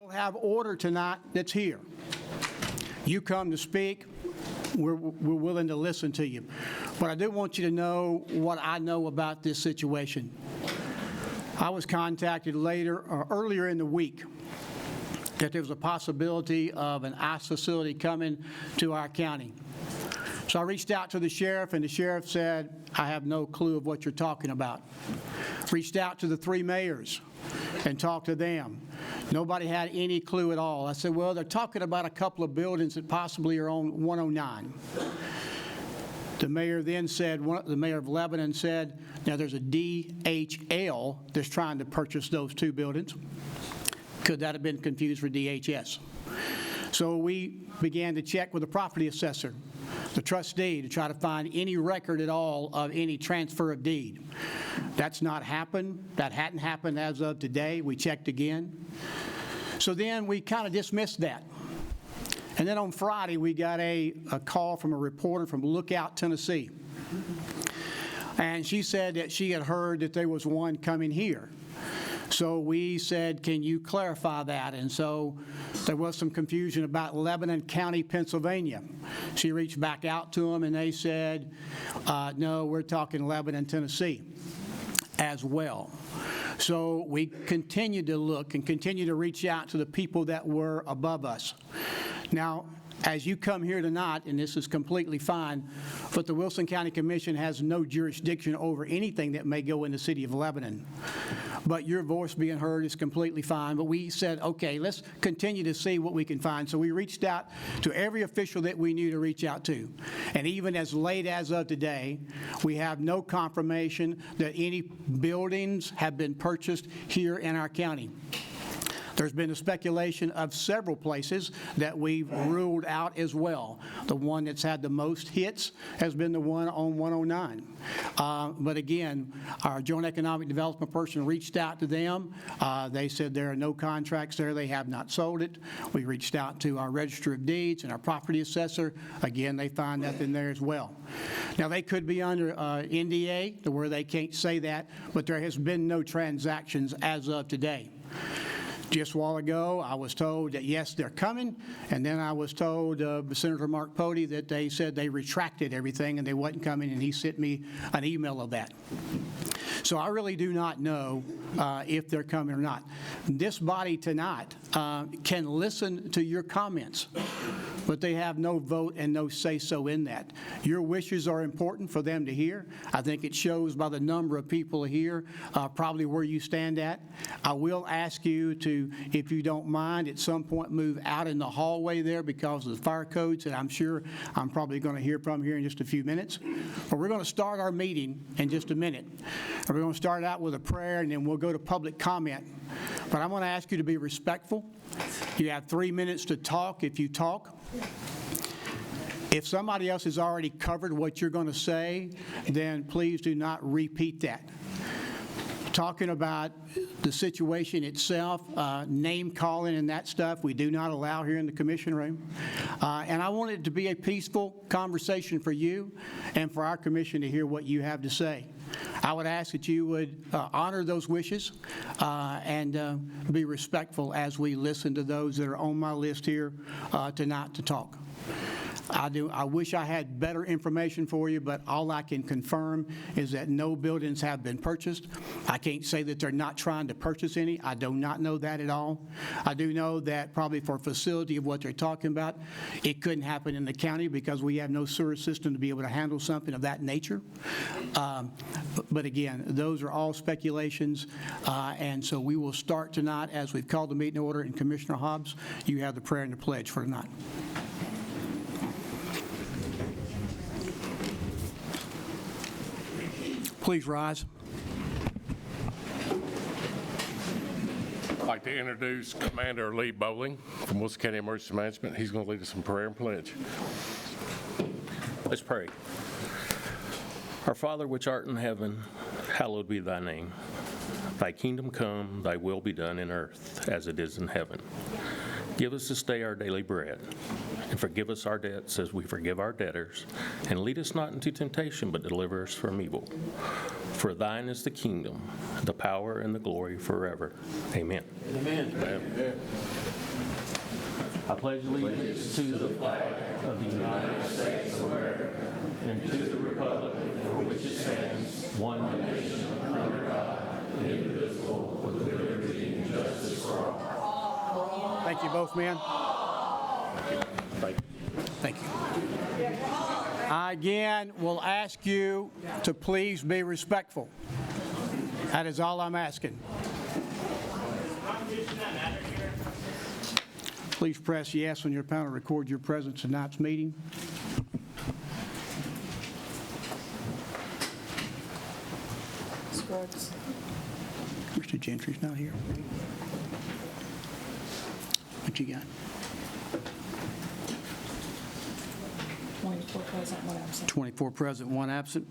We'll have order tonight that's here. You come to speak, we're willing to listen to you. But I do want you to know what I know about this situation. I was contacted earlier in the week that there was a possibility of an ICE facility coming to our county. So I reached out to the sheriff, and the sheriff said, I have no clue of what you're talking about. Reached out to the 3 mayors and talked to them. Nobody had any clue at all. I said, well, they're talking about a couple of buildings that possibly are on 109. The mayor then said, the mayor of Lebanon said, now there's a DHL that's trying to purchase those 2 buildings. Could that have been confused for DHS? So we began to check with the property assessor, the trustee, to try to find any record at all of any transfer of deed. That's not happened. That hadn't happened as of today. We checked again. So then we kind of dismissed that. And then on Friday, we got a call from a reporter from Lookout, Tennessee. And she said that she had heard that there was one coming here. So we said, can you clarify that? And so there was some confusion about Lebanon County, Pennsylvania. She reached back out to them, and they said, no, we're talking Lebanon, Tennessee as well. So we continued to look and continue to reach out to the people that were above us. Now, as you come here tonight, and this is completely fine, but the Wilson County Commission has no jurisdiction over anything that may go in the city of Lebanon. But your voice being heard is completely fine. But we said, okay, let's continue to see what we can find. So we reached out to every official that we knew to reach out to. And even as late as of today, we have no confirmation that any buildings have been purchased here in our county. There's been a speculation of several places that we've ruled out as well. The one that's had the most hits has been the one on 109. But again, our joint economic development person reached out to them. They said there are no contracts there. They have not sold it. We reached out to our register of deeds and our property assessor. Again, they find nothing there as well. Now, they could be under NDA to where they can't say that, but there has been no transactions as of today. Just a while ago, I was told that, yes, they're coming, and then I was told by Senator Mark Pody that they said they retracted everything and they wasn't coming, and he sent me an email of that. So I really do not know if they're coming or not. This body tonight can listen to your comments, but they have no vote and no say-so in that. Your wishes are important for them to hear. I think it shows by the number of people here probably where you stand at. I will ask you to, if you don't mind, at some point move out in the hallway there because of the fire codes that I'm sure I'm probably going to hear from here in just a few minutes. But we're going to start our meeting in just a minute. We're going to start out with a prayer, and then we'll go to public comment. But I'm going to ask you to be respectful. You have 3 minutes to talk if you talk. If somebody else has already covered what you're going to say, then please do not repeat that. Talking about the situation itself, name calling and that stuff, we do not allow here in the commission room. And I want it to be a peaceful conversation for you and for our commission to hear what you have to say. I would ask that you would honor those wishes and be respectful as we listen to those that are on my list here tonight to talk. I wish I had better information for you, but all I can confirm is that no buildings have been purchased. I can't say that they're not trying to purchase any. I do not know that at all. I do know that probably for a facility of what they're talking about, it couldn't happen in the county because we have no sewer system to be able to handle something of that nature. But again, those are all speculations, and so we will start tonight as we've called the meeting to order. And Commissioner Hobbs, you have the prayer and the pledge for tonight. Please rise. I'd like to introduce Commander Lee Bowling from Wilson County Emergency Management. He's going to lead us in prayer and pledge. Let's pray. Our Father, which art in heaven, hallowed be thy name. Thy kingdom come, thy will be done in earth as it is in heaven. Give us this day our daily bread, and forgive us our debts as we forgive our debtors. And lead us not into temptation, but deliver us from evil. For thine is the kingdom, the power, and the glory forever. Amen. Amen. Amen. I pledge allegiance to the flag of the United States of America and to the republic for which it stands, one nation, under God, indivisible, with liberty and justice for all. Thank you both, men. Thank you. I again will ask you to please be respectful. That is all I'm asking. Please press yes on your panel to record your presence in tonight's meeting. Scruggs. Mr. Gentry's not here. What you got? 24 present, 1 absent. 24 present, 1 absent.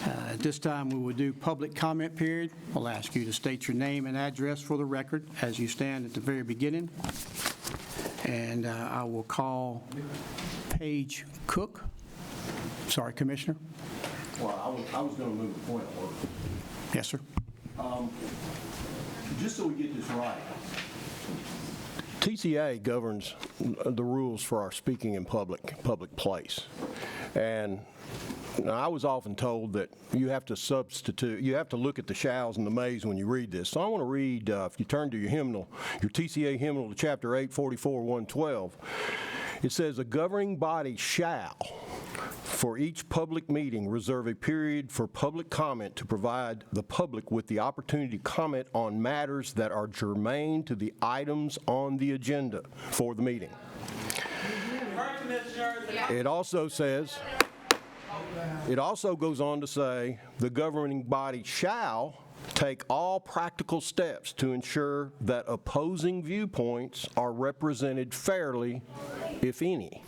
At this time, we will do public comment period. We'll ask you to state your name and address for the record as you stand at the very beginning. And I will call Paige Cook. Sorry, Commissioner. Well, I was going to move a point of order. Yes, sir. Just so we get this right, TCA governs the rules for our speaking in public place. And I was often told that you have to look at the shalls and the mays when you read this. So I want to read, if you turn to your hymnal, your TCA hymnal to chapter 844, 112. It says, "A governing body shall, for each public meeting, reserve a period for public comment to provide the public with the opportunity to comment on matters that are germane to the items on the agenda for the meeting." It also goes on to say, "The governing body shall take all practical steps to ensure that opposing viewpoints are represented fairly, if any."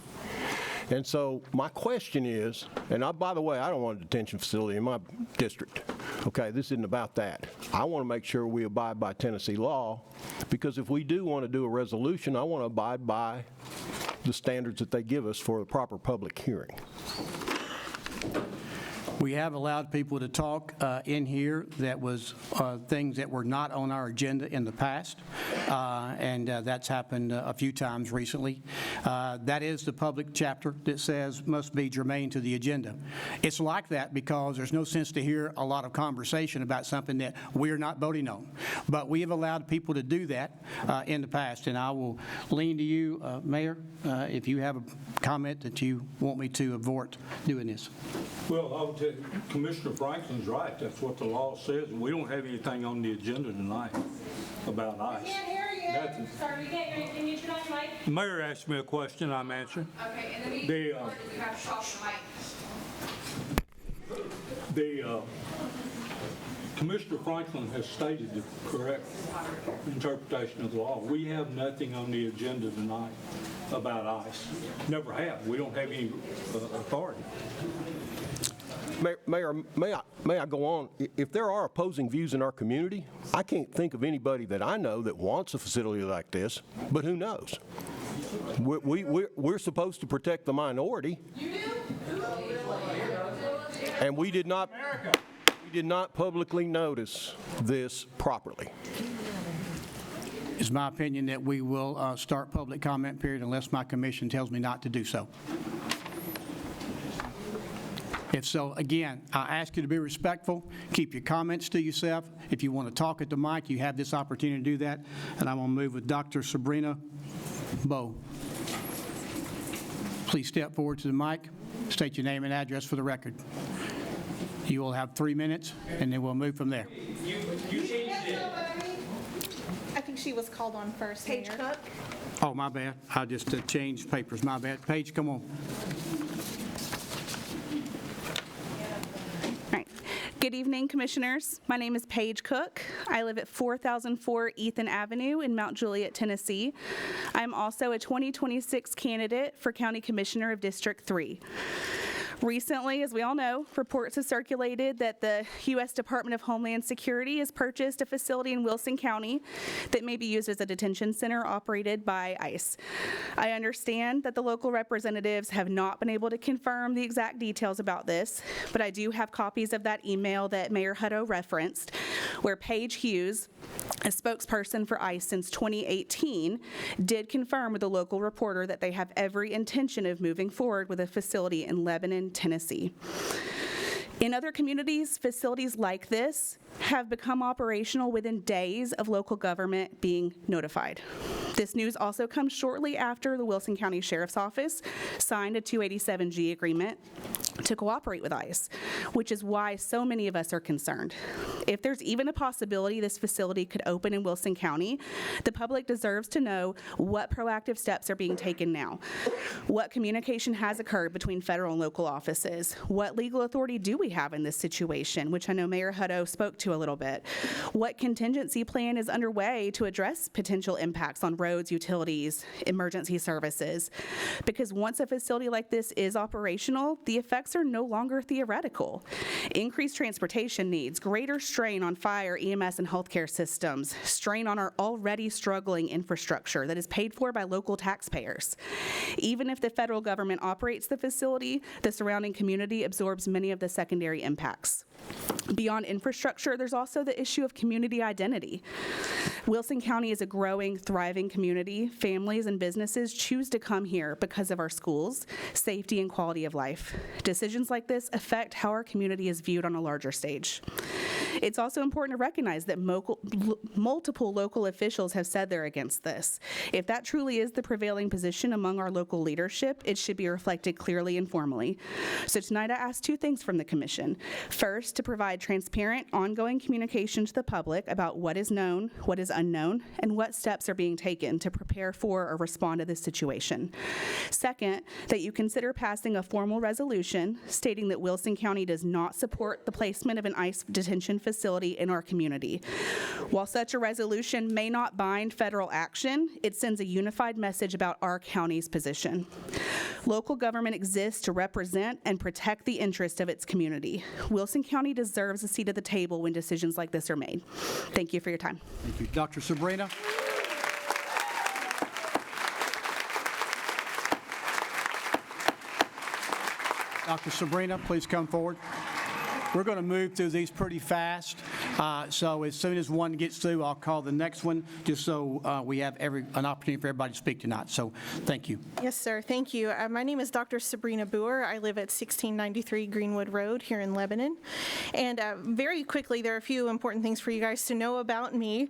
And so my question is, and by the way, I don't want a detention facility in my district. Okay, this isn't about that. I want to make sure we abide by Tennessee law, because if we do want to do a resolution, I want to abide by the standards that they give us for the proper public hearing. We have allowed people to talk in here that was things that were not on our agenda in the past, and that's happened a few times recently. That is the public chapter that says must be germane to the agenda. It's like that because there's no sense to hear a lot of conversation about something that we're not voting on. But we have allowed people to do that in the past, and I will lean to you, Mayor, if you have a comment that you want me to avert doing this. Well, I would tell you, Commissioner Franklin's right. That's what the law says. We don't have anything on the agenda tonight about ICE. We can't hear you. Nothing. Sorry, we can't hear you. Can you turn on your mic? The mayor asked me a question, I'm answering. Okay, and then we The, or do we have to off the mic? The Commissioner Franklin has stated the correct interpretation of the law. We have nothing on the agenda tonight about ICE. Never have. We don't have any authority. Mayor, may I go on? If there are opposing views in our community, I can't think of anybody that I know that wants a facility like this, but who knows? We're supposed to protect the minority. You do? And we did not publicly notice this properly. It's my opinion that we will start public comment period unless my commission tells me not to do so. If so, again, I ask you to be respectful. Keep your comments to yourself. If you want to talk at the mic, you have this opportunity to do that. And I'm going to move with Dr. Sabrina Bowe. Please step forward to the mic. State your name and address for the record. You will have 3 minutes, and then we'll move from there. I think she was called on first, Paige Mayor. Cook. Oh, my bad. I just changed papers. My bad. Paige, come on. Right. Good evening, Commissioners. My name is Paige Cook. I live at 4004 Ethan Avenue in Mount Juliet, Tennessee. I'm also a 2026 candidate for County Commissioner of District 3. Recently, as we all know, reports have circulated that the U.S. Department of Homeland Security has purchased a facility in Wilson County that may be used as a detention center operated by ICE. I understand that the local representatives have not been able to confirm the exact details about this, but I do have copies of that email that Mayor Hutto referenced, where Paige Hughes, a spokesperson for ICE since 2018, did confirm with a local reporter that they have every intention of moving forward with a facility in Lebanon, Tennessee. In other communities, facilities like this have become operational within days of local government being notified. This news also comes shortly after the Wilson County Sheriff's Office signed a 287G agreement to cooperate with ICE, which is why so many of us are concerned. If there's even a possibility this facility could open in Wilson County, the public deserves to know what proactive steps are being taken now. What communication has occurred between federal and local offices? What legal authority do we have in this situation, which I know Mayor Hutto spoke to a little bit? What contingency plan is underway to address potential impacts on roads, utilities, emergency services? Because once a facility like this is operational, the effects are no longer theoretical. Increased transportation needs, greater strain on fire, EMS, and healthcare systems, strain on our already struggling infrastructure that is paid for by local taxpayers. Even if the federal government operates the facility, the surrounding community absorbs many of the secondary impacts. Beyond infrastructure, there's also the issue of community identity. Wilson County is a growing, thriving community. Families and businesses choose to come here because of our schools, safety, and quality of life. Decisions like this affect how our community is viewed on a larger stage. It's also important to recognize that multiple local officials have said they're against this. If that truly is the prevailing position among our local leadership, it should be reflected clearly and formally. So tonight I ask two things from the commission. First, to provide transparent, ongoing communication to the public about what is known, what is unknown, and what steps are being taken to prepare for or respond to this situation. Second, that you consider passing a formal resolution stating that Wilson County does not support the placement of an ICE detention facility in our community. While such a resolution may not bind federal action, it sends a unified message about our county's position. Local government exists to represent and protect the interest of its community. Wilson County deserves a seat at the table when decisions like this are made. Thank you for your time. Thank you. Dr. Sabrina? Dr. Sabrina, please come forward. We're going to move through these pretty fast, so as soon as one gets through, I'll call the next one, just so we have an opportunity for everybody to speak tonight. So thank you. Yes, sir. Thank you. My name is Dr. Sabrina Boer. I live at 1693 Greenwood Road here in Lebanon. And very quickly, there are a few important things for you guys to know about me.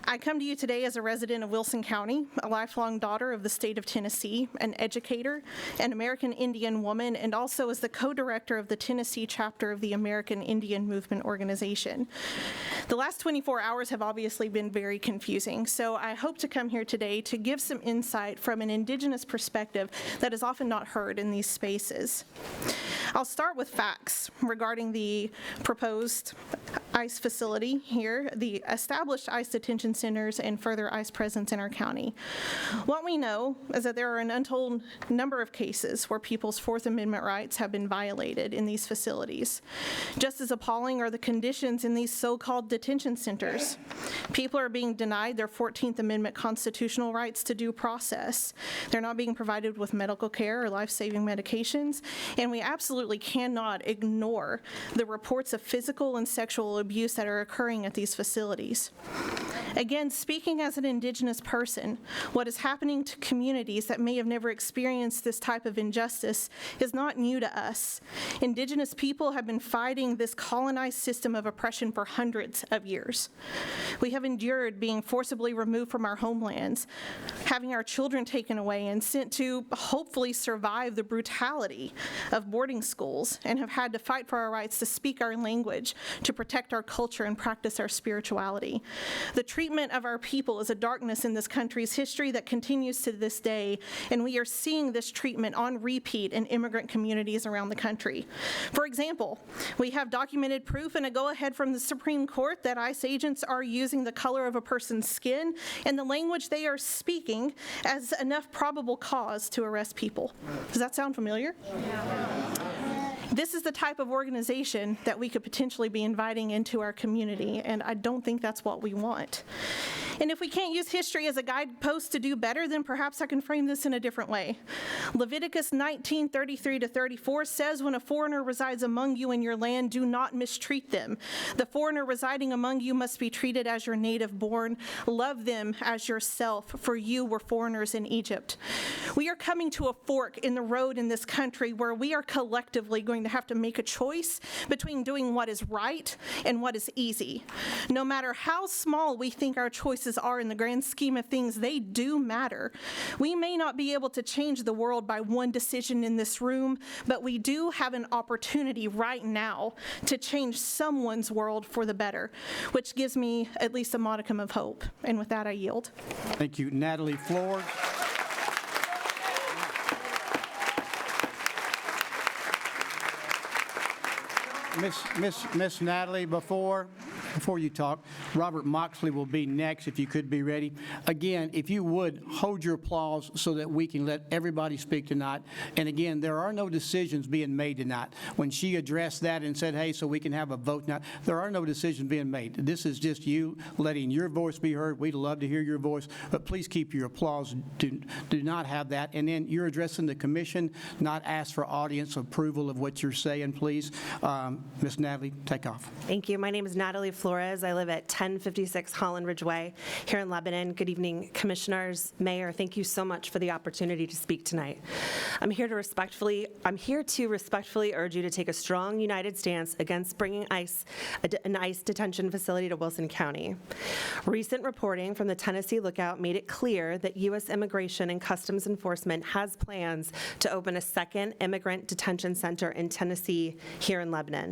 I come to you today as a resident of Wilson County, a lifelong daughter of the state of Tennessee, an educator, an American Indian woman, and also as the co-director of the Tennessee chapter of the American Indian Movement Organization. The last 24 hours have obviously been very confusing, so I hope to come here today to give some insight from an Indigenous perspective that is often not heard in these spaces. I'll start with facts regarding the proposed ICE facility here, the established ICE detention centers, and further ICE presence in our county. What we know is that there are an untold number of cases where people's Fourth Amendment rights have been violated in these facilities. Just as appalling are the conditions in these so-called detention centers. People are being denied their 14th Amendment constitutional rights to due process. They're not being provided with medical care or life-saving medications, and we absolutely cannot ignore the reports of physical and sexual abuse that are occurring at these facilities. Again, speaking as an Indigenous person, what is happening to communities that may have never experienced this type of injustice is not new to us. Indigenous people have been fighting this colonized system of oppression for hundreds of years. We have endured being forcibly removed from our homelands, having our children taken away and sent to hopefully survive the brutality of boarding schools, and have had to fight for our rights to speak our language, to protect our culture and practice our spirituality. The treatment of our people is a darkness in this country's history that continues to this day, and we are seeing this treatment on repeat in immigrant communities around the country. For example, we have documented proof and a go-ahead from the Supreme Court that ICE agents are using the color of a person's skin and the language they are speaking as enough probable cause to arrest people. Does that sound familiar? This is the type of organization that we could potentially be inviting into our community, and I don't think that's what we want. And if we can't use history as a guidepost to do better, then perhaps I can frame this in a different way. Leviticus 19:33-34 says, "When a foreigner resides among you in your land, do not mistreat them. The foreigner residing among you must be treated as your native born. Love them as yourself, for you were foreigners in Egypt." We are coming to a fork in the road in this country where we are collectively going to have to make a choice between doing what is right and what is easy. No matter how small we think our choices are in the grand scheme of things, they do matter. We may not be able to change the world by one decision in this room, but we do have an opportunity right now to change someone's world for the better, which gives me at least a modicum of hope. And with that, I yield. Thank you. Natalie Flores. Miss Natalie, before you talk, Robert Moxley will be next, if you could be ready. Again, if you would, hold your applause so that we can let everybody speak tonight. And again, there are no decisions being made tonight. When she addressed that and said, hey, so we can have a vote tonight, there are no decisions being made. This is just you letting your voice be heard. We'd love to hear your voice, but please keep your applause. Do not have that. And then you're addressing the commission, not ask for audience approval of what you're saying, please. Ms. Natalie, take off. Thank you. My name is Natalie Flores. I live at 1056 Holland Ridge Way here in Lebanon. Good evening, commissioners, mayor. Thank you so much for the opportunity to speak tonight. I'm here to respectfully urge you to take a strong, united stance against bringing an ICE detention facility to Wilson County. Recent reporting from the Tennessee Lookout made it clear that U.S. Immigration and Customs Enforcement has plans to open a second immigrant detention center in Tennessee here in Lebanon.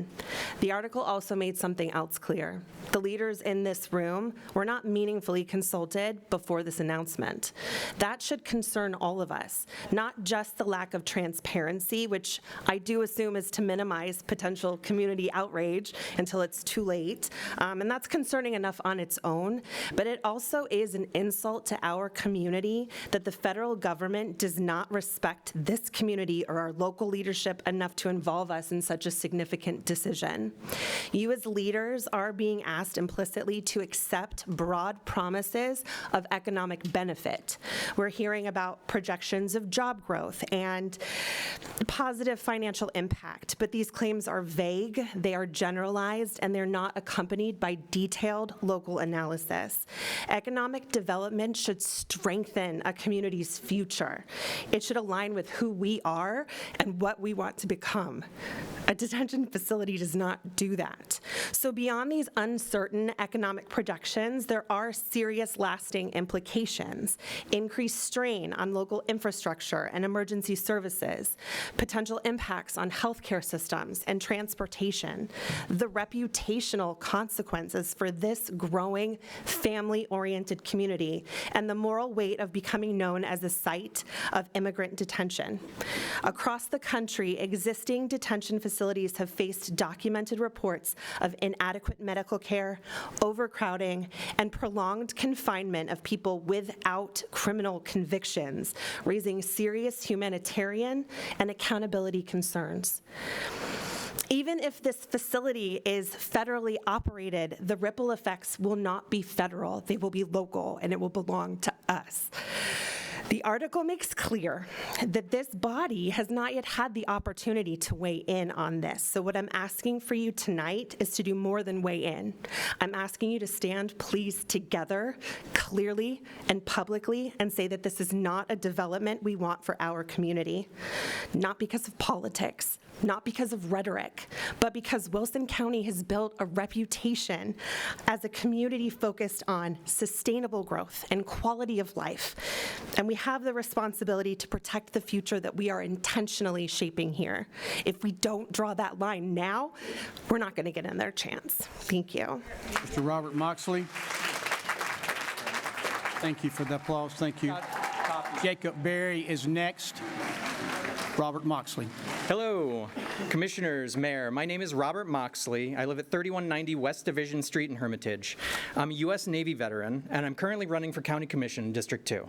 The article also made something else clear. The leaders in this room were not meaningfully consulted before this announcement. That should concern all of us, not just the lack of transparency, which I do assume is to minimize potential community outrage until it's too late, and that's concerning enough on its own, but it also is an insult to our community that the federal government does not respect this community or our local leadership enough to involve us in such a significant decision. You as leaders are being asked implicitly to accept broad promises of economic benefit. We're hearing about projections of job growth and positive financial impact, but these claims are vague, they are generalized, and they're not accompanied by detailed local analysis. Economic development should strengthen a community's future. It should align with who we are and what we want to become. A detention facility does not do that. So beyond these uncertain economic projections, there are serious lasting implications. Increased strain on local infrastructure and emergency services, potential impacts on healthcare systems and transportation, the reputational consequences for this growing family-oriented community, and the moral weight of becoming known as a site of immigrant detention. Across the country, existing detention facilities have faced documented reports of inadequate medical care, overcrowding, and prolonged confinement of people without criminal convictions, raising serious humanitarian and accountability concerns. Even if this facility is federally operated, the ripple effects will not be federal. They will be local, and it will belong to us. The article makes clear that this body has not yet had the opportunity to weigh in on this. So what I'm asking for you tonight is to do more than weigh in. I'm asking you to stand, please, together, clearly and publicly, and say that this is not a development we want for our community. Not because of politics, not because of rhetoric, but because Wilson County has built a reputation as a community focused on sustainable growth and quality of life. And we have the responsibility to protect the future that we are intentionally shaping here. If we don't draw that line now, we're not going to get another chance. Thank you. Mr. Robert Moxley. Thank you for the applause. Thank you. Jacob Berry is next. Robert Moxley. Hello, Commissioners, Mayor. My name is Robert Moxley. I live at 3190 West Division Street in Hermitage. I'm a U.S. Navy veteran, and I'm currently running for County Commission, District 2.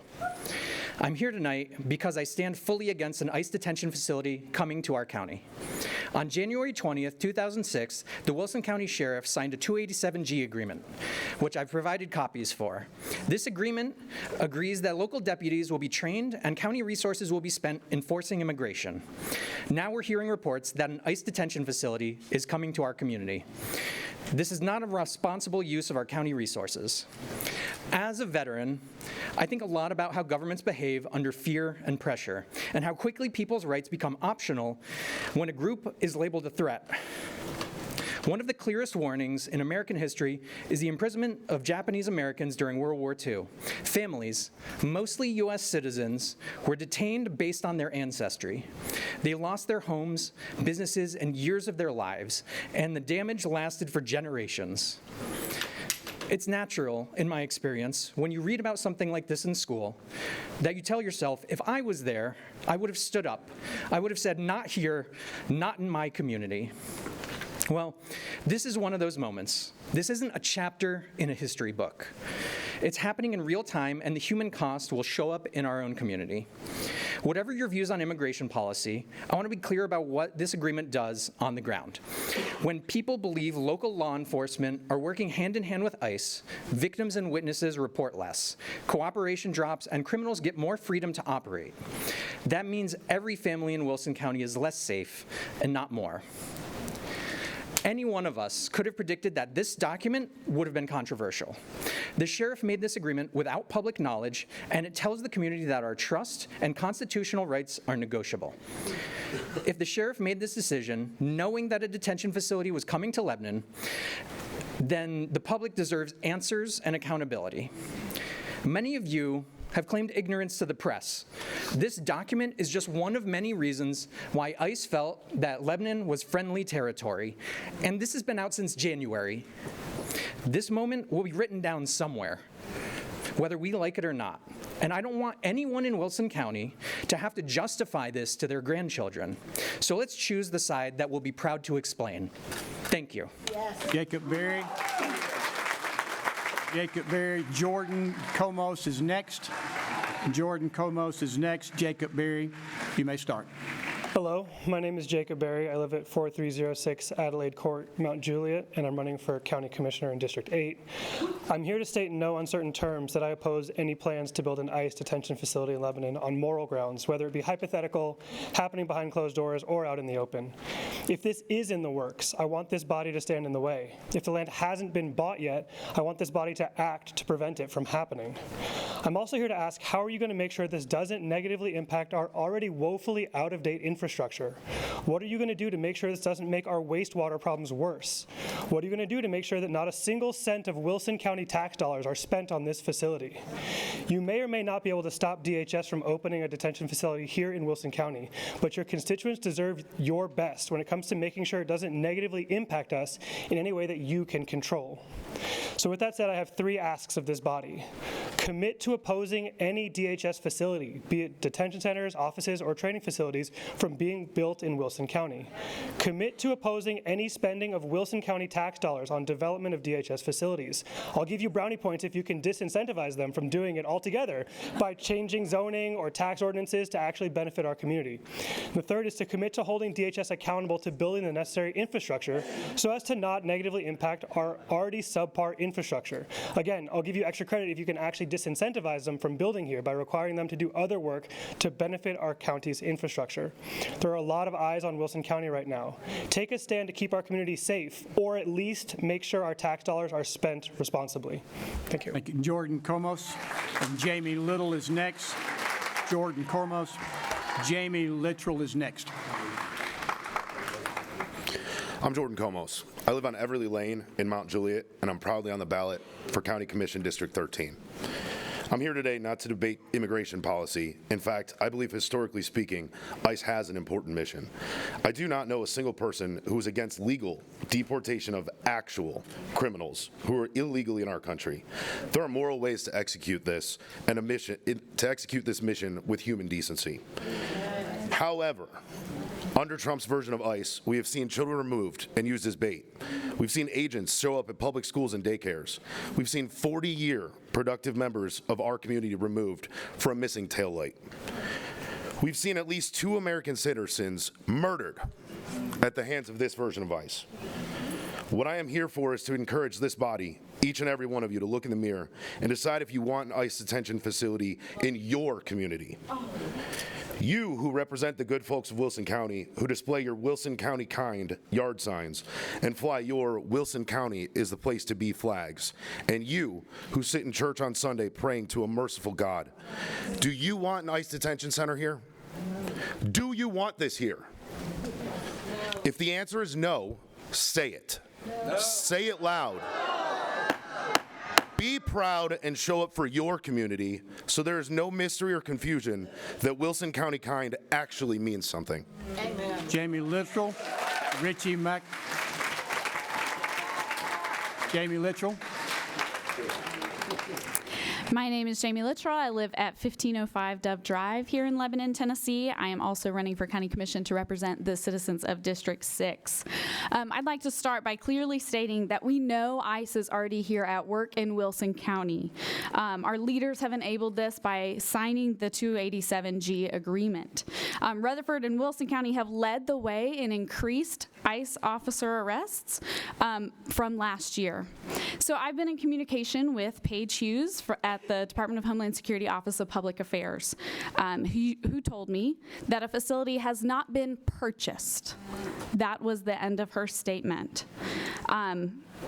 I'm here tonight because I stand fully against an ICE detention facility coming to our county. On January 20th, 2006, the Wilson County Sheriff signed a 287G agreement, which I've provided copies for. This agreement agrees that local deputies will be trained and county resources will be spent enforcing immigration. Now we're hearing reports that an ICE detention facility is coming to our community. This is not a responsible use of our county resources. As a veteran, I think a lot about how governments behave under fear and pressure, and how quickly people's rights become optional when a group is labeled a threat. One of the clearest warnings in American history is the imprisonment of Japanese Americans during World War II. Families, mostly U.S. citizens, were detained based on their ancestry. They lost their homes, businesses, and years of their lives, and the damage lasted for generations. It's natural, in my experience, when you read about something like this in school, that you tell yourself, if I was there, I would have stood up. I would have said, not here, not in my community. Well, this is one of those moments. This isn't a chapter in a history book. It's happening in real time, and the human cost will show up in our own community. Whatever your views on immigration policy, I want to be clear about what this agreement does on the ground. When people believe local law enforcement are working hand in hand with ICE, victims and witnesses report less, cooperation drops, and criminals get more freedom to operate. That means every family in Wilson County is less safe and not more. Any one of us could have predicted that this document would have been controversial. The sheriff made this agreement without public knowledge, and it tells the community that our trust and constitutional rights are negotiable. If the sheriff made this decision knowing that a detention facility was coming to Lebanon, then the public deserves answers and accountability. Many of you have claimed ignorance to the press. This document is just one of many reasons why ICE felt that Lebanon was friendly territory, and this has been out since January. This moment will be written down somewhere, whether we like it or not. And I don't want anyone in Wilson County to have to justify this to their grandchildren. So let's choose the side that we'll be proud to explain. Thank you. Jacob Berry. Jacob Berry. Jordan Comos is next. Jordan Comos is next. Jacob Berry, you may start. Hello, my name is Jacob Berry. I live at 4306 Adelaide Court, Mount Juliet, and I'm running for County Commissioner in District 8. I'm here to state in no uncertain terms that I oppose any plans to build an ICE detention facility in Lebanon on moral grounds, whether it be hypothetical, happening behind closed doors, or out in the open. If this is in the works, I want this body to stand in the way. If the land hasn't been bought yet, I want this body to act to prevent it from happening. I'm also here to ask, how are you going to make sure this doesn't negatively impact our already woefully out-of-date infrastructure? What are you going to do to make sure this doesn't make our wastewater problems worse? What are you going to do to make sure that not a single cent of Wilson County tax dollars are spent on this facility? You may or may not be able to stop DHS from opening a detention facility here in Wilson County, but your constituents deserve your best when it comes to making sure it doesn't negatively impact us in any way that you can control. So with that said, I have 3 asks of this body. Commit to opposing any DHS facility, be it detention centers, offices, or training facilities, from being built in Wilson County. Commit to opposing any spending of Wilson County tax dollars on development of DHS facilities. I'll give you brownie points if you can disincentivize them from doing it altogether by changing zoning or tax ordinances to actually benefit our community. The third is to commit to holding DHS accountable to building the necessary infrastructure so as to not negatively impact our already subpar infrastructure. Again, I'll give you extra credit if you can actually disincentivize them from building here by requiring them to do other work to benefit our county's infrastructure. There are a lot of eyes on Wilson County right now. Take a stand to keep our community safe, or at least make sure our tax dollars are spent responsibly. Thank you. Thank you. Jordan Comos. And Jamie Little is next. Jordan Comos. Jamie Littrell is next. I'm Jordan Comos. I live on Everly Lane in Mount Juliet, and I'm proudly on the ballot for County Commission District 13. I'm here today not to debate immigration policy. In fact, I believe historically speaking, ICE has an important mission. I do not know a single person who is against legal deportation of actual criminals who are illegally in our country. There are moral ways to execute this and to execute this mission with human decency. However, under Trump's version of ICE, we have seen children removed and used as bait. We've seen agents show up at public schools and daycares. We've seen 40-year productive members of our community removed for a missing taillight. We've seen at least 2 American citizens murdered at the hands of this version of ICE. What I am here for is to encourage this body, each and every one of you, to look in the mirror and decide if you want an ICE detention facility in your community. You who represent the good folks of Wilson County, who display your Wilson County kind yard signs and fly your Wilson County is the place to be flags, and you who sit in church on Sunday praying to a merciful God, do you want an ICE detention center here? Do you want this here? If the answer is no, say it. No. Say it loud. Be proud and show up for your community so there is no mystery or confusion that Wilson County kind actually means something. Amen. Jamie Littrell, Jamie Littrell. My name is Jamie Littrell. I live at 1505 Dove Drive here in Lebanon, Tennessee. I am also running for County Commission to represent the citizens of District 6. I'd like to start by clearly stating that we know ICE is already here at work in Wilson County. Our leaders have enabled this by signing the 287G agreement. Rutherford and Wilson County have led the way in increased ICE officer arrests from last year. So I've been in communication with Paige Hughes at the Department of Homeland Security Office of Public Affairs, who told me that a facility has not been purchased. That was the end of her statement.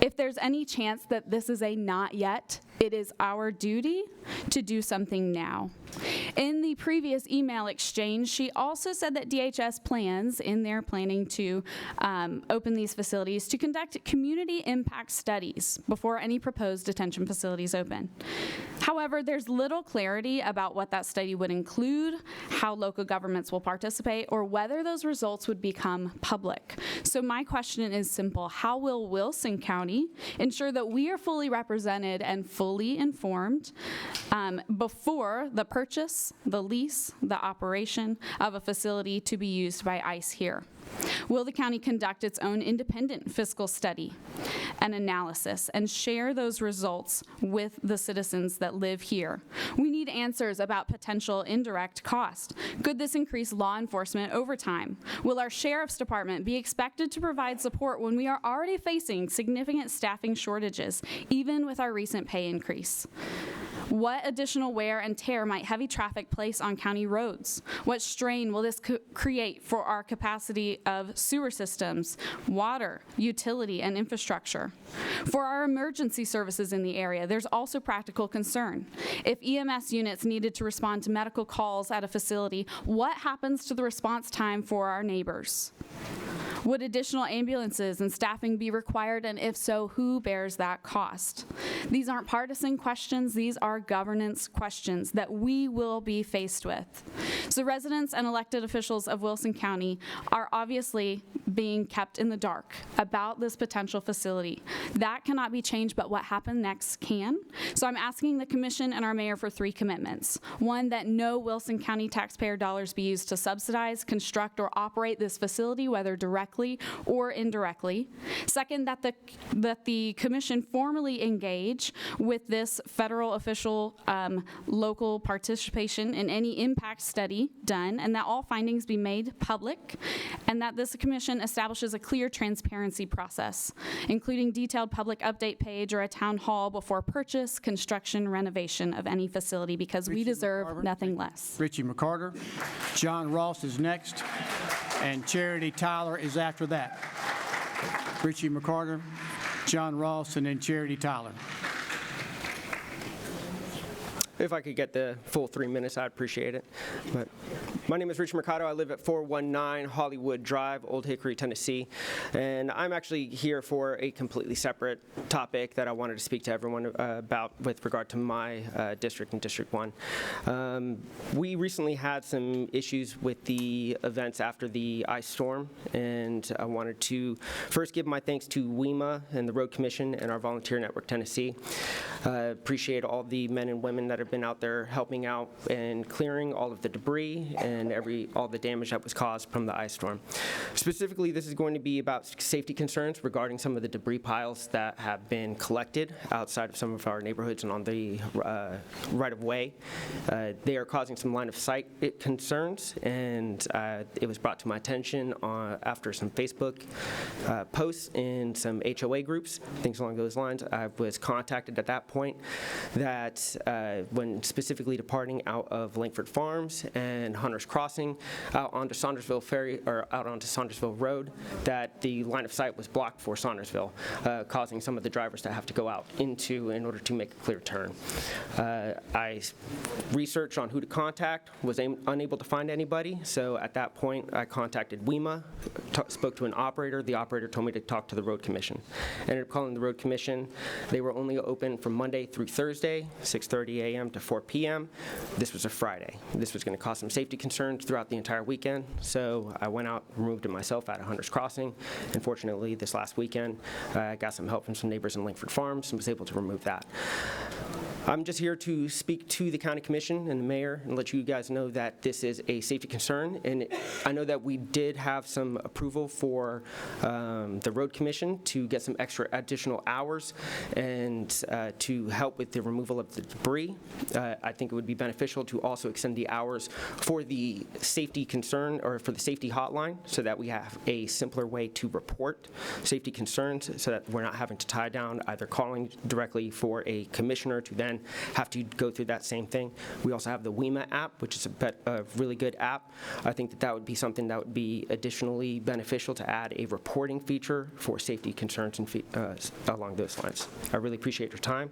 If there's any chance that this is a not yet, it is our duty to do something now. In the previous email exchange, she also said that DHS plans, in their planning to open these facilities, to conduct community impact studies before any proposed detention facilities open. However, there's little clarity about what that study would include, how local governments will participate, or whether those results would become public. So my question is simple. How will Wilson County ensure that we are fully represented and fully informed before the purchase, the lease, the operation of a facility to be used by ICE here? Will the county conduct its own independent fiscal study and analysis and share those results with the citizens that live here? We need answers about potential indirect cost. Could this increase law enforcement overtime? Will our sheriff's department be expected to provide support when we are already facing significant staffing shortages, even with our recent pay increase? What additional wear and tear might heavy traffic place on county roads? What strain will this create for our capacity of sewer systems, water, utility, and infrastructure? For our emergency services in the area, there's also practical concern. If EMS units needed to respond to medical calls at a facility, what happens to the response time for our neighbors? Would additional ambulances and staffing be required, and if so, who bears that cost? These aren't partisan questions, these are governance questions that we will be faced with. So residents and elected officials of Wilson County are obviously being kept in the dark about this potential facility. That cannot be changed, but what happened next can. So I'm asking the commission and our mayor for 3 commitments. 1, that no Wilson County taxpayer dollars be used to subsidize, construct, or operate this facility, whether directly or indirectly. 2nd, that the commission formally engage with this federal official local participation in any impact study done, and that all findings be made public, and that this commission establishes a clear transparency process, including detailed public update page or a town hall before purchase, construction, renovation of any facility, because we deserve nothing less. Richie McCarter. John Ross is next, and Charity Tyler is after that. Richie McCarter, John Ross, and then Charity Tyler. If I could get the full 3 minutes, I'd appreciate it. But my name is Richard Mercado. I live at 419 Hollywood Drive, Old Hickory, Tennessee. And I'm actually here for a completely separate topic that I wanted to speak to everyone about with regard to my district and District 1. We recently had some issues with the events after the ice storm, and I wanted to first give my thanks to WEMA and the Road Commission and our Volunteer Network Tennessee. Appreciate all the men and women that have been out there helping out and clearing all of the debris and all the damage that was caused from the ice storm. Specifically, this is going to be about safety concerns regarding some of the debris piles that have been collected outside of some of our neighborhoods and on the right-of-way. They are causing some line-of-sight concerns, and it was brought to my attention after some Facebook posts in some HOA groups, things along those lines. I was contacted at that point that when specifically departing out of Langford Farms and Hunter's Crossing out onto Saundersville Ferry, or out onto Saundersville Road, that the line of sight was blocked for Saundersville, causing some of the drivers to have to go out into in order to make a clear turn. I researched on who to contact, was unable to find anybody, so at that point I contacted WEMA, spoke to an operator. The operator told me to talk to the Road Commission. Ended up calling the Road Commission. They were only open from Monday through Thursday, 6:30 a.m. to 4 p.m. This was a Friday. This was going to cause some safety concerns throughout the entire weekend, so I went out, removed it myself at Hunter's Crossing. Unfortunately, this last weekend, I got some help from some neighbors in Langford Farms and was able to remove that. I'm just here to speak to the county commission and the mayor and let you guys know that this is a safety concern. And I know that we did have some approval for the road commission to get some extra additional hours and to help with the removal of the debris. I think it would be beneficial to also extend the hours for the safety concern or for the safety hotline so that we have a simpler way to report safety concerns so that we're not having to tie down either calling directly for a commissioner to then have to go through that same thing. We also have the WEMA app, which is a really good app. I think that would be something that would be additionally beneficial to add a reporting feature for safety concerns and along those lines. I really appreciate your time,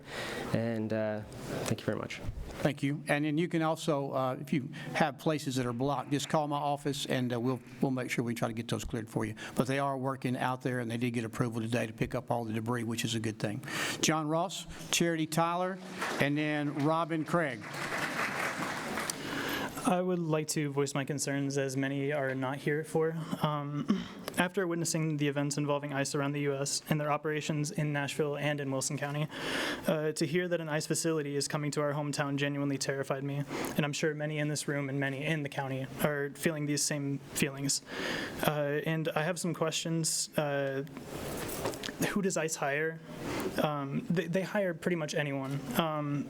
and thank you very much. Thank you. And then you can also, if you have places that are blocked, just call my office, and we'll make sure we try to get those cleared for you. But they are working out there, and they did get approval today to pick up all the debris, which is a good thing. John Ross, Charity Tyler, and then Robin Craig. I would like to voice my concerns, as many are not here for. After witnessing the events involving ICE around the U.S. and their operations in Nashville and in Wilson County, to hear that an ICE facility is coming to our hometown genuinely terrified me, and I'm sure many in this room and many in the county are feeling these same feelings. And I have some questions. Who does ICE hire? They hire pretty much anyone,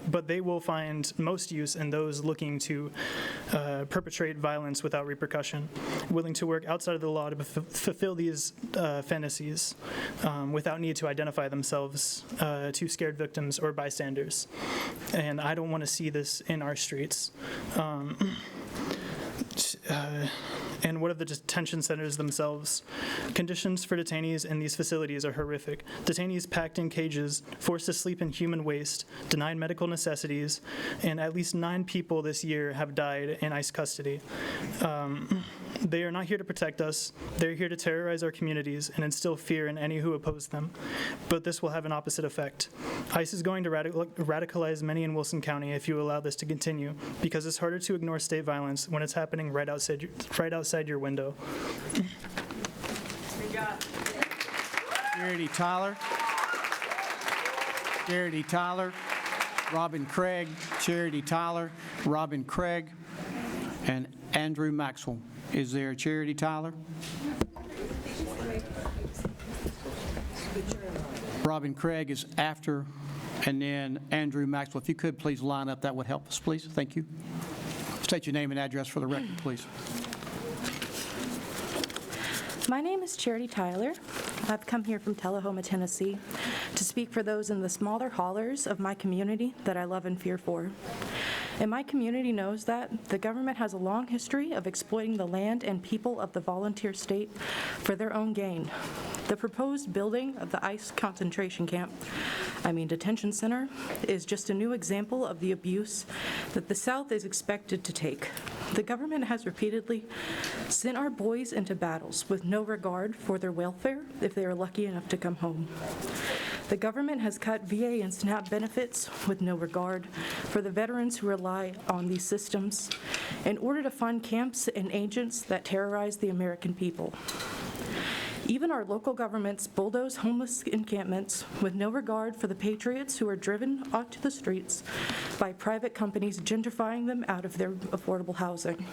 but they will find most use in those looking to perpetrate violence without repercussion, willing to work outside of the law to fulfill these fantasies without need to identify themselves to scared victims or bystanders. And I don't want to see this in our streets. And what of the detention centers themselves? Conditions for detainees in these facilities are horrific. Detainees packed in cages, forced to sleep in human waste, denied medical necessities, and at least 9 people this year have died in ICE custody. They are not here to protect us. They're here to terrorize our communities and instill fear in any who oppose them. But this will have an opposite effect. ICE is going to radicalize many in Wilson County if you allow this to continue, because it's harder to ignore state violence when it's happening right outside your window. Charity Tyler. Charity Tyler. Robin Craig. Charity Tyler. Robin Craig. And Andrew Maxwell. Is there Charity Tyler? Robin Craig is after, and then Andrew Maxwell. If you could please line up, that would help us, please. Thank you. State your name and address for the record, please. My name is Charity Tyler. I've come here from Tullahoma, Tennessee, to speak for those in the smaller haulers of my community that I love and fear for. And my community knows that the government has a long history of exploiting the land and people of the volunteer state for their own gain. The proposed building of the ICE detention center, is just a new example of the abuse that the South is expected to take. The government has repeatedly sent our boys into battles with no regard for their welfare if they are lucky enough to come home. The government has cut VA and SNAP benefits with no regard for the veterans who rely on these systems in order to fund camps and agents that terrorize the American people. Even our local governments bulldoze homeless encampments with no regard for the patriots who are driven onto the streets by private companies gentrifying them out of their affordable housing.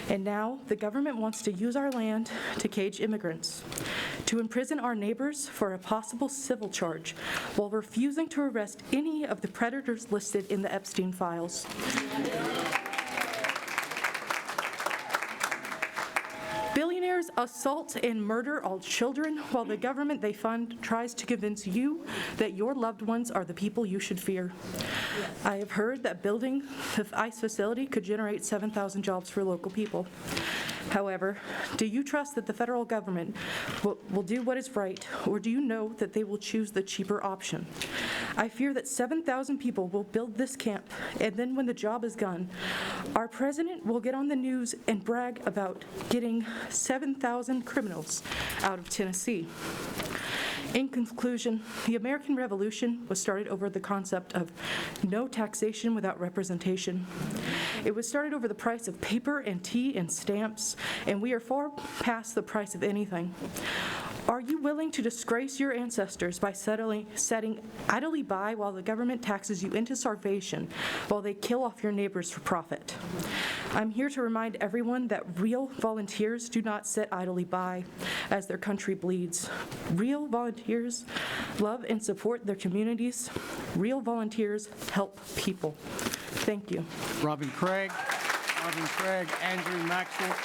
And now the government wants to use our land to cage immigrants, to imprison our neighbors for a possible civil charge while refusing to arrest any of the predators listed in the Epstein files. Billionaires assault and murder all children while the government they fund tries to convince you that your loved ones are the people you should fear. I have heard that building the ICE facility could generate 7,000 jobs for local people. However, do you trust that the federal government will do what is right, or do you know that they will choose the cheaper option? I fear that 7,000 people will build this camp, and then when the job is done, our president will get on the news and brag about getting 7,000 criminals out of Tennessee. In conclusion, the American Revolution was started over the concept of no taxation without representation. It was started over the price of paper and tea and stamps, and we are far past the price of anything. Are you willing to disgrace your ancestors by setting idly by while the government taxes you into starvation while they kill off your neighbors for profit? I'm here to remind everyone that real volunteers do not sit idly by as their country bleeds. Real volunteers love and support their communities. Real volunteers help people. Thank you. Robin Craig, Andrew Maxwell,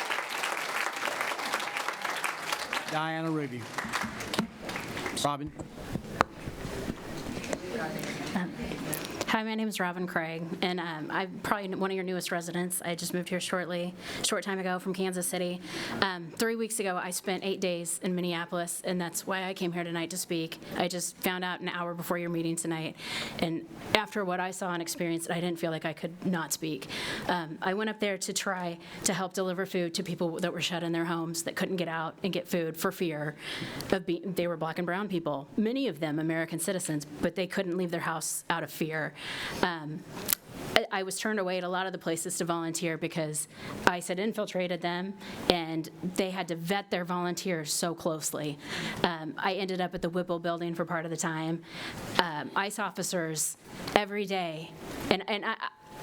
Diana Ruby. Robin. Hi, my name is Robin Craig, and I'm probably one of your newest residents. I just moved here short time ago from Kansas City. 3 weeks ago, I spent 8 days in Minneapolis, and that's why I came here tonight to speak. I just found out an hour before your meeting tonight, and after what I saw and experienced, I didn't feel like I could not speak. I went up there to try to help deliver food to people that were shut in their homes, that couldn't get out and get food for fear of they were black and brown people, many of them American citizens, but they couldn't leave their house out of fear. I was turned away at a lot of the places to volunteer because ICE had infiltrated them, and they had to vet their volunteers so closely. I ended up at the Whipple building for part of the time. ICE officers every day, and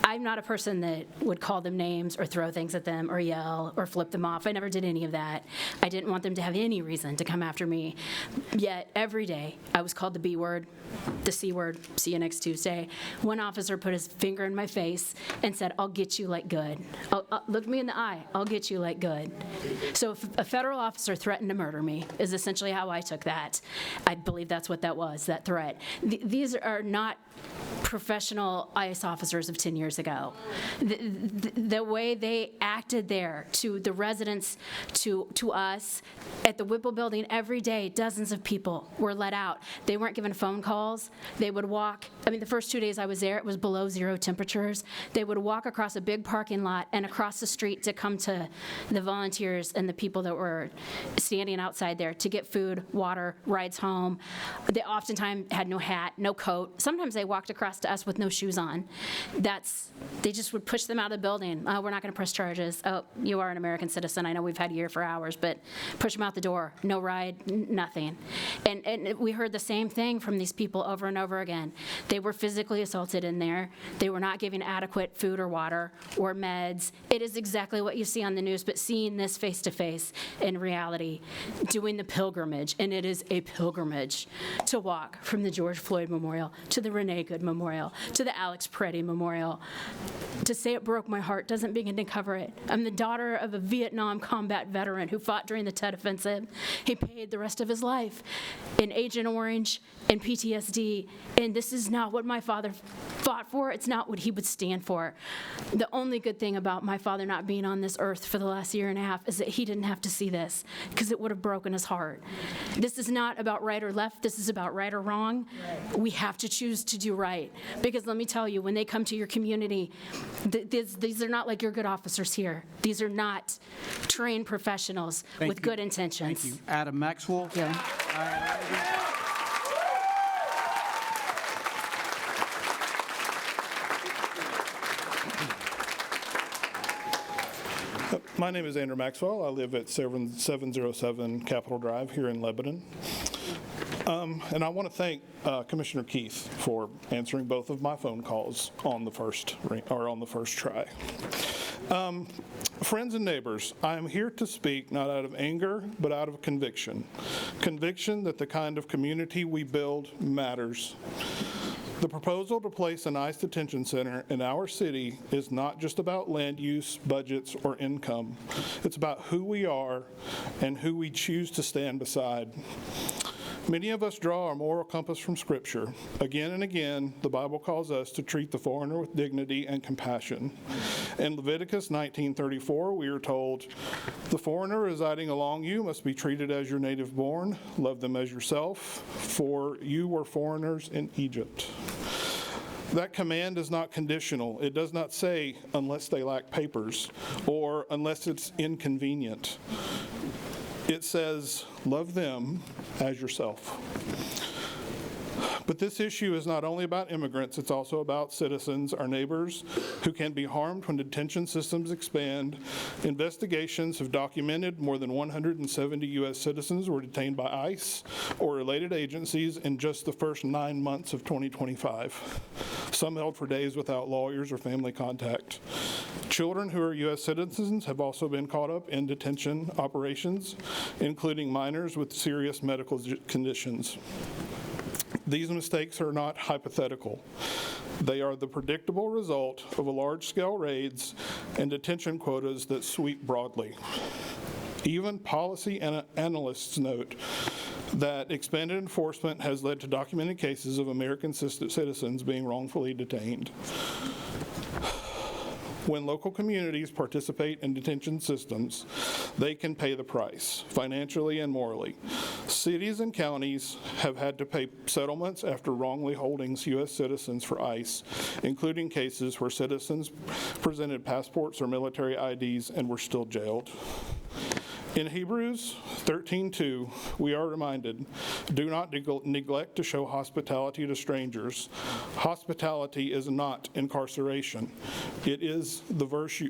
I'm not a person that would call them names or throw things at them or yell or flip them off. I never did any of that. I didn't want them to have any reason to come after me. Yet every day I was called the B word, the C word, see you next Tuesday. One officer put his finger in my face and said, I'll get you like good. Look me in the eye, I'll get you like good. So if a federal officer threatened to murder me is essentially how I took that. I believe that's what that was, that threat. These are not professional ICE officers of 10 years ago. The way they acted there to the residents, to us, at the Whipple building every day, dozens of people were let out. They weren't given phone calls. They would walk. I mean, the first 2 days I was there, it was below zero temperatures. They would walk across a big parking lot and across the street to come to the volunteers and the people that were standing outside there to get food, water, rides home. They oftentimes had no hat, no coat. Sometimes they walked across to us with no shoes on. They just would push them out of the building. Oh, we're not going to press charges. Oh, you are an American citizen. I know we've had you here for hours, but push them out the door. No ride, nothing. And we heard the same thing from these people over and over again. They were physically assaulted in there. They were not given adequate food or water or meds. It is exactly what you see on the news, but seeing this face to face in reality, doing the pilgrimage, and it is a pilgrimage to walk from the George Floyd Memorial to the Renee Good Memorial to the Alex Preddy Memorial. To say it broke my heart doesn't begin to cover it. I'm the daughter of a Vietnam combat veteran who fought during the Tet Offensive. He paid the rest of his life in Agent Orange and PTSD, and this is not what my father fought for. It's not what he would stand for. The only good thing about my father not being on this earth for the last year and a half is that he didn't have to see this, because it would have broken his heart. This is not about right or left. This is about right or wrong. We have to choose to do right, because let me tell you, when they come to your community, these are not like your good officers here. These are not trained professionals with good intentions. Thank you. Adam Maxwell. Yeah. My name is Andrew Maxwell. I live at 707 Capitol Drive here in Lebanon. And I want to thank Commissioner Keith for answering both of my phone calls on the first try. Friends and neighbors, I am here to speak not out of anger, but out of conviction. Conviction that the kind of community we build matters. The proposal to place an ICE detention center in our city is not just about land use, budgets, or income. It's about who we are and who we choose to stand beside. Many of us draw our moral compass from Scripture. Again and again, the Bible calls us to treat the foreigner with dignity and compassion. In Leviticus 19:34, we are told, "The foreigner residing along you must be treated as your native born. Love them as yourself, for you were foreigners in Egypt." That command is not conditional. It does not say, unless they lack papers, or unless it's inconvenient. It says, love them as yourself. But this issue is not only about immigrants, it's also about citizens, our neighbors, who can be harmed when detention systems expand. Investigations have documented more than 170 U.S. citizens were detained by ICE or related agencies in just the first 9 months of 2025. Some held for days without lawyers or family contact. Children who are U.S. citizens have also been caught up in detention operations, including minors with serious medical conditions. These mistakes are not hypothetical. They are the predictable result of large-scale raids and detention quotas that sweep broadly. Even policy analysts note that expanded enforcement has led to documented cases of American citizens being wrongfully detained. When local communities participate in detention systems, they can pay the price, financially and morally. Cities and counties have had to pay settlements after wrongly holding U.S. citizens for ICE, including cases where citizens presented passports or military IDs and were still jailed. In Hebrews 13:2, we are reminded, do not neglect to show hospitality to strangers. Hospitality is not incarceration. It is the virtue,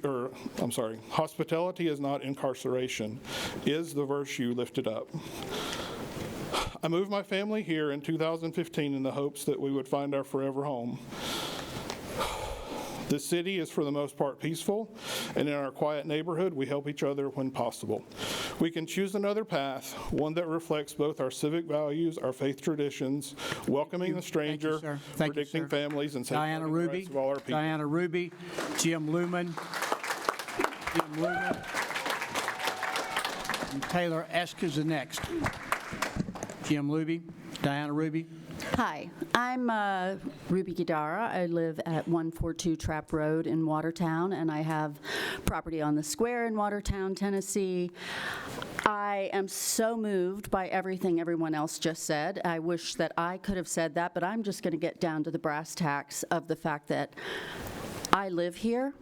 hospitality is not incarceration, is the virtue lifted up. I moved my family here in 2015 in the hopes that we would find our forever home. This city is for the most part peaceful, and in our quiet neighborhood, we help each other when possible. We can choose another path, one that reflects both our civic values, our faith traditions, welcoming the stranger, predicting families, and safeguarding the rights of all our people. Diana Ruby, Jim Lumen, and Taylor Esk is the next. Jim Luby, Diana Ruby. Hi, I'm Ruby Gidara. I live at 142 Trapp Road in Watertown, and I have property on the square in Watertown, Tennessee. I am so moved by everything everyone else just said. I wish that I could have said that, but I'm just going to get down to the brass tacks of the fact that I live here.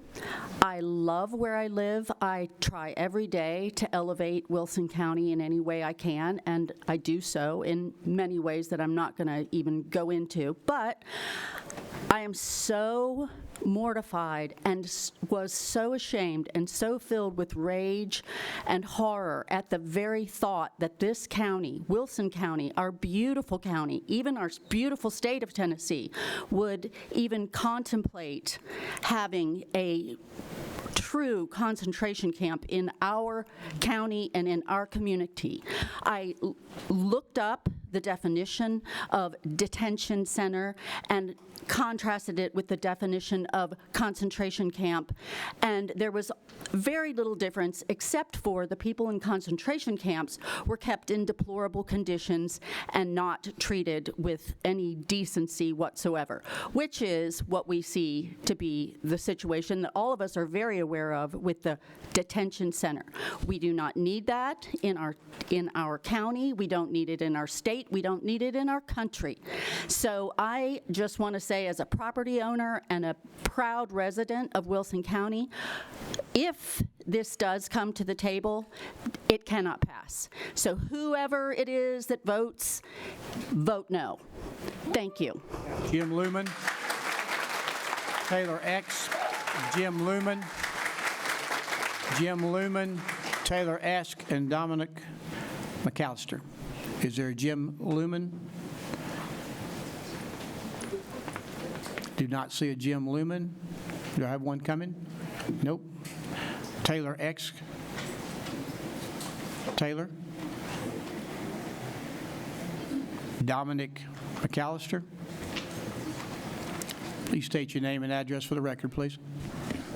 I love where I live. I try every day to elevate Wilson County in any way I can, and I do so in many ways that I'm not going to even go into. But I am so mortified and was so ashamed and so filled with rage and horror at the very thought that this county, Wilson County, our beautiful county, even our beautiful state of Tennessee, would even contemplate having a true concentration camp in our county and in our community. I looked up the definition of detention center and contrasted it with the definition of concentration camp, and there was very little difference except for the people in concentration camps were kept in deplorable conditions and not treated with any decency whatsoever, which is what we see to be the situation that all of us are very aware of with the detention center. We do not need that in our county. We don't need it in our state. We don't need it in our country. So I just want to say, as a property owner and a proud resident of Wilson County, if this does come to the table, it cannot pass. So whoever it is that votes, vote no. Thank you. Jim Lumen, Taylor X, Jim Lumen, Jim Lumen, Taylor Esk, and Dominic McAllister. Is there a Jim Lumen? Do not see a Jim Lumen. Do I have one coming? Nope. Taylor Esk. Taylor. Dominic McAllister. Please state your name and address for the record, please.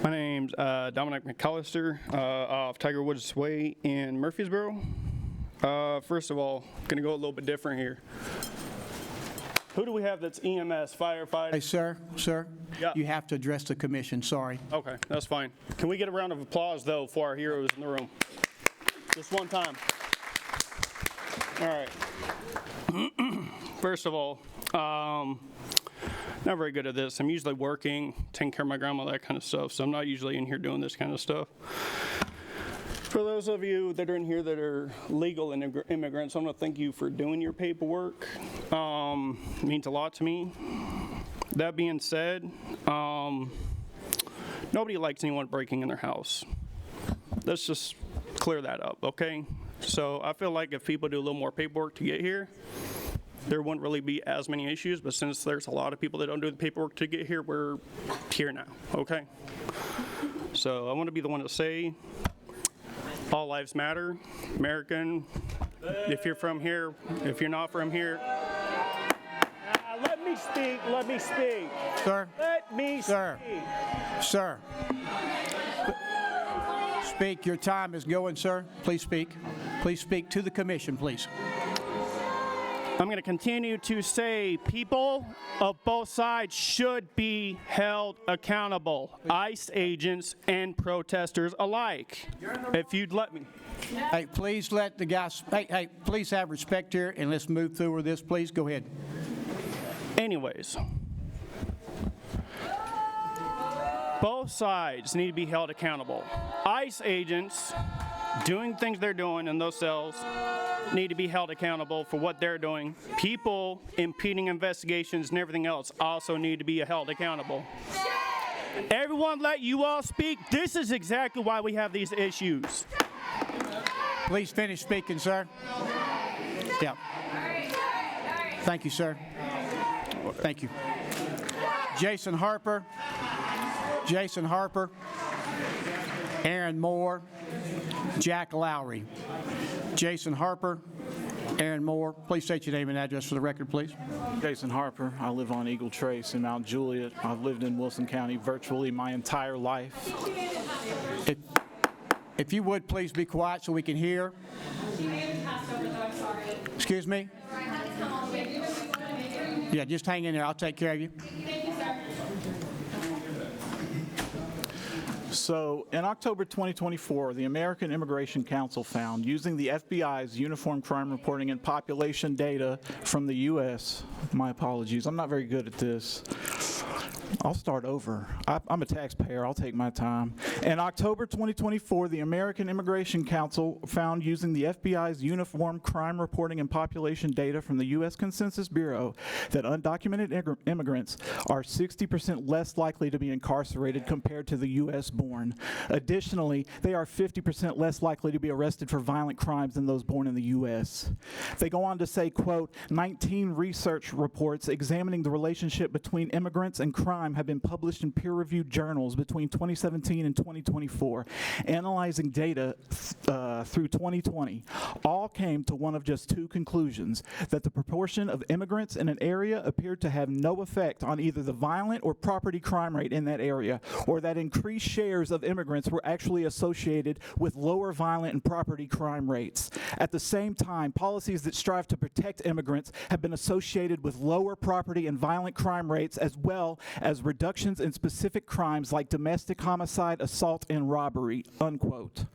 My name's Dominic McAllister off Tiger Woods Way in Murfreesboro. First of all, going to go a little bit different here. Who do we have that's EMS, firefighter? Hey, sir, Yeah. you have to address the commission, sorry. Okay, that's fine. Can we get a round of applause, though, for our heroes in the room? Just one time. All right. First of all, not very good at this. I'm usually working, taking care of my grandma, that kind of stuff, so I'm not usually in here doing this kind of stuff. For those of you that are in here that are legal immigrants, I want to thank you for doing your paperwork. It means a lot to me. That being said, nobody likes anyone breaking in their house. Let's just clear that up, okay? So I feel like if people do a little more paperwork to get here, there wouldn't really be as many issues, but since there's a lot of people that don't do the paperwork to get here, we're here now, okay? So I want to be the one to say, all lives matter, American, if you're from here, if you're not from here. Let me speak. Sir? Let me Sir. speak. Sir. Speak, your time is going, sir. Please speak. Please speak to the commission, please. I'm going to continue to say people of both sides should be held accountable, ICE agents and protesters alike. If you'd let me. Hey, please let the guys, hey, please have respect here and let's move through with this, please. Go ahead. Anyways, both sides need to be held accountable. ICE agents doing things they're doing in those cells need to be held accountable for what they're doing. People impeding investigations and everything else also need to be held accountable. Everyone let you all speak. This is exactly why we have these issues. Please finish speaking, sir. Yeah. Thank you, sir. Thank you. Jason Harper, Aaron Moore, Jack Lowry. Jason Harper, Aaron Moore. Please state your name and address for the record, please. Jason Harper. I live on Eagle Trace in Mount Juliet. I've lived in Wilson County virtually my entire life. If you would, please be quiet so we can hear. Excuse me? Yeah, just hang in there. I'll take care of you. So, in October 2024, the American Immigration Council found, using the FBI's Uniform Crime Reporting and Population data from the U.S., my apologies, I'm not very good at this. I'll start over. I'm a taxpayer. I'll take my time. In October 2024, the American Immigration Council found, using the FBI's Uniform Crime Reporting and Population data from the U.S. Census Bureau, that undocumented immigrants are 60% less likely to be incarcerated compared to the U.S. born. Additionally, they are 50% less likely to be arrested for violent crimes than those born in the U.S. They go on to say, quote, 19 research reports examining the relationship between immigrants and crime have been published in peer-reviewed journals between 2017 and 2024, analyzing data through 2020. All came to one of just two conclusions: that the proportion of immigrants in an area appeared to have no effect on either the violent or property crime rate in that area, or that increased shares of immigrants were actually associated with lower violent and property crime rates. At the same time, policies that strive to protect immigrants have been associated with lower property and violent crime rates, as well as reductions in specific crimes like domestic homicide, assault, and robbery, unquote.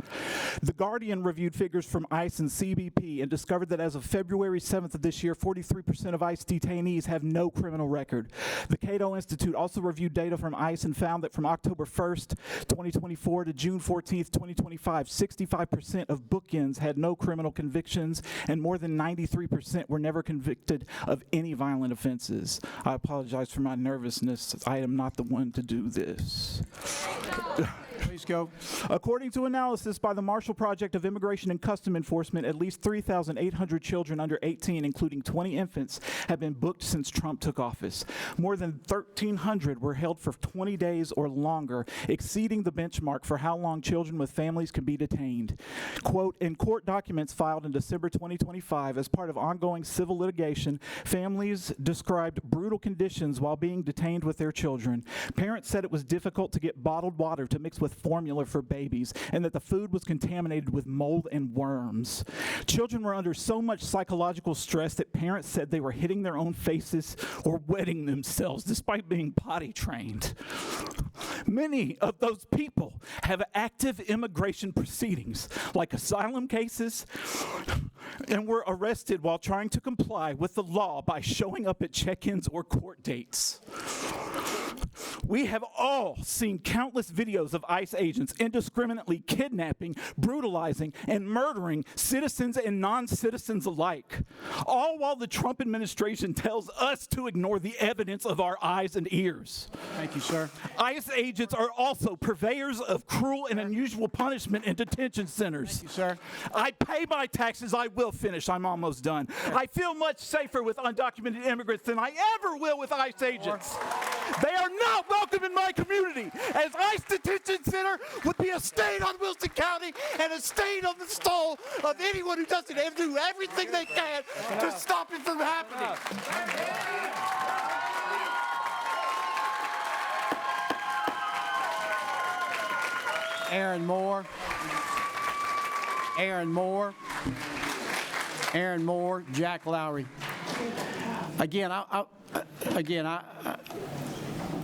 The Guardian reviewed figures from ICE and CBP and discovered that as of February 7th of this year, 43% of ICE detainees have no criminal record. The Cato Institute also reviewed data from ICE and found that from October 1st, 2024 to June 14th, 2025, 65% of bookends had no criminal convictions, and more than 93% were never convicted of any violent offenses. I apologize for my nervousness. I am not the one to do this. Please go. According to analysis by the Marshall Project of Immigration and Custom Enforcement, at least 3,800 children under 18, including 20 infants, have been booked since Trump took office. More than 1,300 were held for 20 days or longer, exceeding the benchmark for how long children with families can be detained. Quote, in court documents filed in December 2025 as part of ongoing civil litigation, families described brutal conditions while being detained with their children. Parents said it was difficult to get bottled water to mix with formula for babies, and that the food was contaminated with mold and worms. Children were under so much psychological stress that parents said they were hitting their own faces or wetting themselves despite being potty trained. Many of those people have active immigration proceedings, like asylum cases, and were arrested while trying to comply with the law by showing up at check-ins or court dates. We have all seen countless videos of ICE agents indiscriminately kidnapping, brutalizing, and murdering citizens and non-citizens alike, all while the Trump administration tells us to ignore the evidence of our eyes and ears. Thank you, sir. ICE agents are also purveyors of cruel and unusual punishment in detention centers. Thank you, sir. I pay my taxes. I will finish. I'm almost done. I feel much safer with undocumented immigrants than I ever will with ICE agents. They are not welcome in my community, as ICE Detention Center would be a stain on Wilson County and a stain on the soul of anyone who doesn't do everything they can to stop it from happening. Aaron Moore. Aaron Moore. Aaron Moore, Jack Lowry. Again,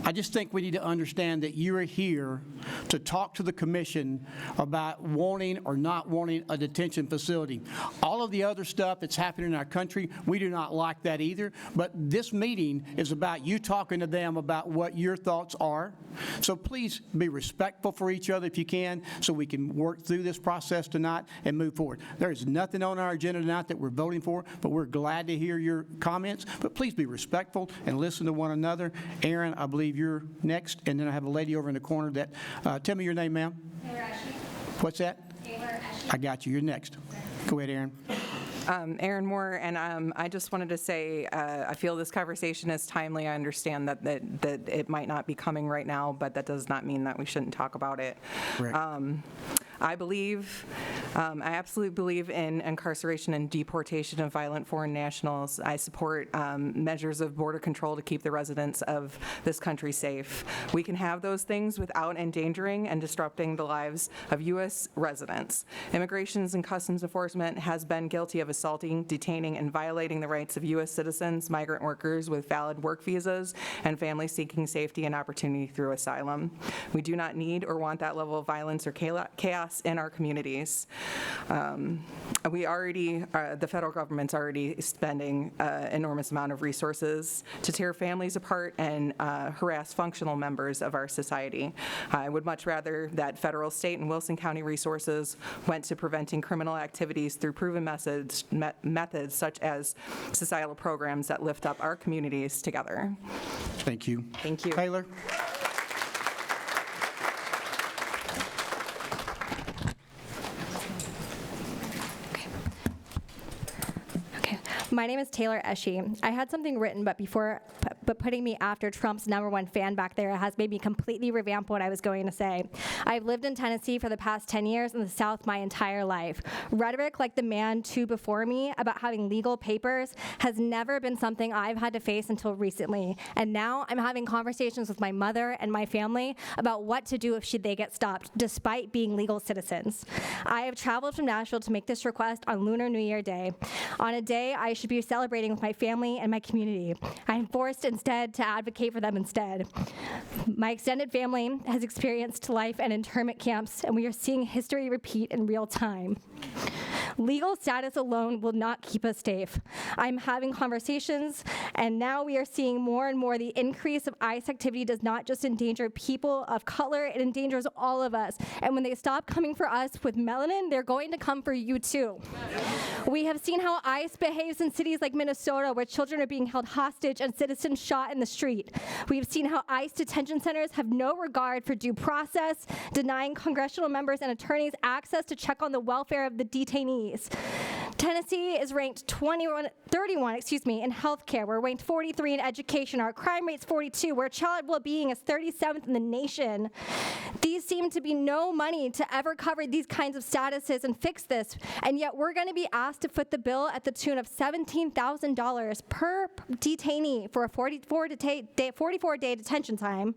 I just think we need to understand that you are here to talk to the commission about wanting or not wanting a detention facility. All of the other stuff that's happening in our country, we do not like that either. But this meeting is about you talking to them about what your thoughts are. So please be respectful for each other if you can, so we can work through this process tonight and move forward. There is nothing on our agenda tonight that we're voting for, but we're glad to hear your comments. But please be respectful and listen to one another. Aaron, I believe you're next, and then I have a lady over in the corner that, tell me your name, ma'am. Taylor Ashe. What's that? Taylor Ashe. I got you. You're next. Go ahead, Aaron. Aaron Moore, and I just wanted to say I feel this conversation is timely. I understand that it might not be coming right now, but that does not mean that we shouldn't talk about it. Correct. I absolutely believe in incarceration and deportation of violent foreign nationals. I support measures of border control to keep the residents of this country safe. We can have those things without endangering and disrupting the lives of U.S. residents. Immigration and Customs Enforcement has been guilty of assaulting, detaining, and violating the rights of U.S. citizens, migrant workers with valid work visas, and families seeking safety and opportunity through asylum. We do not need or want that level of violence or chaos in our communities. The federal government's already spending an enormous amount of resources to tear families apart and harass functional members of our society. I would much rather that federal, state, and Wilson County resources went to preventing criminal activities through proven methods such as societal programs that lift up our communities together. Thank you. Thank you. Taylor? My name is Taylor Ashe. I had something written, but putting me after Trump's #1 fan back there has made me completely revamp what I was going to say. I've lived in Tennessee for the past 10 years and the South my entire life. Rhetoric like the man two before me about having legal papers has never been something I've had to face until recently. And now I'm having conversations with my mother and my family about what to do if they get stopped, despite being legal citizens. I have traveled from Nashville to make this request on Lunar New Year Day, on a day I should be celebrating with my family and my community. I'm forced instead to advocate for them instead. My extended family has experienced life and internment camps, and we are seeing history repeat in real time. Legal status alone will not keep us safe. I'm having conversations, and now we are seeing more and more the increase of ICE activity does not just endanger people of color, it endangers all of us. And when they stop coming for us with melanin, they're going to come for you too. We have seen how ICE behaves in cities like Minnesota, where children are being held hostage and citizens shot in the street. We've seen how ICE detention centers have no regard for due process, denying congressional members and attorneys access to check on the welfare of the detainees. Tennessee is ranked 31 in healthcare. We're ranked 43 in education. Our crime rate's 42. Where child well-being is 37th in the nation. These seem to be no money to ever cover these kinds of statuses and fix this, and yet we're going to be asked to foot the bill at the tune of $17,000 per detainee for a 44-day detention time.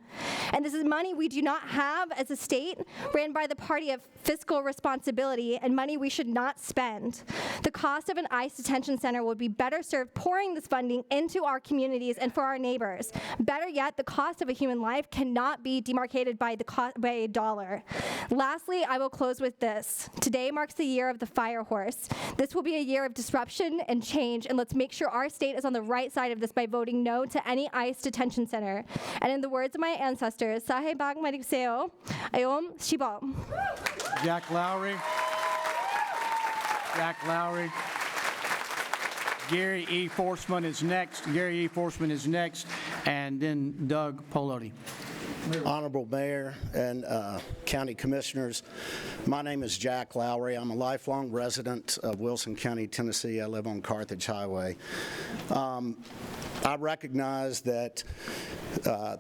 And this is money we do not have as a state, ran by the party of fiscal responsibility, and money we should not spend. The cost of an ICE detention center would be better served pouring this funding into our communities and for our neighbors. Better yet, the cost of a human life cannot be demarcated by a dollar. Lastly, I will close with this. Today marks the year of the fire horse. This will be a year of disruption and change, and let's make sure our state is on the right side of this by voting no to any ICE detention center. And in the words of my ancestors, Sahe Bag Marikseo, Ayom Shibal. Jack Lowry. Gary E. Forsman is next. And then Doug Polodi. Honorable Mayor and County Commissioners, my name is Jack Lowry. I'm a lifelong resident of Wilson County, Tennessee. I live on Carthage Highway. I recognize that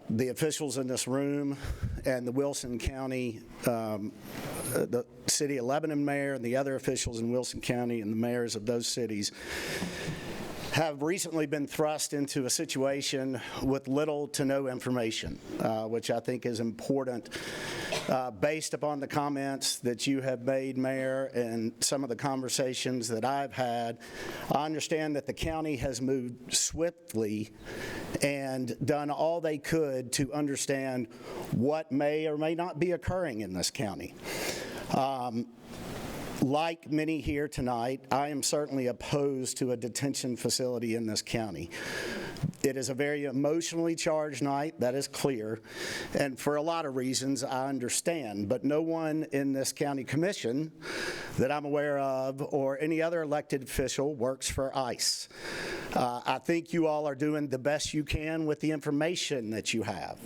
the officials in this room and the Wilson County, the City of Lebanon mayor and the other officials in Wilson County and the mayors of those cities have recently been thrust into a situation with little to no information, which I think is important based upon the comments that you have made, Mayor, and some of the conversations that I've had. I understand that the county has moved swiftly and done all they could to understand what may or may not be occurring in this county. Like many here tonight, I am certainly opposed to a detention facility in this county. It is a very emotionally charged night, that is clear, and for a lot of reasons I understand, but no one in this county commission that I'm aware of or any other elected official works for ICE. I think you all are doing the best you can with the information that you have.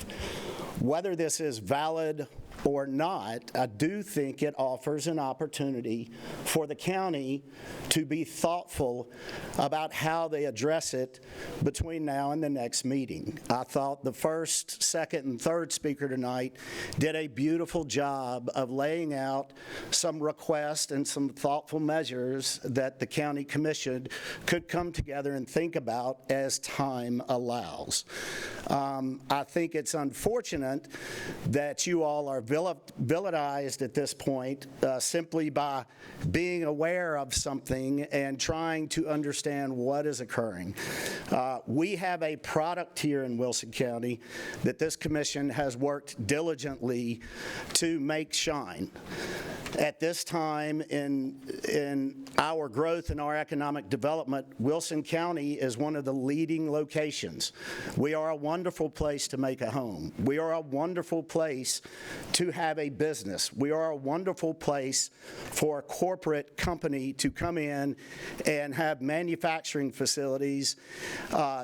Whether this is valid or not, I do think it offers an opportunity for the county to be thoughtful about how they address it between now and the next meeting. I thought the first, second, and third speaker tonight did a beautiful job of laying out some requests and some thoughtful measures that the county commission could come together and think about as time allows. I think it's unfortunate that you all are villainized at this point simply by being aware of something and trying to understand what is occurring. We have a product here in Wilson County that this commission has worked diligently to make shine. At this time in our growth and our economic development, Wilson County is one of the leading locations. We are a wonderful place to make a home. We are a wonderful place to have a business. We are a wonderful place for a corporate company to come in and have manufacturing facilities,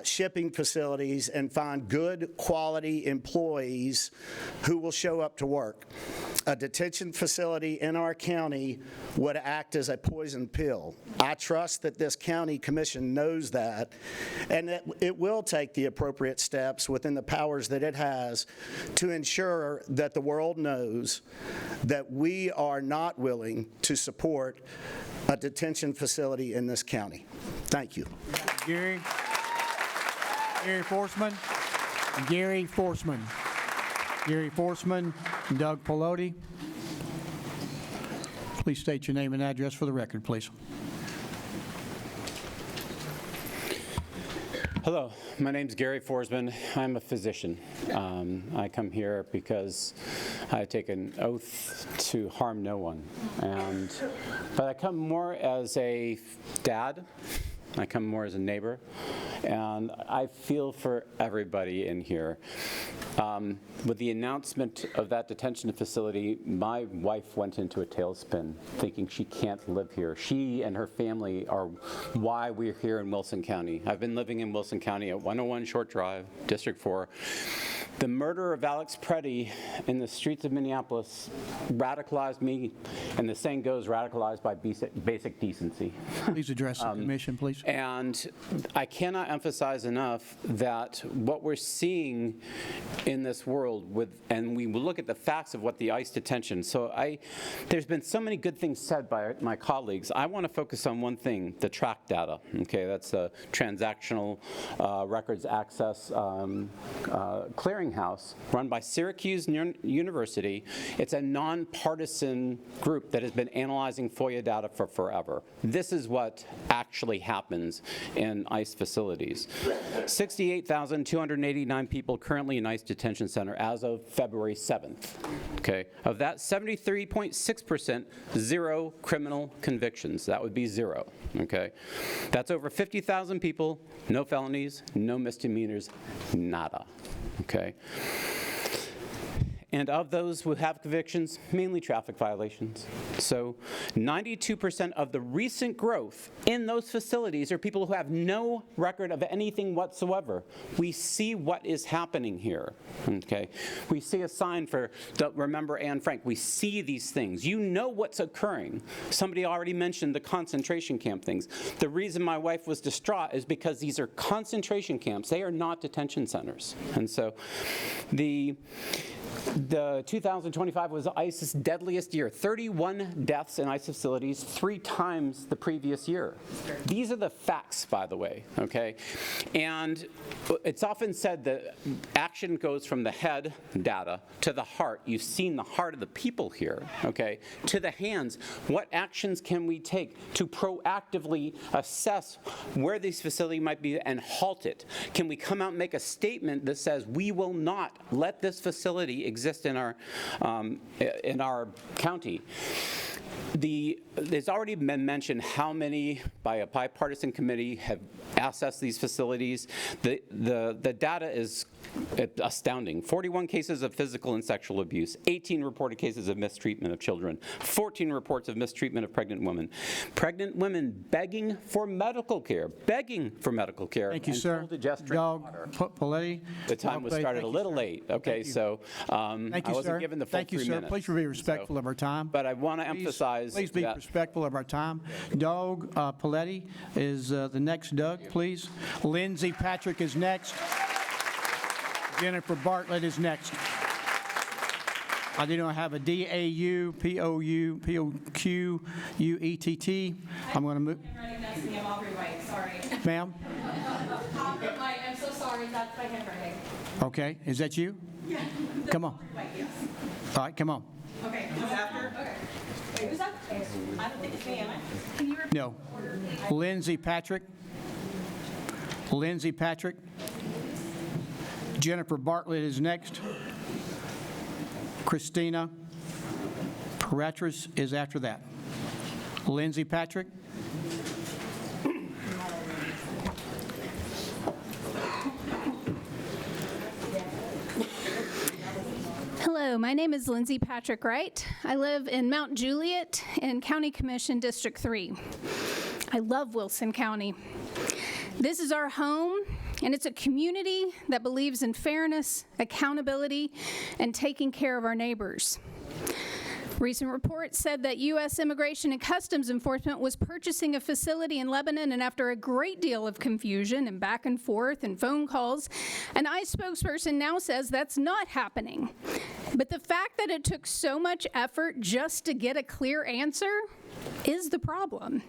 shipping facilities, and find good quality employees who will show up to work. A detention facility in our county would act as a poison pill. I trust that this county commission knows that, and that it will take the appropriate steps within the powers that it has to ensure that the world knows that we are not willing to support a detention facility in this county. Thank you. Gary Forsman. Doug Polodi. Please state your name and address for the record, please. Hello, my name's Gary Forsman. I'm a physician. I come here because I take an oath to harm no one. But I come more as a dad. I come more as a neighbor, and I feel for everybody in here. With the announcement of that detention facility, my wife went into a tailspin, thinking she can't live here. She and her family are why we're here in Wilson County. I've been living in Wilson County at 101 Short Drive, District 4. The murder of Alex Preddy in the streets of Minneapolis radicalized me, and the saying goes, radicalized by basic decency. Please address the commission, please. And I cannot emphasize enough that what we're seeing in this world and we look at the facts of what the ICE detention. There's been so many good things said by my colleagues. I want to focus on one thing, the track data. Okay, that's the transactional records access clearinghouse run by Syracuse University. It's a nonpartisan group that has been analyzing FOIA data for forever. This is what actually happens in ICE facilities. 68,289 people currently in ICE detention center as of February 7th. Okay, of that, 73.6% zero criminal convictions. That would be zero. Okay, that's over 50,000 people, no felonies, no misdemeanors, nada. Okay. And of those who have convictions, mainly traffic violations. So 92% of the recent growth in those facilities are people who have no record of anything whatsoever. We see what is happening here, okay? We see a sign for, remember Anne Frank, we see these things. You know what's occurring. Somebody already mentioned the concentration camp things. The reason my wife was distraught is because these are concentration camps. They are not detention centers. And so the 2025 was ICE's deadliest year. 31 deaths in ICE facilities, 3 times the previous year. These are the facts, by the way, okay? And it's often said that action goes from the head, data, to the heart. You've seen the heart of the people here, okay? To the hands. What actions can we take to proactively assess where these facilities might be and halt it? Can we come out and make a statement that says we will not let this facility exist in our county? There's already been mentioned how many, by a bipartisan committee, have assessed these facilities. The data is astounding. 41 cases of physical and sexual abuse, 18 reported cases of mistreatment of children, 14 reports of mistreatment of pregnant women begging for medical care. Thank you, sir. Doug Poletti. The time was started a little late, okay, so Thank you, I wasn't sir. given the full Thank you, 3 sir. minutes. Please be respectful of our time. But I want to emphasize Please be that respectful of our time. Doug Poletti is the next. Doug, please. Lindsay Patrick is next. Jennifer Bartlett is next. I do not have a D-A-U-P-O-U-P-O-Q-U-E-T-T. I'm going to move. I'm Aubrey White, sorry. Ma'am? Aubrey White, I'm so sorry, that's my handwriting. Okay, is that you? Yeah. Come on. White, yes. All right, come on. Okay, who's after? Okay. Wait, who's that? I don't think it's me, am I? Can you repeat? No. Lindsay Patrick. Lindsay Patrick. Jennifer Bartlett is next. Christina Paratras is after that. Lindsay Patrick. Hello, my name is Lindsay Patrick Wright. I live in Mount Juliet in County Commission District 3. I love Wilson County. This is our home, and it's a community that believes in fairness, accountability, and taking care of our neighbors. Recent reports said that U.S. Immigration and Customs Enforcement was purchasing a facility in Lebanon, and after a great deal of confusion and back and forth and phone calls, an ICE spokesperson now says that's not happening. But the fact that it took so much effort just to get a clear answer is the problem.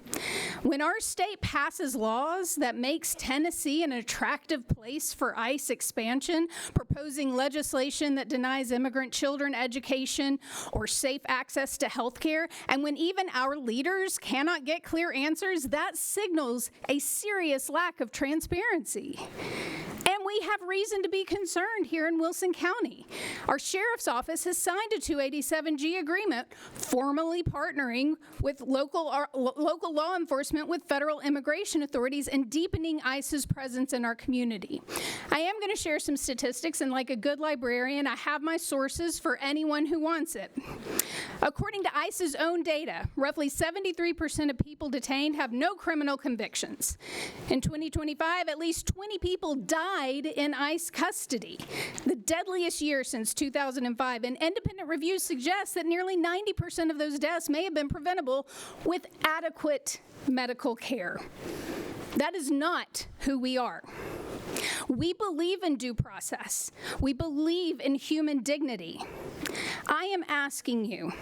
When our state passes laws that makes Tennessee an attractive place for ICE expansion, proposing legislation that denies immigrant children education or safe access to health care, and when even our leaders cannot get clear answers, that signals a serious lack of transparency. And we have reason to be concerned here in Wilson County. Our sheriff's office has signed a 287G agreement, formally partnering with local law enforcement with federal immigration authorities and deepening ICE's presence in our community. I am going to share some statistics, and like a good librarian, I have my sources for anyone who wants it. According to ICE's own data, roughly 73% of people detained have no criminal convictions. In 2025, at least 20 people died in ICE custody, the deadliest year since 2005, and independent reviews suggest that nearly 90% of those deaths may have been preventable with adequate medical care. That is not who we are. We believe in due process. We believe in human dignity. I am asking you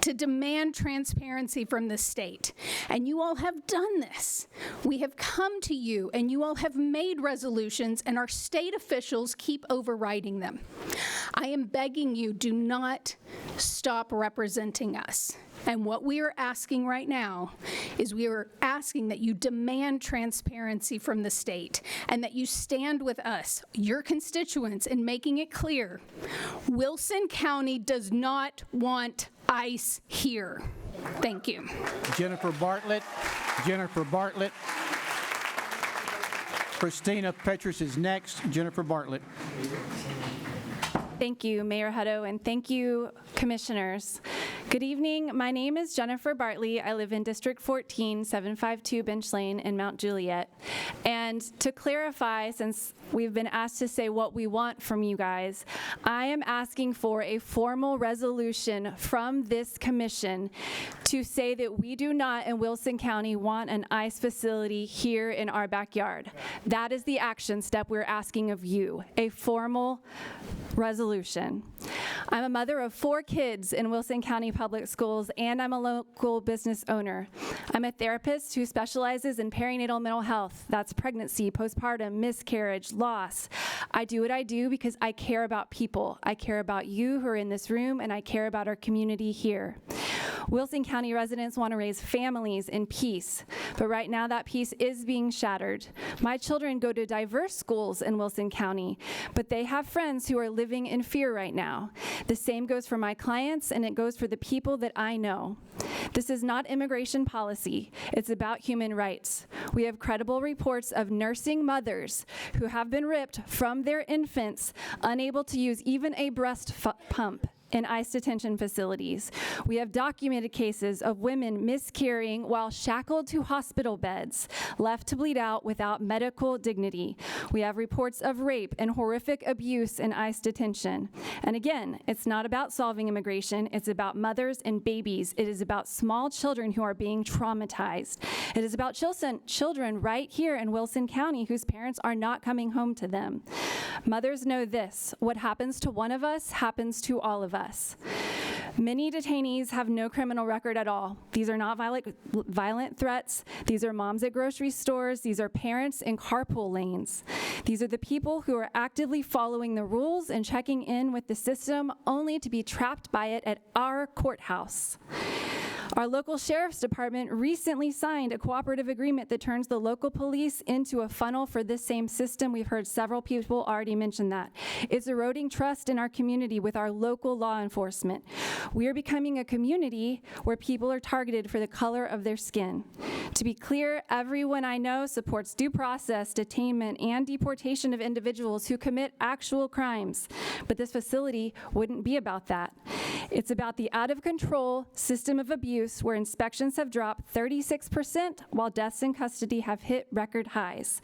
to demand transparency from the state, and you all have done this. We have come to you, and you all have made resolutions, and our state officials keep overriding them. I am begging you, do not stop representing us. And what we are asking right now is we are asking that you demand transparency from the state and that you stand with us, your constituents, in making it clear Wilson County does not want ICE here. Thank you. Jennifer Bartlett. Jennifer Bartlett. Christina Petrus is next. Jennifer Bartlett. Thank you, Mayor Hutto, and thank you, commissioners. Good evening. My name is Jennifer Bartley. I live in District 14, 752 Bench Lane in Mount Juliet. And to clarify, since we've been asked to say what we want from you guys, I am asking for a formal resolution from this commission to say that we do not in Wilson County want an ICE facility here in our backyard. That is the action step we're asking of you, a formal resolution. I'm a mother of 4 kids in Wilson County Public Schools, and I'm a local business owner. I'm a therapist who specializes in perinatal mental health. That's pregnancy, postpartum, miscarriage, loss. I do what I do because I care about people. I care about you who are in this room, and I care about our community here. Wilson County residents want to raise families in peace, but right now that peace is being shattered. My children go to diverse schools in Wilson County, but they have friends who are living in fear right now. The same goes for my clients, and it goes for the people that I know. This is not immigration policy. It's about human rights. We have credible reports of nursing mothers who have been ripped from their infants, unable to use even a breast pump in ICE detention facilities. We have documented cases of women miscarrying while shackled to hospital beds, left to bleed out without medical dignity. We have reports of rape and horrific abuse in ICE detention. And again, it's not about solving immigration, it's about mothers and babies. It is about small children who are being traumatized. It is about children right here in Wilson County whose parents are not coming home to them. Mothers know this: what happens to one of us happens to all of us. Many detainees have no criminal record at all. These are not violent threats. These are moms at grocery stores. These are parents in carpool lanes. These are the people who are actively following the rules and checking in with the system only to be trapped by it at our courthouse. Our local sheriff's department recently signed a cooperative agreement that turns the local police into a funnel for this same system. We've heard several people already mention that. It's eroding trust in our community with our local law enforcement. We are becoming a community where people are targeted for the color of their skin. To be clear, everyone I know supports due process, detainment, and deportation of individuals who commit actual crimes. But this facility wouldn't be about that. It's about the out-of-control system of abuse where inspections have dropped 36% while deaths in custody have hit record highs.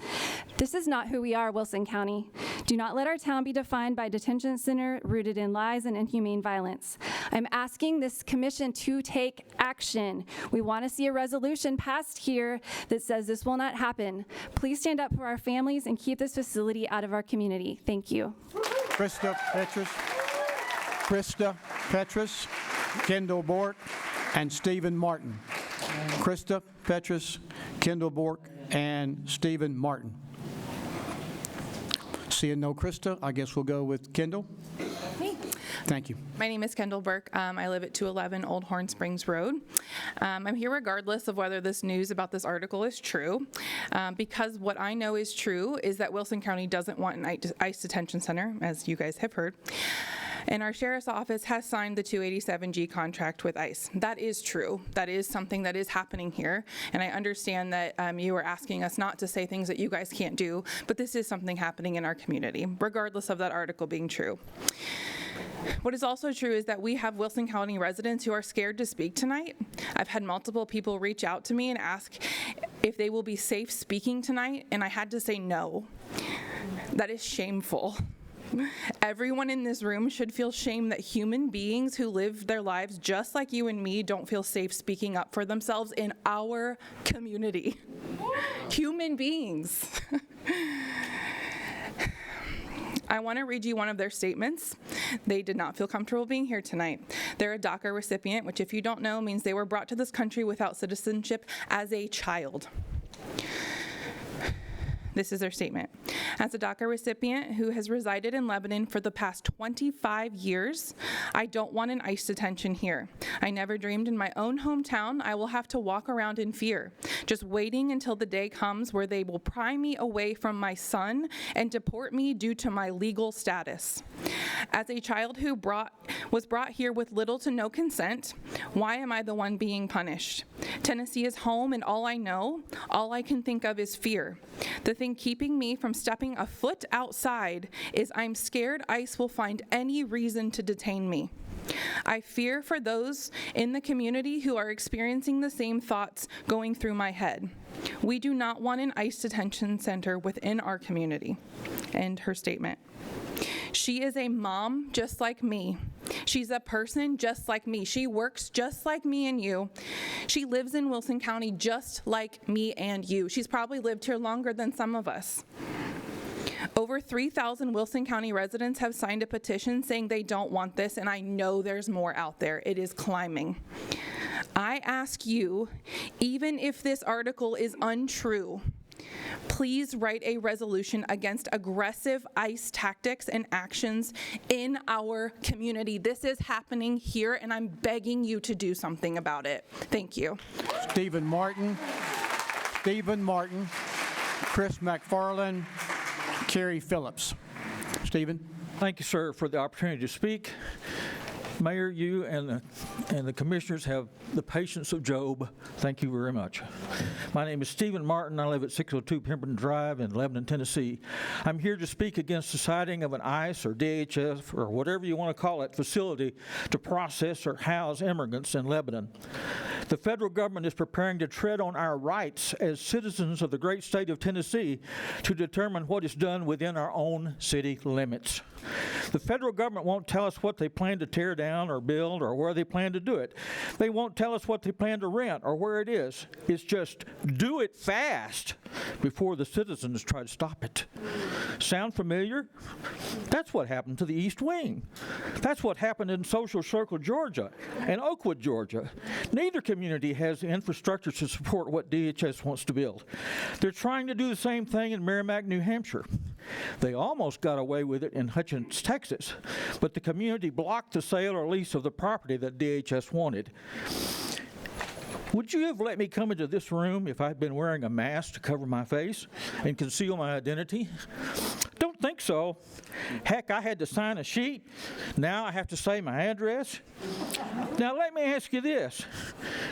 This is not who we are, Wilson County. Do not let our town be defined by a detention center rooted in lies and inhumane violence. I'm asking this commission to take action. We want to see a resolution passed here that says this will not happen. Please stand up for our families and keep this facility out of our community. Thank you. Krista Petrus, Kendall Bort, and Stephen Martin. Krista Petrus, Kendall Bork, and Stephen Martin. Seeing no Krista, I guess we'll go with Kendall. Thank you. My name is Kendall Burke. I live at 211 Old Horn Springs Road. I'm here regardless of whether this news about this article is true, because what I know is true is that Wilson County doesn't want an ICE detention center, as you guys have heard. And our sheriff's office has signed the 287G contract with ICE. That is true. That is something that is happening here. And I understand that you are asking us not to say things that you guys can't do, but this is something happening in our community, regardless of that article being true. What is also true is that we have Wilson County residents who are scared to speak tonight. I've had multiple people reach out to me and ask if they will be safe speaking tonight, and I had to say no. That is shameful. Everyone in this room should feel shame that human beings who live their lives just like you and me don't feel safe speaking up for themselves in our community. Human beings. I want to read you one of their statements. They did not feel comfortable being here tonight. They're a DACA recipient, which if you don't know means they were brought to this country without citizenship as a child. This is their statement. As a DACA recipient who has resided in Lebanon for the past 25 years, I don't want an ICE detention here. I never dreamed in my own hometown I will have to walk around in fear, just waiting until the day comes where they will pry me away from my son and deport me due to my legal status. As a child who was brought here with little to no consent, why am I the one being punished? Tennessee is home, and all I know, all I can think of is fear. The thing keeping me from stepping a foot outside is I'm scared ICE will find any reason to detain me. I fear for those in the community who are experiencing the same thoughts going through my head. We do not want an ICE detention center within our community. End her statement. She is a mom just like me. She's a person just like me. She works just like me and you. She lives in Wilson County just like me and you. She's probably lived here longer than some of us. Over 3,000 Wilson County residents have signed a petition saying they don't want this, and I know there's more out there. It is climbing. I ask you, even if this article is untrue, please write a resolution against aggressive ICE tactics and actions in our community. This is happening here, and I'm begging you to do something about it. Thank you. Stephen Martin, Chris McFarland, Kerry Phillips. Stephen. Thank you, sir, for the opportunity to speak. Mayor, you and the commissioners have the patience of Job. Thank you very much. My name is Stephen Martin. I live at 602 Pemberton Drive in Lebanon, Tennessee. I'm here to speak against the siting of an ICE or DHS or whatever you want to call it facility to process or house immigrants in Lebanon. The federal government is preparing to tread on our rights as citizens of the great state of Tennessee to determine what is done within our own city limits. The federal government won't tell us what they plan to tear down or build or where they plan to do it. They won't tell us what they plan to rent or where it is. It's just do it fast before the citizens try to stop it. Sound familiar? That's what happened to the East Wing. That's what happened in Social Circle, Georgia, and Oakwood, Georgia. Neither community has the infrastructure to support what DHS wants to build. They're trying to do the same thing in Merrimack, New Hampshire. They almost got away with it in Hutchins, Texas, but the community blocked the sale or lease of the property that DHS wanted. Would you have let me come into this room if I'd been wearing a mask to cover my face and conceal my identity? Don't think so. Heck, I had to sign a sheet. Now I have to say my address. Now let me ask you this.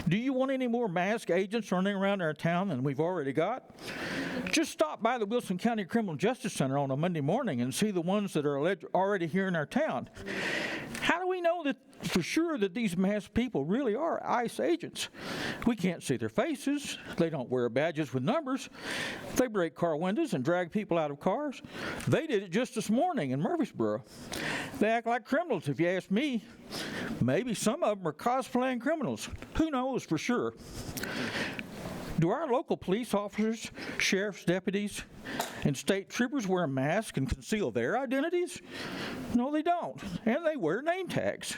Do you want any more masked agents running around our town than we've already got? Just stop by the Wilson County Criminal Justice Center on a Monday morning and see the ones that are already here in our town. How do we know that for sure that these masked people really are ICE agents? We can't see their faces. They don't wear badges with numbers. They break car windows and drag people out of cars. They did it just this morning in Murfreesboro. They act like criminals, if you ask me. Maybe some of them are cosplaying criminals. Who knows for sure? Do our local police officers, sheriff's deputies, and state troopers wear masks and conceal their identities? No, they don't, and they wear name tags.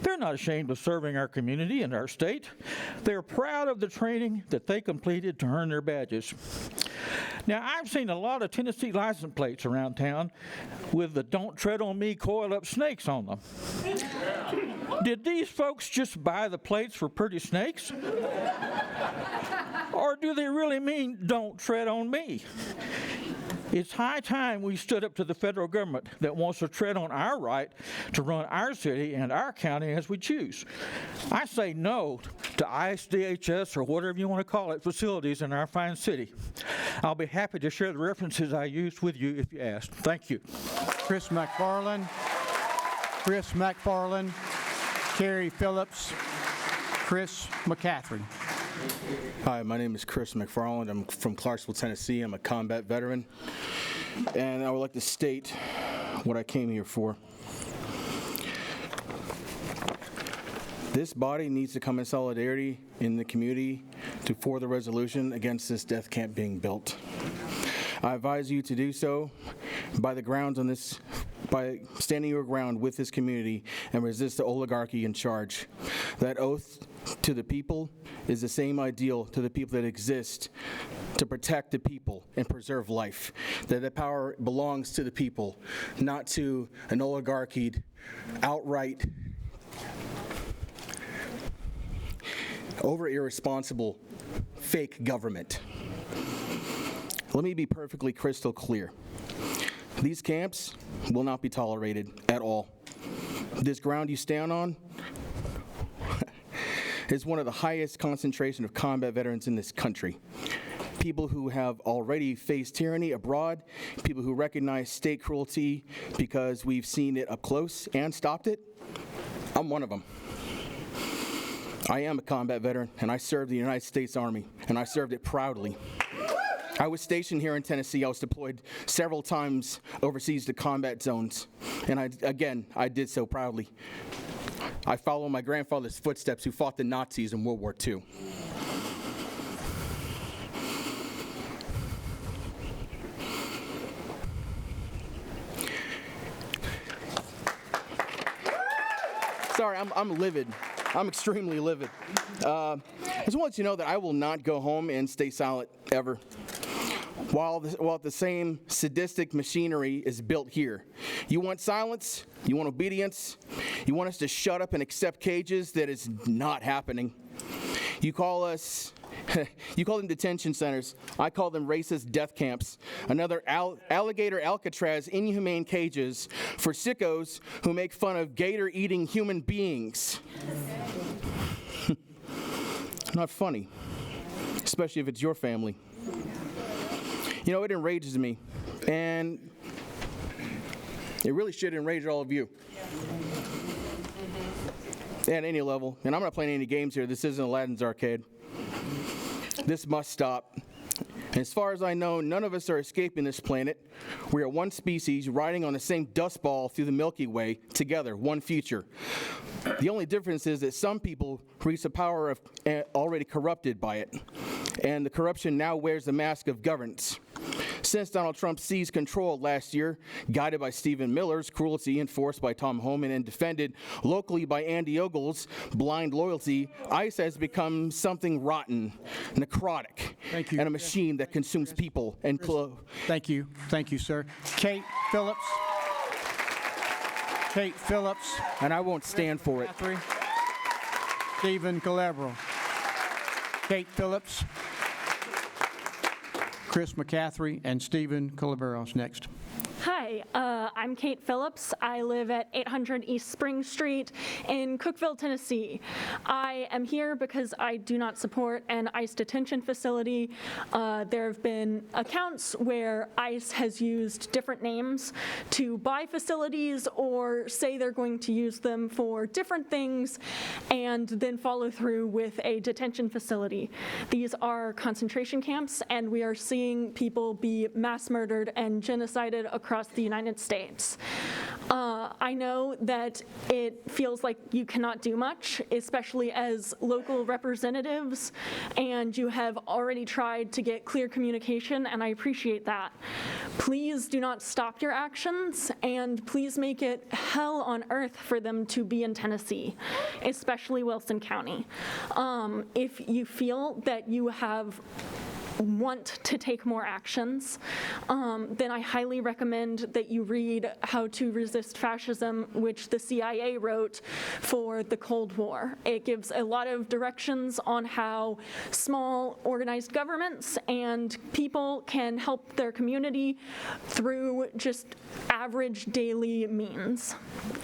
They're not ashamed of serving our community and our state. They're proud of the training that they completed to earn their badges. Now, I've seen a lot of Tennessee license plates around town with the "Don't Tread on Me" coil-up snakes on them. Did these folks just buy the plates for pretty snakes? Or do they really mean "Don't tread on me"? It's high time we stood up to the federal government that wants to tread on our right to run our city and our county as we choose. I say no to ICE, DHS, or whatever you want to call it, facilities in our fine city. I'll be happy to share the references I used with you if you ask. Thank you. Chris McFarland, Kerry Phillips, Chris McCaffrey. Hi, my name is Chris McFarland. I'm from Clarksville, Tennessee. I'm a combat veteran, and I would like to state what I came here for. This body needs to come in solidarity in the community for the resolution against this death camp being built. I advise you to do so by standing your ground with this community and resist the oligarchy in charge. That oath to the people is the same ideal to the people that exist to protect the people and preserve life. That the power belongs to the people, not to an oligarchy, outright, over-irresponsible, fake government. Let me be perfectly crystal clear. These camps will not be tolerated at all. This ground you stand on is one of the highest concentration of combat veterans in this country. People who have already faced tyranny abroad, people who recognize state cruelty because we've seen it up close and stopped it. I'm one of them. I am a combat veteran, and I served the United States Army, and I served it proudly. I was stationed here in Tennessee. I was deployed several times overseas to combat zones, and I did so proudly. I follow my grandfather's footsteps, who fought the Nazis in World War II. Sorry, I'm livid. I'm extremely livid. I just want you to know that I will not go home and stay silent ever. While the same sadistic machinery is built here. You want silence? You want obedience? You want us to shut up and accept cages? That is not happening. You call them detention centers. I call them racist death camps. Another alligator Alcatraz inhumane cages for sickos who make fun of gator-eating human beings. Not funny, especially if it's your family. You know, it enrages me, and it really should enrage all of you. At any level. And I'm not playing any games here. This isn't Aladdin's arcade. This must stop. And as far as I know, none of us are escaping this planet. We are one species riding on the same dust ball through the Milky Way together, one future. The only difference is that some people reach the power of already corrupted by it. And the corruption now wears the mask of governance. Since Donald Trump seized control last year, guided by Stephen Miller's cruelty enforced by Tom Homan and defended locally by Andy Ogle's blind loyalty, ICE has become something rotten, necrotic, and a machine that consumes people and clothes. Thank you, sir. Kate Phillips. And I won't stand for it. Stephen Calabro. Kate Phillips. Chris McCaffrey and Stephen Calaveras next. Hi, I'm Kate Phillips. I live at 800 East Spring Street in Cookeville, Tennessee. I am here because I do not support an ICE detention facility. There have been accounts where ICE has used different names to buy facilities or say they're going to use them for different things and then follow through with a detention facility. These are concentration camps, and we are seeing people be mass murdered and genocided across across the United States. I know that it feels like you cannot do much, especially as local representatives, and you have already tried to get clear communication, and I appreciate that. Please do not stop your actions, and please make it hell on earth for them to be in Tennessee, especially Wilson County. If you feel that you want to take more actions, then I highly recommend that you read How to Resist Fascism, which the CIA wrote for the Cold War. It gives a lot of directions on how small organized governments and people can help their community through just average daily means.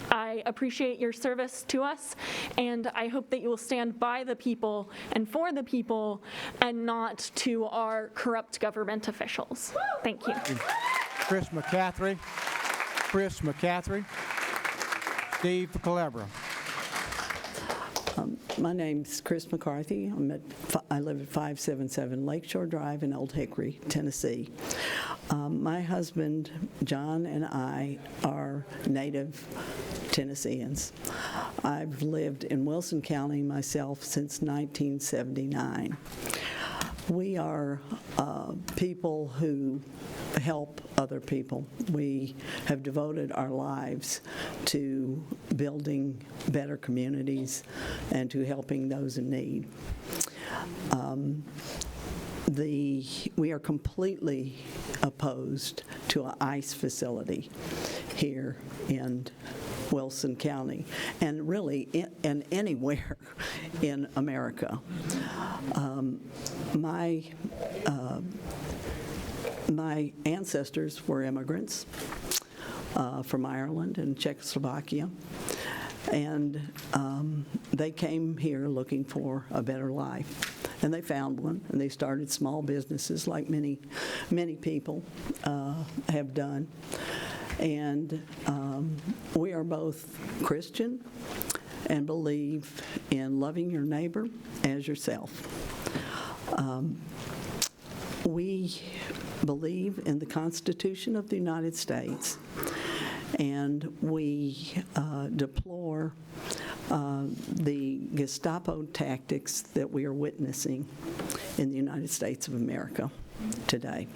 I appreciate your service to us, and I hope that you will stand by the people and for the people and not to our corrupt government officials. Thank you. Chris McCaffrey. Steve Calabra. My name's Chris McCarthy. I live at 577 Lakeshore Drive in Old Hickory, Tennessee. My husband, John, and I are native Tennesseans. I've lived in Wilson County myself since 1979. We are people who help other people. We have devoted our lives to building better communities and to helping those in need. We are completely opposed to an ICE facility here in Wilson County, and really in anywhere in America. My ancestors were immigrants from Ireland and Czechoslovakia, and they came here looking for a better life. And they found one, and they started small businesses like many people have done. And we are both Christian and believe in loving your neighbor as yourself. We believe in the Constitution of the United States, and we deplore the Gestapo tactics that we are witnessing in the United States of America today.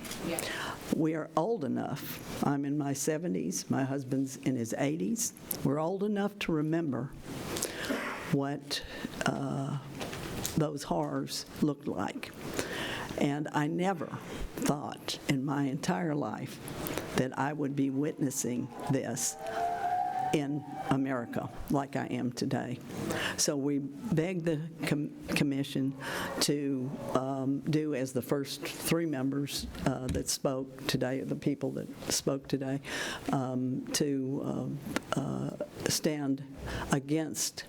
We are old enough. I'm in my 70s. My husband's in his 80s. We're old enough to remember what those horrors looked like. And I never thought in my entire life that I would be witnessing this in America like I am today. So we beg the commission to do as the first three members that spoke today, the people that spoke today, to stand against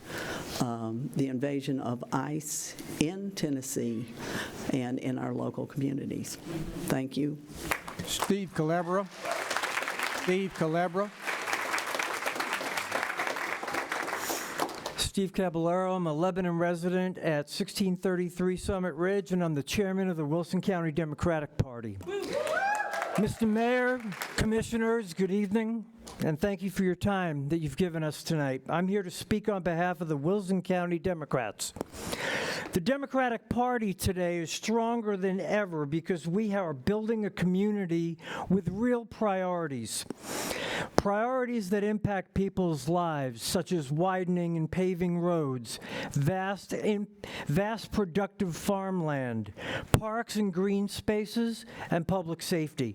the invasion of ICE in Tennessee and in our local communities. Thank you. Steve Calabra. Steve Caballero. I'm a Lebanon resident at 1633 Summit Ridge, and I'm the chairman of the Wilson County Democratic Party. Mr. Mayor, commissioners, good evening, and thank you for your time that you've given us tonight. I'm here to speak on behalf of the Wilson County Democrats. The Democratic Party today is stronger than ever because we are building a community with real priorities. Priorities that impact people's lives, such as widening and paving roads, vast productive farmland, parks and green spaces, and public safety.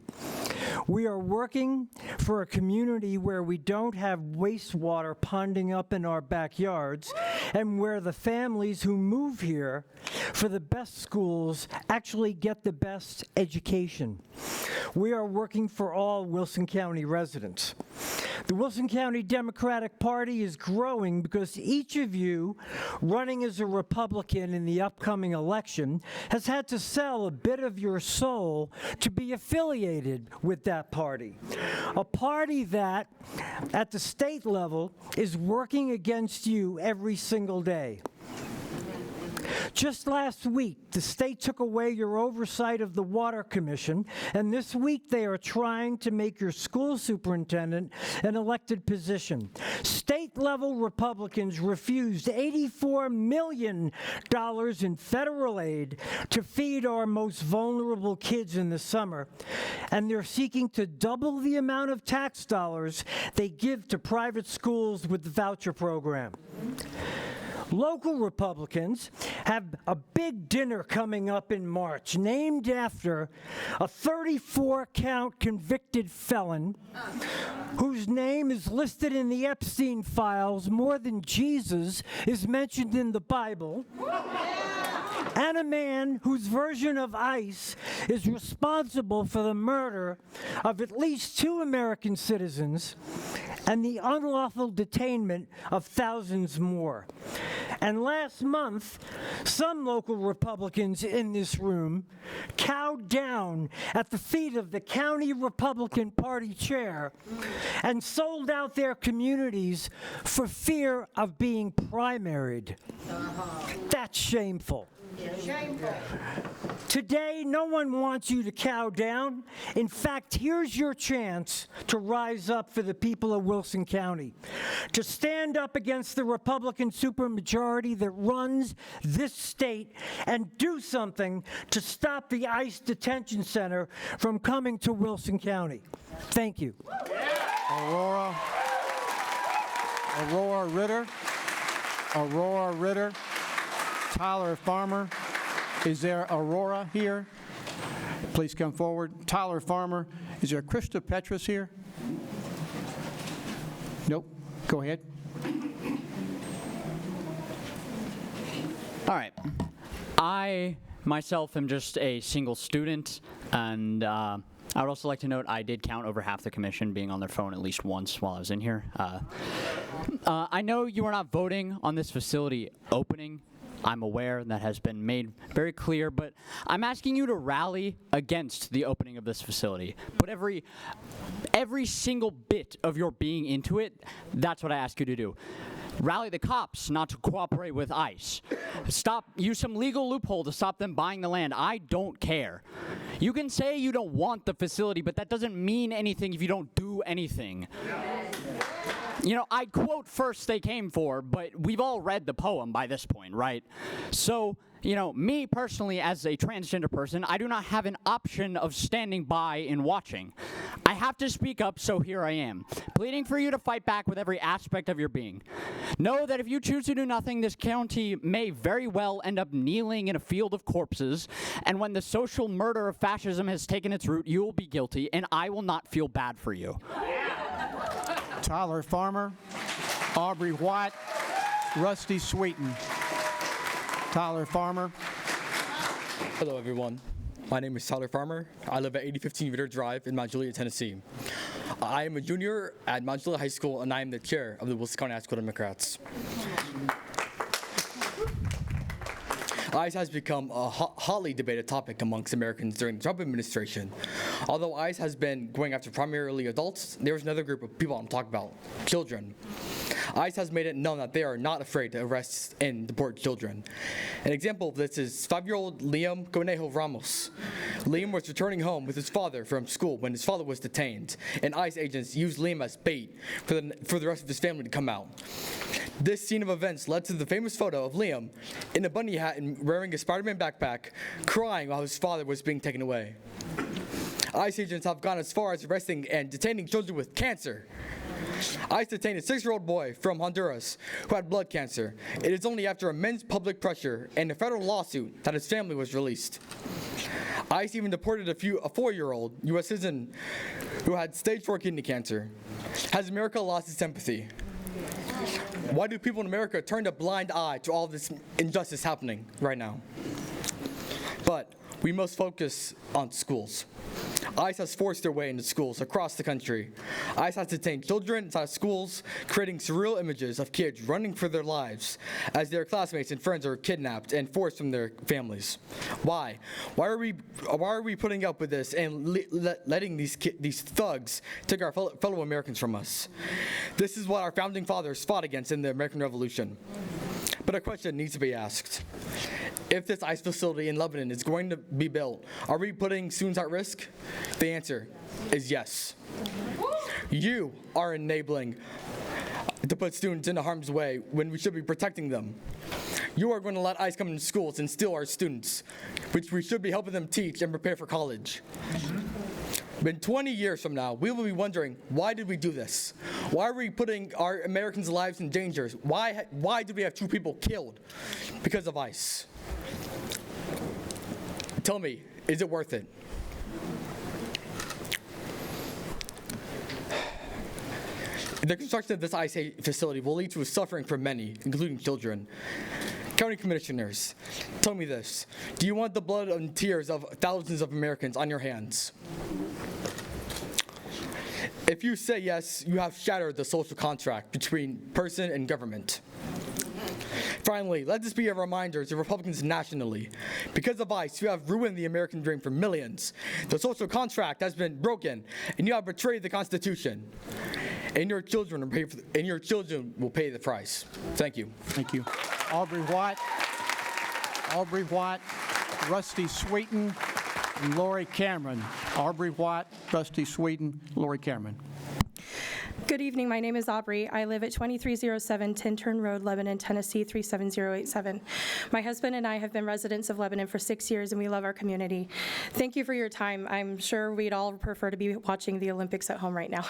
We are working for a community where we don't have wastewater ponding up in our backyards, and where the families who move here for the best schools actually get the best education. We are working for all Wilson County residents. The Wilson County Democratic Party is growing because each of you running as a Republican in the upcoming election has had to sell a bit of your soul to be affiliated with that party. A party that, at the state level, is working against you every single day. Just last week, the state took away your oversight of the Water Commission, and this week they are trying to make your school superintendent an elected position. State-level Republicans refused $84 million in federal aid to feed our most vulnerable kids in the summer, and they're seeking to double the amount of tax dollars they give to private schools with the voucher program. Local Republicans have a big dinner coming up in March named after a 34-count convicted felon whose name is listed in the Epstein files more than Jesus is mentioned in the Bible, and a man whose version of ICE is responsible for the murder of at least 2 American citizens and the unlawful detainment of thousands more. And last month, some local Republicans in this room cowed down at the feet of the county Republican Party chair and sold out their communities for fear of being primaried. That's shameful. Today, no one wants you to cow down. In fact, here's your chance to rise up for the people of Wilson County, to stand up against the Republican supermajority that runs this state and do something to stop the ICE detention center from coming to Wilson County. Thank you. Aurora Ritter. Tyler Farmer. Is there Aurora here? Please come forward. Tyler Farmer. Is there Krista Petrus here? Nope. Go ahead. All right. I myself am just a single student, and I would also like to note I did count over half the commission being on their phone at least once while I was in here. I know you are not voting on this facility opening. I'm aware that has been made very clear, but I'm asking you to rally against the opening of this facility. Put every single bit of your being into it. That's what I ask you to do. Rally the cops not to cooperate with ICE. Use some legal loophole to stop them buying the land. I don't care. You can say you don't want the facility, but that doesn't mean anything if you don't do anything. You know, I quote First They Came For, but we've all read the poem by this point, right? So, you know, me personally as a transgender person, I do not have an option of standing by and watching. I have to speak up, so here I am, pleading for you to fight back with every aspect of your being. Know that if you choose to do nothing, this county may very well end up kneeling in a field of corpses, and when the social murder of fascism has taken its root, you will be guilty, and I will not feel bad for you. Tyler Farmer, Aubrey White, Rusty Sweeten. Tyler Farmer. Hello, everyone. My name is Tyler Farmer. I live at 8015 Ritter Drive in Mount Juliet, Tennessee. I am a junior at Mount Juliet High School, and I am the chair of the Wilson County High School Democrats. ICE has become a hotly debated topic amongst Americans during the Trump administration. Although ICE has been going after primarily adults, there is another group of people I'm talking about, children. ICE has made it known that they are not afraid to arrest and deport children. An example of this is 5-year-old Liam Conejo Ramos. Liam was returning home with his father from school when his father was detained, and ICE agents used Liam as bait for the rest of his family to come out. This scene of events led to the famous photo of Liam in a bunny hat and wearing a Spider-Man backpack, crying while his father was being taken away. ICE agents have gone as far as arresting and detaining children with cancer. ICE detained a 6-year-old boy from Honduras who had blood cancer. It is only after immense public pressure and a federal lawsuit that his family was released. ICE even deported a 4-year-old U.S. citizen who had stage 4 kidney cancer. Has America lost its empathy? Why do people in America turn a blind eye to all this injustice happening right now? But we must focus on schools. ICE has forced their way into schools across the country. ICE has detained children inside schools, creating surreal images of kids running for their lives as their classmates and friends are kidnapped and forced from their families. Why? Why are we putting up with this and letting these thugs take our fellow Americans from us? This is what our founding fathers fought against in the American Revolution. But a question needs to be asked. If this ICE facility in Lebanon is going to be built, are we putting students at risk? The answer is yes. You are enabling to put students into harm's way when we should be protecting them. You are going to let ICE come into schools and steal our students, which we should be helping them teach and prepare for college. In 20 years from now, we will be wondering, why did we do this? Why are we putting our Americans' lives in danger? Why did we have 2 people killed because of ICE? Tell me, is it worth it? The construction of this ICE facility will lead to suffering for many, including children. County commissioners, tell me this. Do you want the blood and tears of thousands of Americans on your hands? If you say yes, you have shattered the social contract between person and government. Finally, let this be a reminder to Republicans nationally. Because of ICE, you have ruined the American dream for millions. The social contract has been broken, and you have betrayed the Constitution. And your children will pay the price. Thank you. Thank you. Aubrey White, Rusty Sweeten, and Lori Cameron. Aubrey White, Rusty Sweeten, Lori Cameron. Good evening. My name is Aubrey. I live at 2307 Tintern Road, Lebanon, Tennessee 37087. My husband and I have been residents of Lebanon for 6 years, and we love our community. Thank you for your time. I'm sure we'd all prefer to be watching the Olympics at home right now.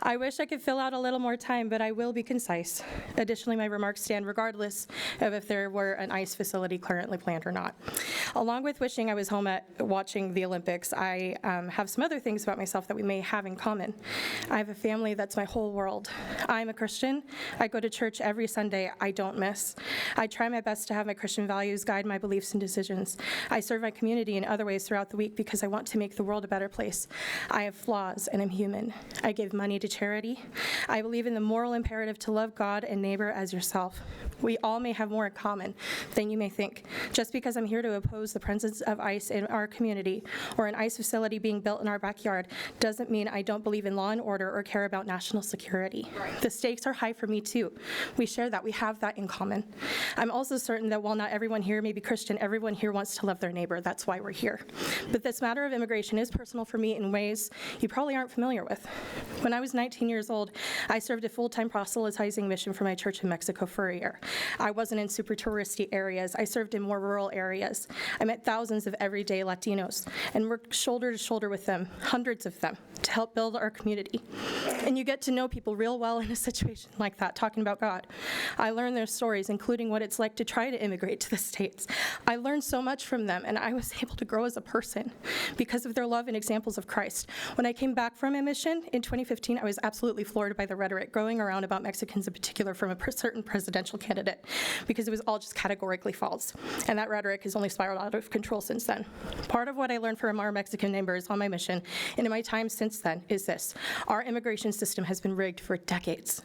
I wish I could fill out a little more time, but I will be concise. Additionally, my remarks stand regardless of if there were an ICE facility currently planned or not. Along with wishing I was home at watching the Olympics, I have some other things about myself that we may have in common. I have a family that's my whole world. I'm a Christian. I go to church every Sunday. I don't miss. I try my best to have my Christian values guide my beliefs and decisions. I serve my community in other ways throughout the week because I want to make the world a better place. I have flaws, and I'm human. I give money to charity. I believe in the moral imperative to love God and neighbor as yourself. We all may have more in common than you may think. Just because I'm here to oppose the presence of ICE in our community or an ICE facility being built in our backyard doesn't mean I don't believe in law and order or care about national security. The stakes are high for me too. We share that. We have that in common. I'm also certain that while not everyone here may be Christian, everyone here wants to love their neighbor. That's why we're here. But this matter of immigration is personal for me in ways you probably aren't familiar with. When I was 19 years old, I served a full-time proselytizing mission for my church in Mexico for a year. I wasn't in super touristy areas. I served in more rural areas. I met thousands of everyday Latinos and worked shoulder to shoulder with them, hundreds of them, to help build our community. And you get to know people real well in a situation like that, talking about God. I learned their stories, including what it's like to try to immigrate to the States. I learned so much from them, and I was able to grow as a person because of their love and examples of Christ. When I came back from a mission in 2015, I was absolutely floored by the rhetoric going around about Mexicans in particular from a certain presidential candidate, because it was all just categorically false. And that rhetoric has only spiraled out of control since then. Part of what I learned from our Mexican neighbors on my mission and in my time since then is this: our immigration system has been rigged for decades.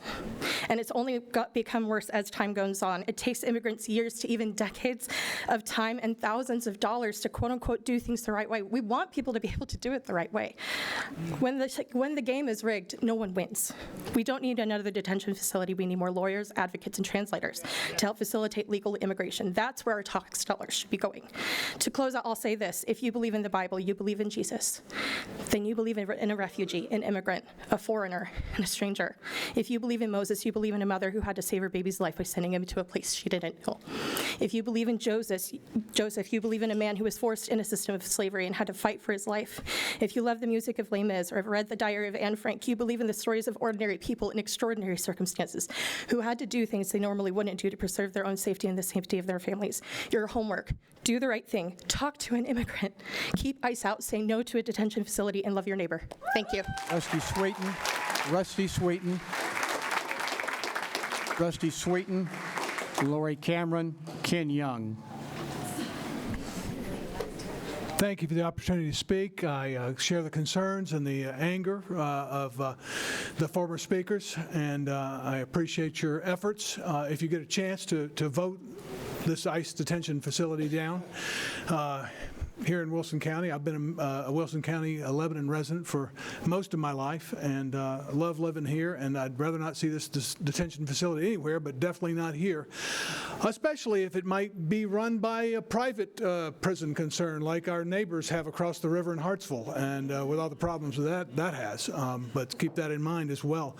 And it's only become worse as time goes on. It takes immigrants years to even decades of time and thousands of dollars to quote unquote do things the right way. We want people to be able to do it the right way. When the game is rigged, no one wins. We don't need another detention facility. We need more lawyers, advocates, and translators to help facilitate legal immigration. That's where our tax dollars should be going. To close out, I'll say this: if you believe in the Bible, you believe in Jesus, then you believe in a refugee, an immigrant, a foreigner, and a stranger. If you believe in Moses, you believe in a mother who had to save her baby's life by sending him to a place she didn't know. If you believe in Joseph, you believe in a man who was forced in a system of slavery and had to fight for his life. If you love the music of Les Mis or have read the Diary of Anne Frank, you believe in the stories of ordinary people in extraordinary circumstances who had to do things they normally wouldn't do to preserve their own safety and the safety of their families. Your homework: do the right thing, talk to an immigrant, keep ICE out, say no to a detention facility, and love your neighbor. Thank you. Rusty Sweeten, Lori Cameron, Ken Young. Thank you for the opportunity to speak. I share the concerns and the anger of the former speakers, and I appreciate your efforts. If you get a chance to vote this ICE detention facility down, here in Wilson County. I've been a Wilson County, Lebanon resident for most of my life, and love living here, and I'd rather not see this detention facility anywhere, but definitely not here, especially if it might be run by a private prison concern like our neighbors have across the river in Hartsville, and with all the problems that has. But keep that in mind as well.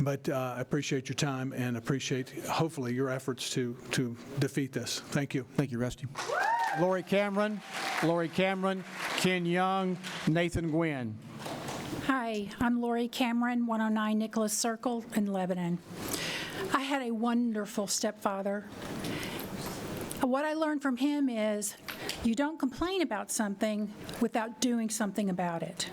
But I appreciate your time and appreciate, hopefully, your efforts to defeat this. Thank you. Thank you, Rusty. Lori Cameron, Ken Young, Nathan Gwynn. Hi, I'm Lori Cameron, 109 Nicholas Circle in Lebanon. I had a wonderful stepfather. What I learned from him is you don't complain about something without doing something about it.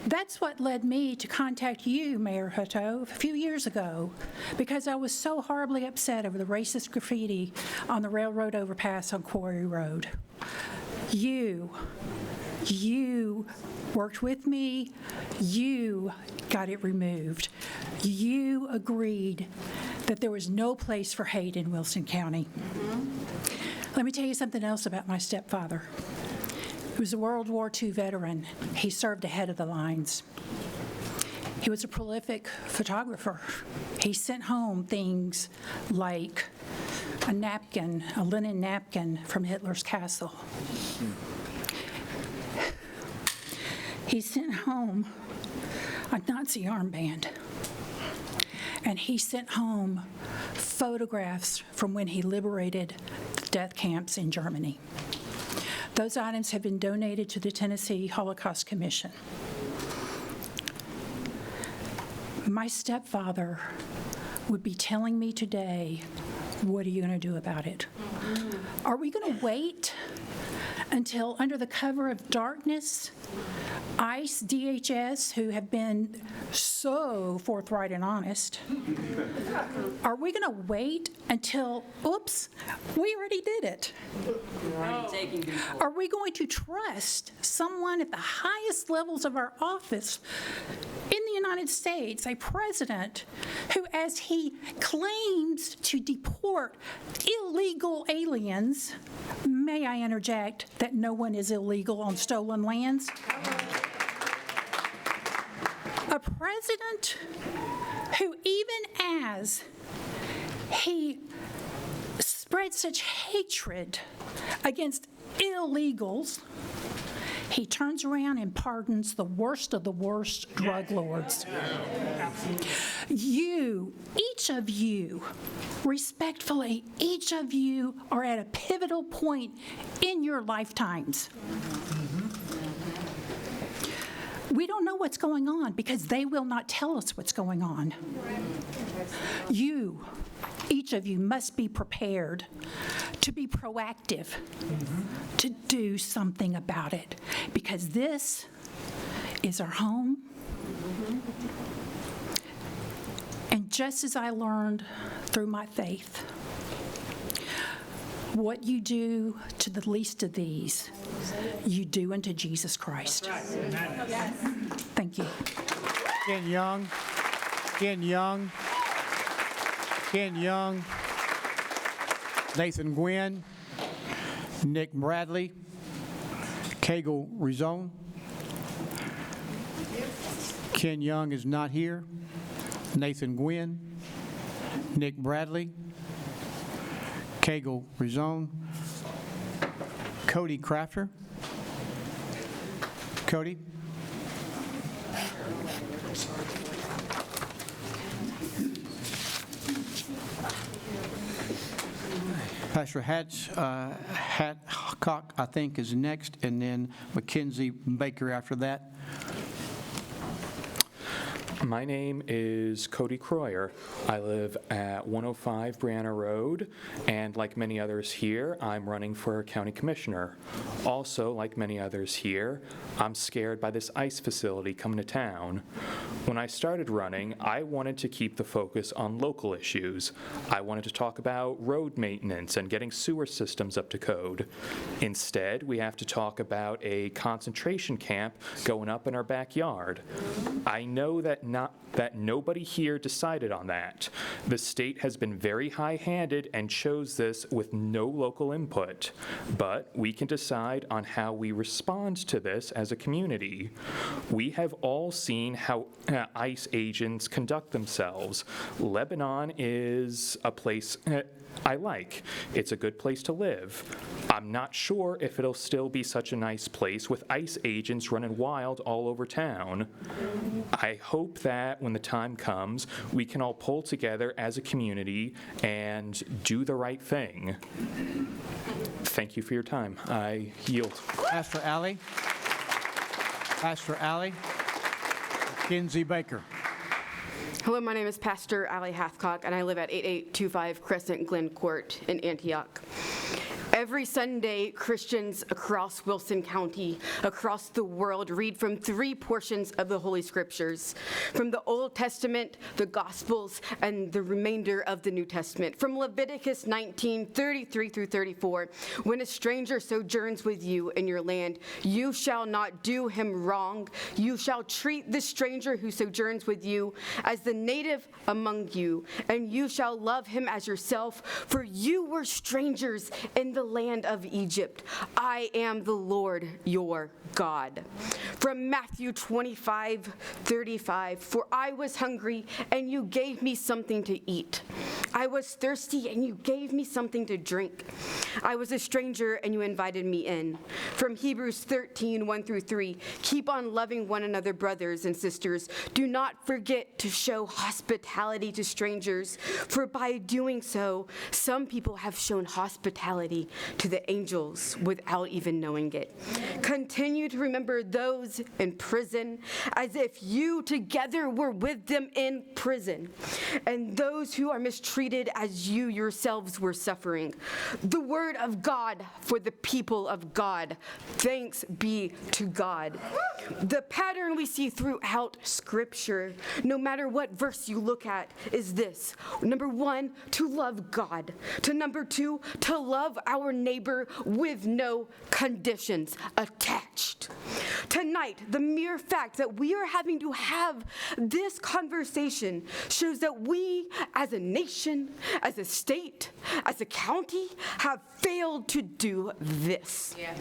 That's what led me to contact you, Mayor Hutto, a few years ago, because I was so horribly upset over the racist graffiti on the railroad overpass on Quarry Road. You worked with me. You got it removed. You agreed that there was no place for hate in Wilson County. Let me tell you something else about my stepfather. He was a World War II veteran. He served ahead of the lines. He was a prolific photographer. He sent home things like a napkin, a linen napkin from Hitler's castle. He sent home a Nazi armband. And he sent home photographs from when he liberated the death camps in Germany. Those items have been donated to the Tennessee Holocaust Commission. My stepfather would be telling me today, what are you going to do about it? Are we going to wait until under the cover of darkness, ICE, DHS, who have been so forthright and honest, are we going to wait until, oops, we already did it? Are we going to trust someone at the highest levels of our office in the United States, a president who, as he claims to deport illegal aliens, may I interject that no one is illegal on stolen lands? A president who, even as he spread such hatred against illegals, he turns around and pardons the worst of the worst drug lords. You, each of you, respectfully, each of you are at a pivotal point in your lifetimes. We don't know what's going on because they will not tell us what's going on. You, each of you, must be prepared to be proactive, to do something about it, because this is our home. And just as I learned through my faith, what you do to the least of these, you do unto Jesus Christ. Thank you. Ken Young, Nathan Gwynn, Nick Bradley, Kegel Rizone. Ken Young is not here. Nathan Gwynn, Nick Bradley, Kegel Rizone, Cody Crafter. Cody? Pastor Hatcock, I think, is next, and then Mackenzie Baker after that. My name is Cody Croyer. I live at 105 Brianna Road, and like many others here, I'm running for county commissioner. Also, like many others here, I'm scared by this ICE facility coming to town. When I started running, I wanted to keep the focus on local issues. I wanted to talk about road maintenance and getting sewer systems up to code. Instead, we have to talk about a concentration camp going up in our backyard. I know that that nobody here decided on that. The state has been very high-handed and chose this with no local input, but we can decide on how we respond to this as a community. We have all seen how ICE agents conduct themselves. Lebanon is a place I like. It's a good place to live. I'm not sure if it'll still be such a nice place with ICE agents running wild all over town. I hope that when the time comes, we can all pull together as a community and do the right thing. Thank you for your time. I yield. Pastor Alley. Pastor Alley. Kinsey Baker. Hello, my name is Pastor Allie Hathcock, and I live at 8825 Crescent Glen Court in Antioch. Every Sunday, Christians across Wilson County, across the world, read from 3 portions of the Holy Scriptures, from the Old Testament, the Gospels, and the remainder of the New Testament. From Leviticus 19:33 through 34, when a stranger sojourns with you in your land, you shall not do him wrong. You shall treat the stranger who sojourns with you as the native among you, and you shall love him as yourself, for you were strangers in the land of Egypt. I am the Lord your God. From Matthew 25:35, for I was hungry and you gave me something to eat. I was thirsty and you gave me something to drink. I was a stranger and you invited me in. From Hebrews 13:1 through 3, keep on loving one another, brothers and sisters. Do not forget to show hospitality to strangers, for by doing so, some people have shown hospitality to the angels without even knowing it. Continue to remember those in prison as if you together were with them in prison, and those who are mistreated as you yourselves were suffering. The word of God for the people of God. Thanks be to God. The pattern we see throughout Scripture, no matter what verse you look at, is this. Number 1, to love God. To number 2, to love our neighbor with no conditions attached. Tonight, the mere fact that we are having to have this conversation shows that we, as a nation, as a state, as a county, have failed to do this. Yeah.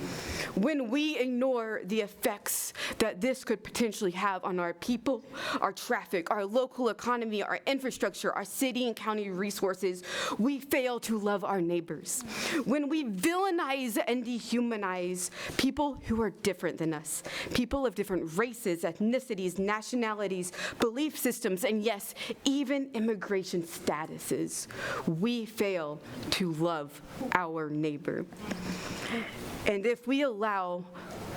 When we ignore the effects that this could potentially have on our people, our traffic, our local economy, our infrastructure, our city and county resources, we fail to love our neighbors. When we villainize and dehumanize people who are different than us, people of different races, ethnicities, nationalities, belief systems, and yes, even immigration statuses, we fail to love our neighbor. And if we allow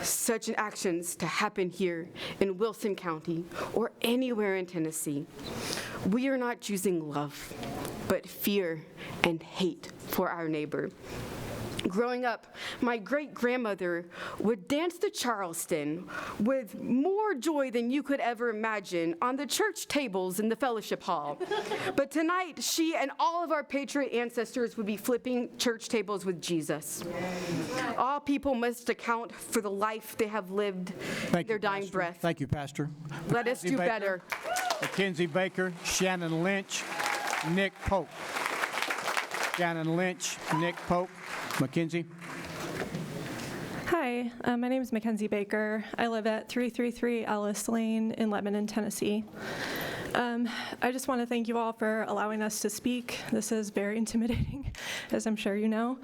such actions to happen here in Wilson County or anywhere in Tennessee, we are not choosing love, but fear and hate for our neighbor. Growing up, my great-grandmother would dance the Charleston with more joy than you could ever imagine on the church tables in the fellowship hall. But tonight, she and all of our patriot ancestors would be flipping church tables with Jesus. All people must account for the life they have lived, their dying breath. Thank you, Pastor. Let us do better. Kinsey Baker, Shannon Lynch, Nick Pope. Shannon Lynch, Nick Pope. Mackenzie. Hi, my name is Mackenzie Baker. I live at 333 Ellis Lane in Lebanon, Tennessee. I just want to thank you all for allowing us to speak. This is very intimidating, as I'm sure you know.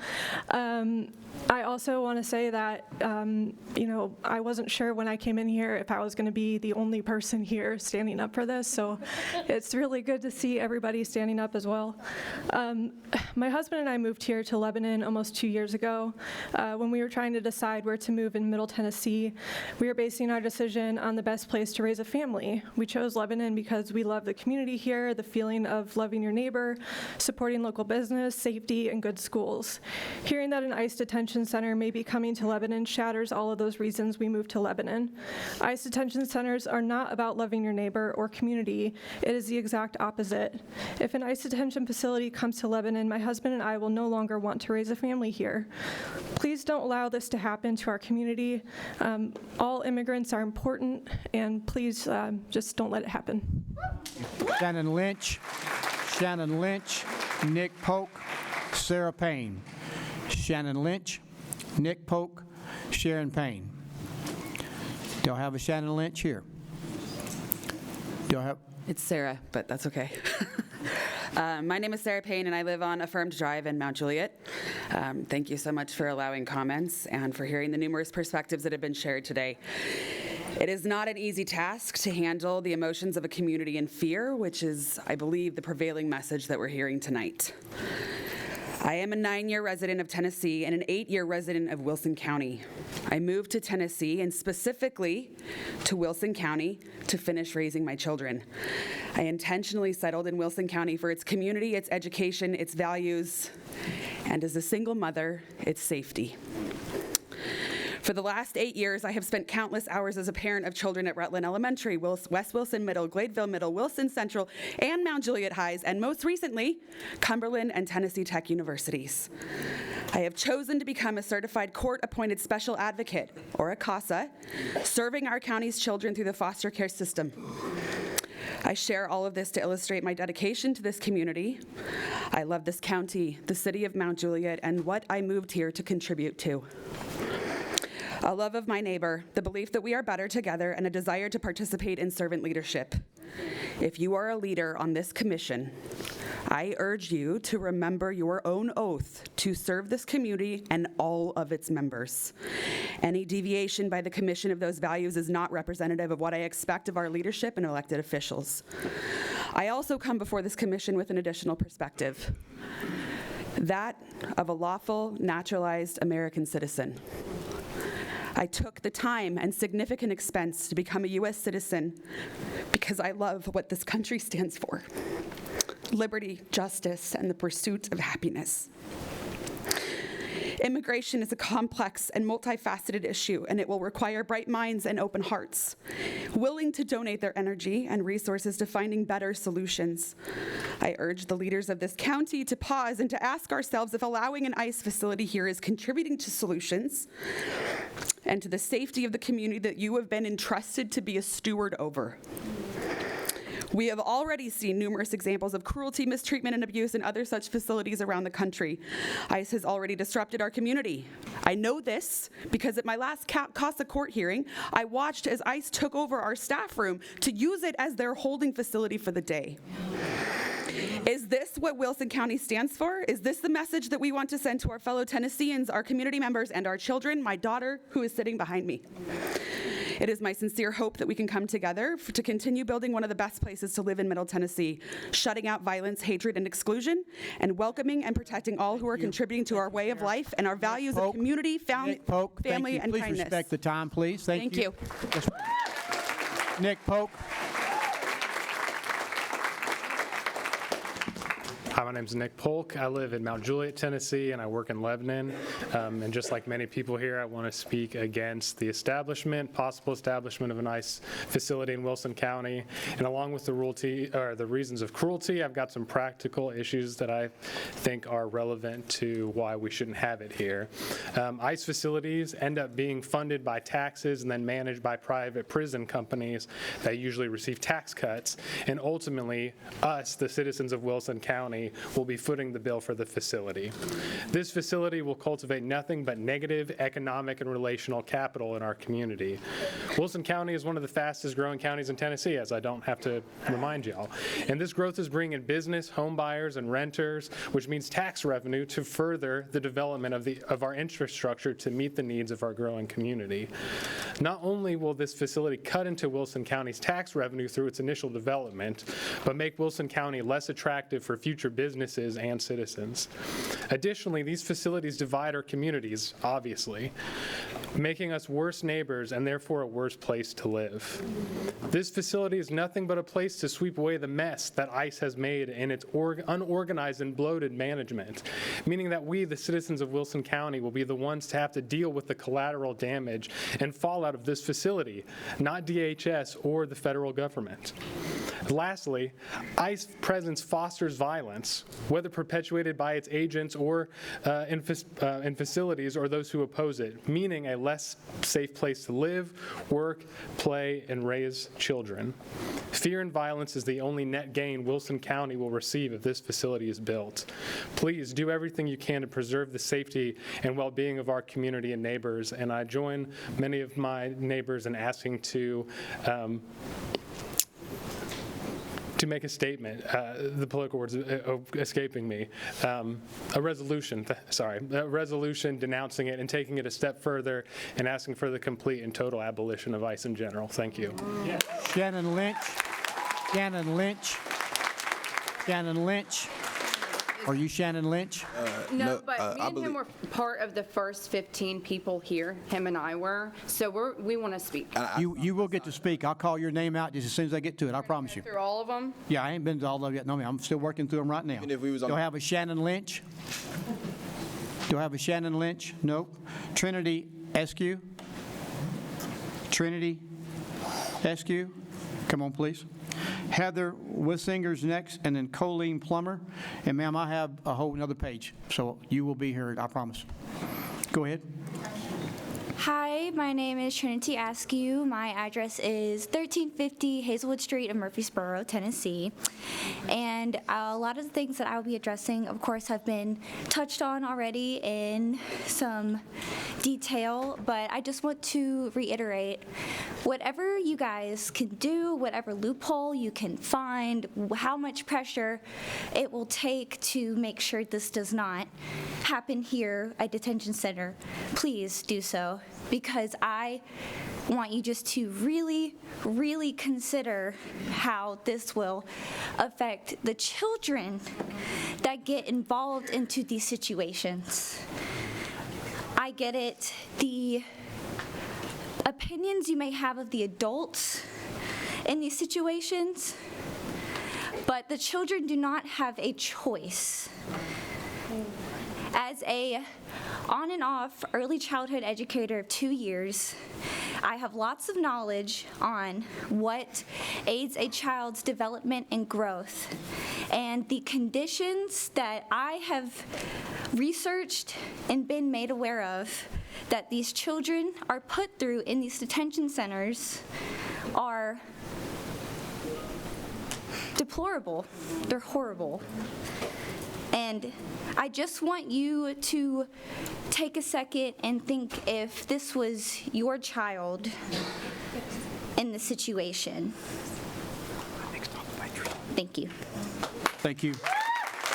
I also want to say that, I wasn't sure when I came in here if I was going to be the only person here standing up for this, so it's really good to see everybody standing up as well. My husband and I moved here to Lebanon almost 2 years ago. When we were trying to decide where to move in Middle Tennessee, we were basing our decision on the best place to raise a family. We chose Lebanon because we love the community here, the feeling of loving your neighbor, supporting local business, safety, and good schools. Hearing that an ICE detention center may be coming to Lebanon shatters all of those reasons we moved to Lebanon. ICE detention centers are not about loving your neighbor or community. It is the exact opposite. If an ICE detention facility comes to Lebanon, my husband and I will no longer want to raise a family here. Please don't allow this to happen to our community. All immigrants are important, and please just don't let it happen. Shannon Lynch, Nick Polk, Sarah Payne. Shannon Lynch, Nick Polk, Sharon Payne. Do I have a Shannon Lynch here? Do I have? It's Sarah, but that's okay. My name is Sarah Payne, and I live on Affirmed Drive in Mount Juliet. Thank you so much for allowing comments and for hearing the numerous perspectives that have been shared today. It is not an easy task to handle the emotions of a community in fear, which is, I believe, the prevailing message that we're hearing tonight. I am a 9-year resident of Tennessee and an 8-year resident of Wilson County. I moved to Tennessee and specifically to Wilson County to finish raising my children. I intentionally settled in Wilson County for its community, its education, its values, and as a single mother, its safety. For the last 8 years, I have spent countless hours as a parent of children at Rutland Elementary, West Wilson Middle, Gladeville Middle, Wilson Central, and Mount Juliet Highs, and most recently, Cumberland and Tennessee Tech Universities. I have chosen to become a certified court-appointed special advocate, or a CASA, serving our county's children through the foster care system. I share all of this to illustrate my dedication to this community. I love this county, the city of Mount Juliet, and what I moved here to contribute to. A love of my neighbor, the belief that we are better together, and a desire to participate in servant leadership. If you are a leader on this commission, I urge you to remember your own oath to serve this community and all of its members. Any deviation by the commission of those values is not representative of what I expect of our leadership and elected officials. I also come before this commission with an additional perspective, that of a lawful, naturalized American citizen. I took the time and significant expense to become a U.S. citizen because I love what this country stands for: liberty, justice, and the pursuit of happiness. Immigration is a complex and multifaceted issue, and it will require bright minds and open hearts, willing to donate their energy and resources to finding better solutions. I urge the leaders of this county to pause and to ask ourselves if allowing an ICE facility here is contributing to solutions and to the safety of the community that you have been entrusted to be a steward over. We have already seen numerous examples of cruelty, mistreatment, and abuse in other such facilities around the country. ICE has already disrupted our community. I know this because at my last CASA court hearing, I watched as ICE took over our staff room to use it as their holding facility for the day. Is this what Wilson County stands for? Is this the message that we want to send to our fellow Tennesseans, our community members, and our children, my daughter, who is sitting behind me? It is my sincere hope that we can come together to continue building one of the best places to live in Middle Tennessee, shutting out violence, hatred, and exclusion, and welcoming and protecting all who are contributing to our way of life and our values of community, family, and Please kindness. respect the time, please. Thank you. Nick Polk. Hi, my name's Nick Polk. I live in Mount Juliet, Tennessee, and I work in Lebanon. And just like many people here, I want to speak against the possible establishment of an ICE facility in Wilson County. And along with the reasons of cruelty, I've got some practical issues that I think are relevant to why we shouldn't have it here. ICE facilities end up being funded by taxes and then managed by private prison companies that usually receive tax cuts. And ultimately, us, the citizens of Wilson County, will be footing the bill for the facility. This facility will cultivate nothing but negative economic and relational capital in our community. Wilson County is one of the fastest growing counties in Tennessee, as I don't have to remind y'all. And this growth is bringing in business, home buyers, and renters, which means tax revenue to further the development of our infrastructure to meet the needs of our growing community. Not only will this facility cut into Wilson County's tax revenue through its initial development, but make Wilson County less attractive for future businesses and citizens. Additionally, these facilities divide our communities, obviously, making us worse neighbors and therefore a worse place to live. This facility is nothing but a place to sweep away the mess that ICE has made in its unorganized and bloated management, meaning that we, the citizens of Wilson County, will be the ones to have to deal with the collateral damage and fallout of this facility, not DHS or the federal government. Lastly, ICE presence fosters violence, whether perpetuated by its agents or in facilities or those who oppose it, meaning a less safe place to live, work, play, and raise children. Fear and violence is the only net gain Wilson County will receive if this facility is built. Please do everything you can to preserve the safety and well-being of our community and neighbors, and I join many of my neighbors in asking to make a statement, the political words escaping me, a resolution denouncing it and taking it a step further and asking for the complete and total abolition of ICE in general. Thank you. Shannon Lynch. Shannon Lynch. Shannon Lynch. Are you Shannon Lynch? No, but me and him were part of the first 15 people here. Him and I were. So we want to speak. You will get to speak. I'll call your name out just as soon as I get to it. I promise you. Through all of them? Yeah, I ain't been to all of it yet. No, ma'am. I'm still working through them right now. Do I have a Shannon Lynch? Do I have a Shannon Lynch? Nope. Trinity Eskew? Trinity Eskew? Come on, please. Heather Wissinger's next, and then Colleen Plummer. And ma'am, I have a whole another page, so you will be here, I promise. Go ahead. Hi, my name is Trinity Askew. My address is 1350 Hazelwood Street in Murfreesboro, Tennessee. And a lot of the things that I will be addressing, of course, have been touched on already in some detail, but I just want to reiterate, whatever you guys can do, whatever loophole you can find, how much pressure it will take to make sure this does not happen here at detention center, please do so. Because I want you just to really, really consider how this will affect the children that get involved into these situations. I get it. The opinions you may have of the adults in these situations, but the children do not have a choice. As a on and off early childhood educator of 2 years, I have lots of knowledge on what aids a child's development and growth. And the conditions that I have researched and been made aware of that these children are put through in these detention centers are deplorable. They're horrible. And I just want you to take a second and think if this was your child in the situation. Thank you. Thank you.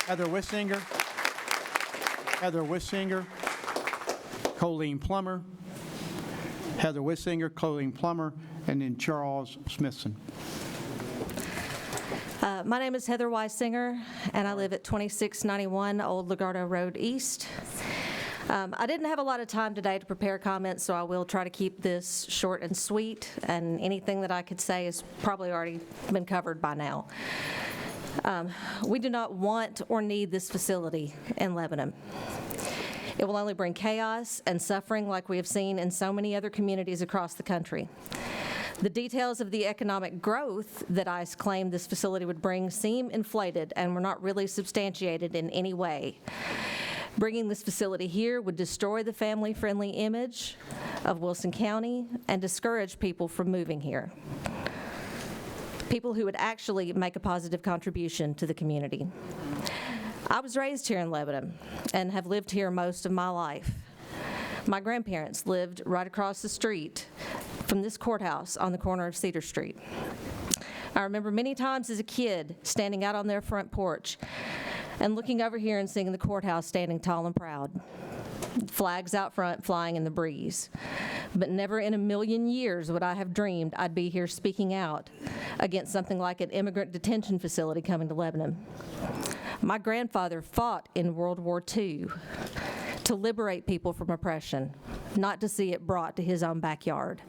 Heather Wissinger. Heather Wissinger. Colleen Plummer. Heather Wissinger, Colleen Plummer, and then Charles Smithson. My name is Heather Weisinger, and I live at 2691 Old Lagardo Road East. I didn't have a lot of time today to prepare comments, so I will try to keep this short and sweet, and anything that I could say has probably already been covered by now. We do not want or need this facility in Lebanon. It will only bring chaos and suffering like we have seen in so many other communities across the country. The details of the economic growth that ICE claimed this facility would bring seem inflated and were not really substantiated in any way. Bringing this facility here would destroy the family-friendly image of Wilson County and discourage people from moving here. People who would actually make a positive contribution to the community. I was raised here in Lebanon and have lived here most of my life. My grandparents lived right across the street from this courthouse on the corner of Cedar Street. I remember many times as a kid standing out on their front porch and looking over here and seeing the courthouse standing tall and proud. Flags out front flying in the breeze. But never in a million years would I have dreamed I'd be here speaking out against something like an immigrant detention facility coming to Lebanon. My grandfather fought in World War II to liberate people from oppression, not to see it brought to his own backyard.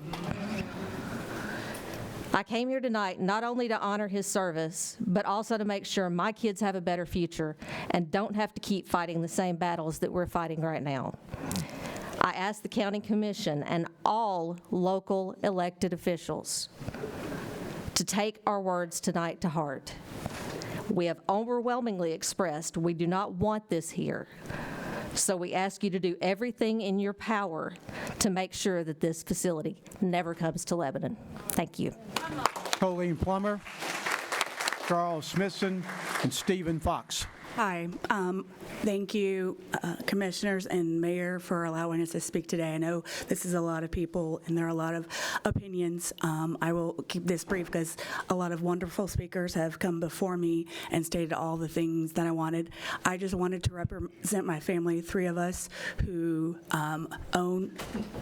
I came here tonight not only to honor his service, but also to make sure my kids have a better future and don't have to keep fighting the same battles that we're fighting right now. I ask the County Commission and all local elected officials to take our words tonight to heart. We have overwhelmingly expressed we do not want this here. So we ask you to do everything in your power to make sure that this facility never comes to Lebanon. Thank you. Colleen Plummer, Charles Smithson, and Stephen Fox. Hi. Thank you, commissioners and mayor, for allowing us to speak today. I know this is a lot of people and there are a lot of opinions. I will keep this brief because a lot of wonderful speakers have come before me and stated all the things that I wanted. I just wanted to represent my family, 3 of us who own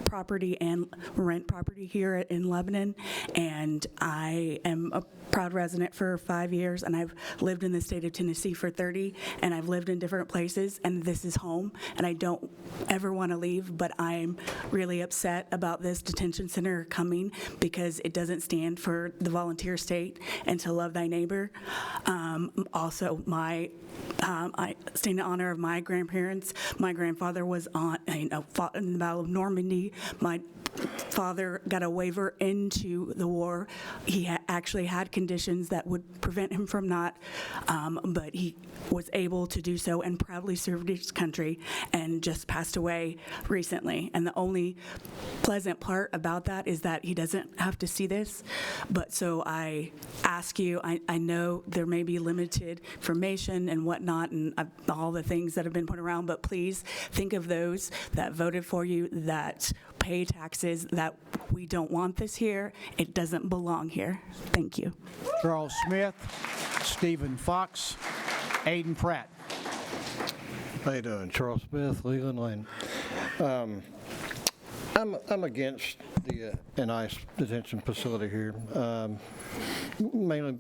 property and rent property here in Lebanon, and I am a proud resident for 5 years, and I've lived in the state of Tennessee for 30, and I've lived in different places, and this is home, and I don't ever want to leave, but I'm really upset about this detention center coming because it doesn't stand for the volunteer state and to love thy neighbor. Also, I stand in honor of my grandparents. My grandfather was fought in the Battle of Normandy. My father got a waiver into the war. He actually had conditions that would prevent him from not, but he was able to do so and proudly served his country and just passed away recently. And the only pleasant part about that is that he doesn't have to see this. But so I ask you, I know there may be limited information and whatnot and all the things that have been put around, but please think of those that voted for you, that pay taxes, that we don't want this here. It doesn't belong here. Thank you. Charles Smith, Stephen Fox, Aiden Pratt. How you doing? Charles Smith, Leland Lane. I'm against an ICE detention facility here. Mainly,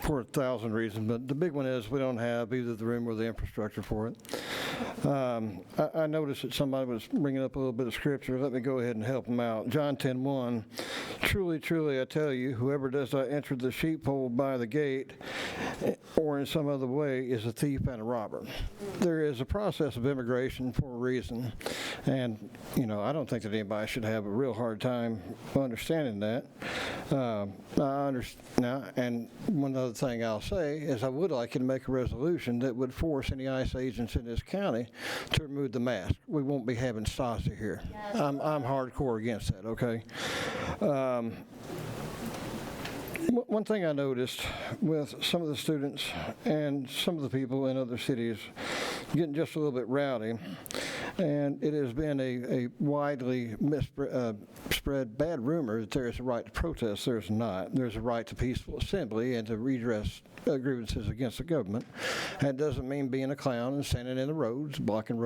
for 1,000 reasons, but the big one is we don't have either the room or the infrastructure for it. I noticed that somebody was bringing up a little bit of scripture. Let me go ahead and help them out. John 10:1, truly, truly, I tell you, whoever does not enter the sheepfold by the gate or in some other way is a thief and a robber. There is a process of immigration for a reason, and, I don't think that anybody should have a real hard time understanding that. And one other thing I'll say is I would like you to make a resolution that would force any ICE agents in this county to remove the mask. We won't be having Stasi here. I'm hardcore against that, okay? One thing I noticed with some of the students and some of the people in other cities getting just a little bit rowdy, and it has been a widely spread bad rumor that there is a right to protest. There's not. There's a right to peaceful assembly and to redress grievances against the government. That doesn't mean being a clown and standing in the roads, blocking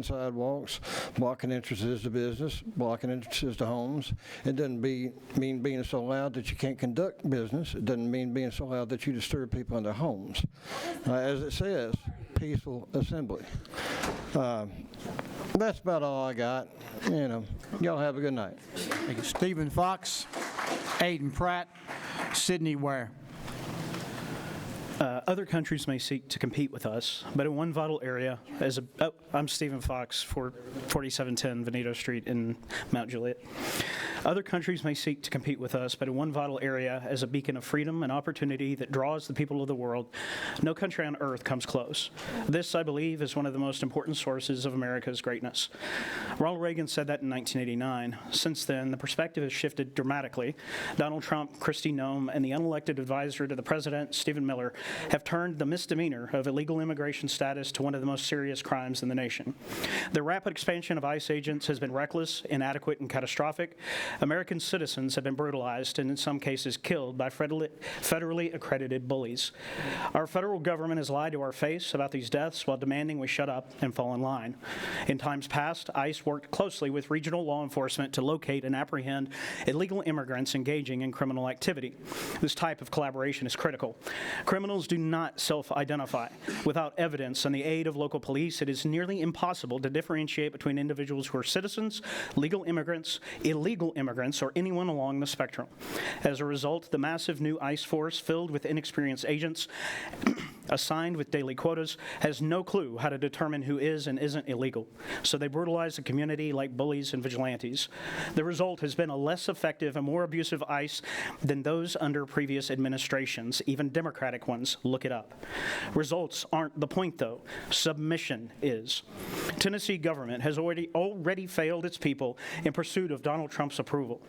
sidewalks, blocking entrances to business, blocking entrances to homes. It doesn't mean being so loud that you can't conduct business. It doesn't mean being so loud that you disturb people in their homes. As it says, peaceful assembly. That's about all I got. Y'all have a good night. Thank you. Stephen Fox, Aiden Pratt, Sydney Ware. Other countries may seek to compete with us, but in one vital area, I'm Stephen Fox, 4710 Veneto Street in Mount Juliet. Other countries may seek to compete with us, but in one vital area, as a beacon of freedom and opportunity that draws the people of the world, no country on earth comes close. This, I believe, is one of the most important sources of America's greatness. Ronald Reagan said that in 1989. Since then, the perspective has shifted dramatically. Donald Trump, Kristi Noem, and the unelected advisor to the president, Stephen Miller, have turned the misdemeanor of illegal immigration status to one of the most serious crimes in the nation. The rapid expansion of ICE agents has been reckless, inadequate, and catastrophic. American citizens have been brutalized and in some cases killed by federally accredited bullies. Our federal government has lied to our face about these deaths while demanding we shut up and fall in line. In times past, ICE worked closely with regional law enforcement to locate and apprehend illegal immigrants engaging in criminal activity. This type of collaboration is critical. Criminals do not self-identify. Without evidence and the aid of local police, it is nearly impossible to differentiate between individuals who are citizens, legal immigrants, illegal immigrants, or anyone along the spectrum. As a result, the massive new ICE force filled with inexperienced agents assigned with daily quotas, has no clue how to determine who is and isn't illegal. So they brutalize the community like bullies and vigilantes. The result has been a less effective and more abusive ICE than those under previous administrations, even Democratic ones. Look it up. Results aren't the point, though. Submission is. Tennessee government has already failed its people in pursuit of Donald Trump's approval.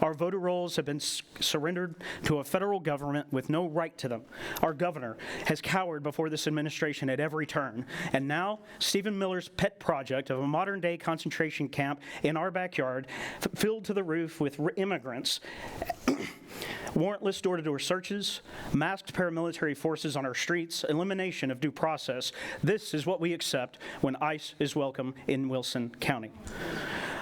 Our voter rolls have been surrendered to a federal government with no right to them. Our governor has cowered before this administration at every turn. And now, Stephen Miller's pet project of a modern-day concentration camp in our backyard, filled to the roof with immigrants, warrantless door-to-door searches, masked paramilitary forces on our streets, elimination of due process. This is what we accept when ICE is welcome in Wilson County.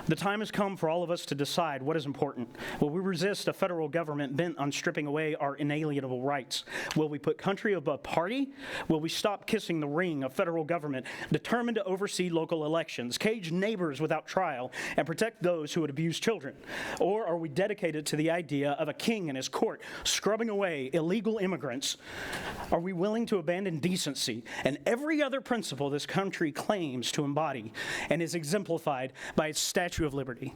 The time has come for all of us to decide what is important. Will we resist a federal government bent on stripping away our inalienable rights? Will we put country above party? Will we stop kissing the ring of federal government determined to oversee local elections, cage neighbors without trial, and protect those who would abuse children? Or are we dedicated to the idea of a king and his court scrubbing away illegal immigrants? Are we willing to abandon decency and every other principle this country claims to embody and is exemplified by its Statue of Liberty?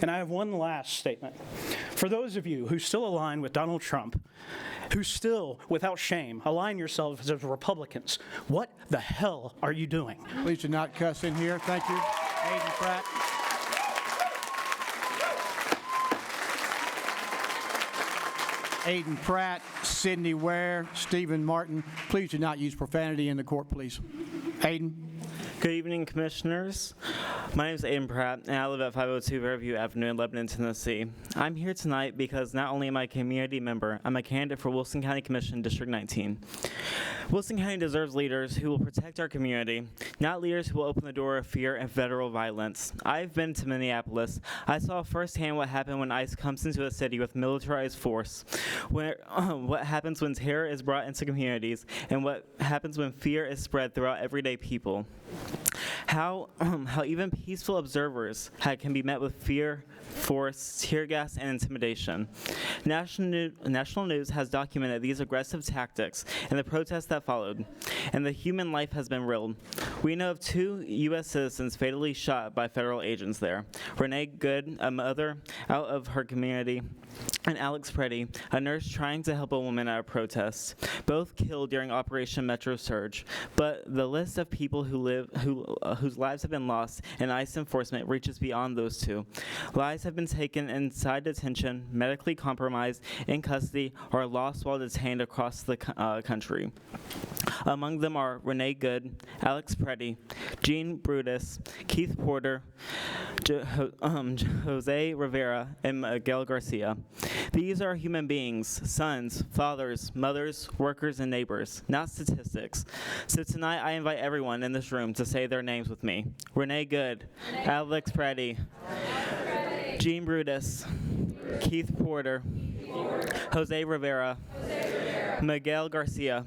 And I have one last statement. For those of you who still align with Donald Trump, who still, without shame, align yourselves as Republicans, what the hell are you doing? Please do not cuss in here. Thank you. Aiden Pratt. Aiden Pratt, Sydney Ware, Stephen Martin. Please do not use profanity in the court, please. Aiden. Good evening, Commissioners. My name is Aiden Pratt, and I live at 502 Fairview Avenue in Lebanon, Tennessee. I'm here tonight because not only am I a community member, I'm a candidate for Wilson County Commission District 19. Wilson County deserves leaders who will protect our community, not leaders who will open the door of fear and federal violence. I've been to Minneapolis. I saw firsthand what happened when ICE comes into a city with militarized force, what happens when terror is brought into communities, and what happens when fear is spread throughout everyday people. How even peaceful observers can be met with fear, force, tear gas, and intimidation. National news has documented these aggressive tactics and the protests that followed, and the human life has been riddled. We know of 2 U.S. citizens fatally shot by federal agents there. Renee Good, a mother out of her community, and Alex Preddy, a nurse trying to help a woman at a protest, both killed during Operation Metro Surge. But the list of people whose lives have been lost in ICE enforcement reaches beyond those 2. Lives have been taken inside detention, medically compromised, in custody, or lost while detained across the country. Among them are Renee Good, Alex Preddy, Jean Brutus, Keith Porter, Jose Rivera, and Miguel Garcia. These are human beings, sons, fathers, mothers, workers, and neighbors, not statistics. So tonight I invite everyone in this room to say their names with me. Renee Good, Alex Preddy, Jean Brutus, Keith Porter, Jose Rivera, Miguel Garcia.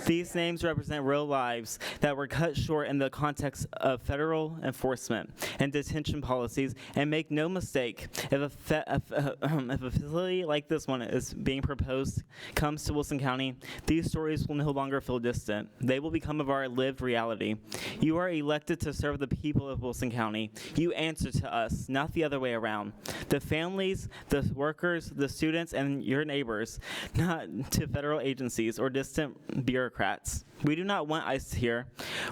These names represent real lives that were cut short in the context of federal enforcement and detention policies. And make no mistake, if a facility like this one is being proposed comes to Wilson County, these stories will no longer feel distant. They will become of our lived reality. You are elected to serve the people of Wilson County. You answer to us, not the other way around. The families, the workers, the students, and your neighbors, not to federal agencies or distant bureaucrats. We do not want ICE here.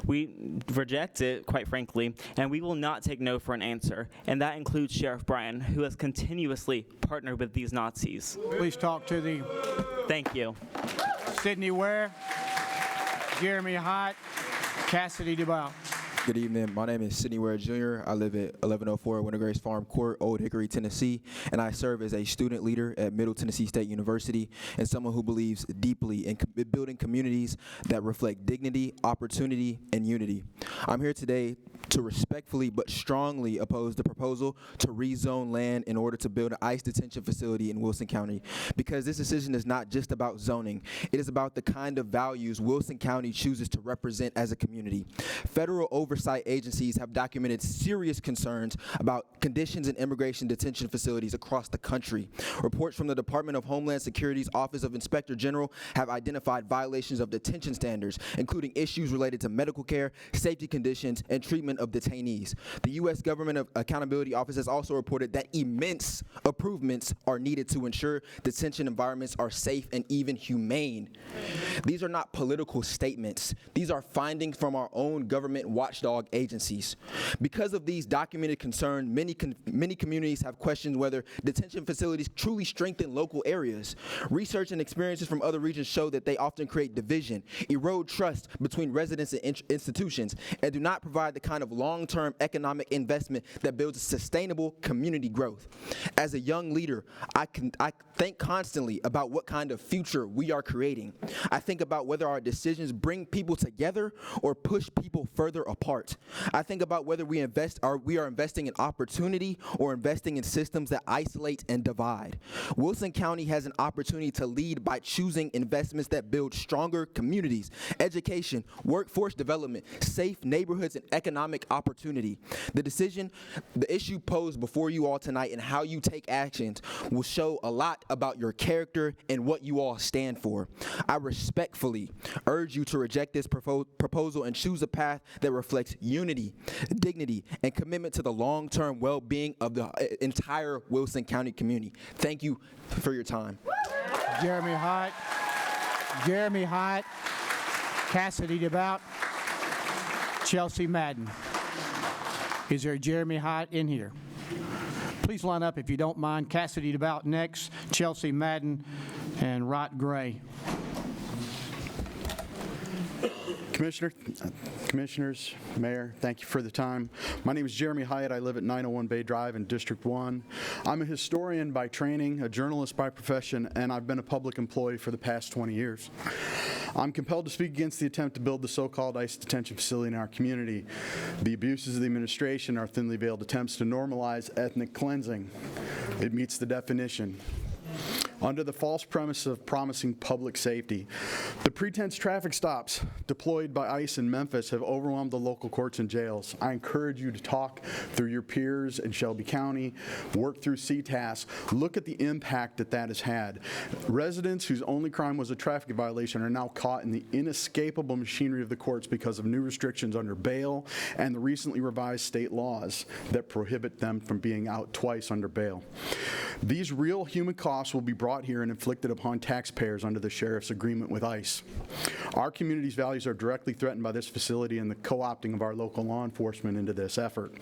We reject it, quite frankly, and we will not take no for an answer. And that includes Sheriff Bryan, who has continuously partnered with these Nazis. Please talk to the... Thank you. Sydney Ware, Jeremy Hott, Cassidy DeBow. Good evening. My name is Sidney Ware Jr. I live at 1104 Wintergrace Farm Court, Old Hickory, Tennessee, and I serve as a student leader at Middle Tennessee State University and someone who believes deeply in building communities that reflect dignity, opportunity, and unity. I'm here today to respectfully but strongly oppose the proposal to rezone land in order to build an ICE detention facility in Wilson County, because this decision is not just about zoning. It is about the kind of values Wilson County chooses to represent as a community. Federal oversight agencies have documented serious concerns about conditions in immigration detention facilities across the country. Reports from the Department of Homeland Security's Office of Inspector General have identified violations of detention standards, including issues related to medical care, safety conditions, and treatment of detainees. The U.S. Government Accountability Office has also reported that immense improvements are needed to ensure detention environments are safe and even humane. These are not political statements. These are findings from our own government watchdog agencies. Because of these documented concerns, many communities have questioned whether detention facilities truly strengthen local areas. Research and experiences from other regions show that they often create division, erode trust between residents and institutions, and do not provide the kind of long-term economic investment that builds sustainable community growth. As a young leader, I think constantly about what kind of future we are creating. I think about whether our decisions bring people together or push people further apart. I think about whether we are investing in opportunity or investing in systems that isolate and divide. Wilson County has an opportunity to lead by choosing investments that build stronger communities, education, workforce development, safe neighborhoods, and economic opportunity. The issue posed before you all tonight and how you take actions will show a lot about your character and what you all stand for. I respectfully urge you to reject this proposal and choose a path that reflects unity, dignity, and commitment to the long-term well-being of the entire Wilson County community. Thank you for your time. Jeremy Hyatt, Cassidy DeBout, Chelsea Madden. Is there a Jeremy Hyatt in here? Please line up if you don't mind. Cassidy DeBout next, Chelsea Madden, and Rott Gray. Commissioners, Mayor, thank you for the time. My name is Jeremy Hyatt. I live at 901 Bay Drive in District 1. I'm a historian by training, a journalist by profession, and I've been a public employee for the past 20 years. I'm compelled to speak against the attempt to build the so-called ICE detention facility in our community. The abuses of the administration are thinly veiled attempts to normalize ethnic cleansing. It meets the definition. Under the false premise of promising public safety, the pretense traffic stops deployed by ICE in Memphis have overwhelmed the local courts and jails. I encourage you to talk through your peers in Shelby County, work through CTAS, look at the impact that has had. Residents whose only crime was a traffic violation are now caught in the inescapable machinery of the courts because of new restrictions under bail and the recently revised state laws that prohibit them from being out twice under bail. These real human costs will be brought here and inflicted upon taxpayers under the sheriff's agreement with ICE. Our community's values are directly threatened by this facility and the co-opting of our local law enforcement into this effort.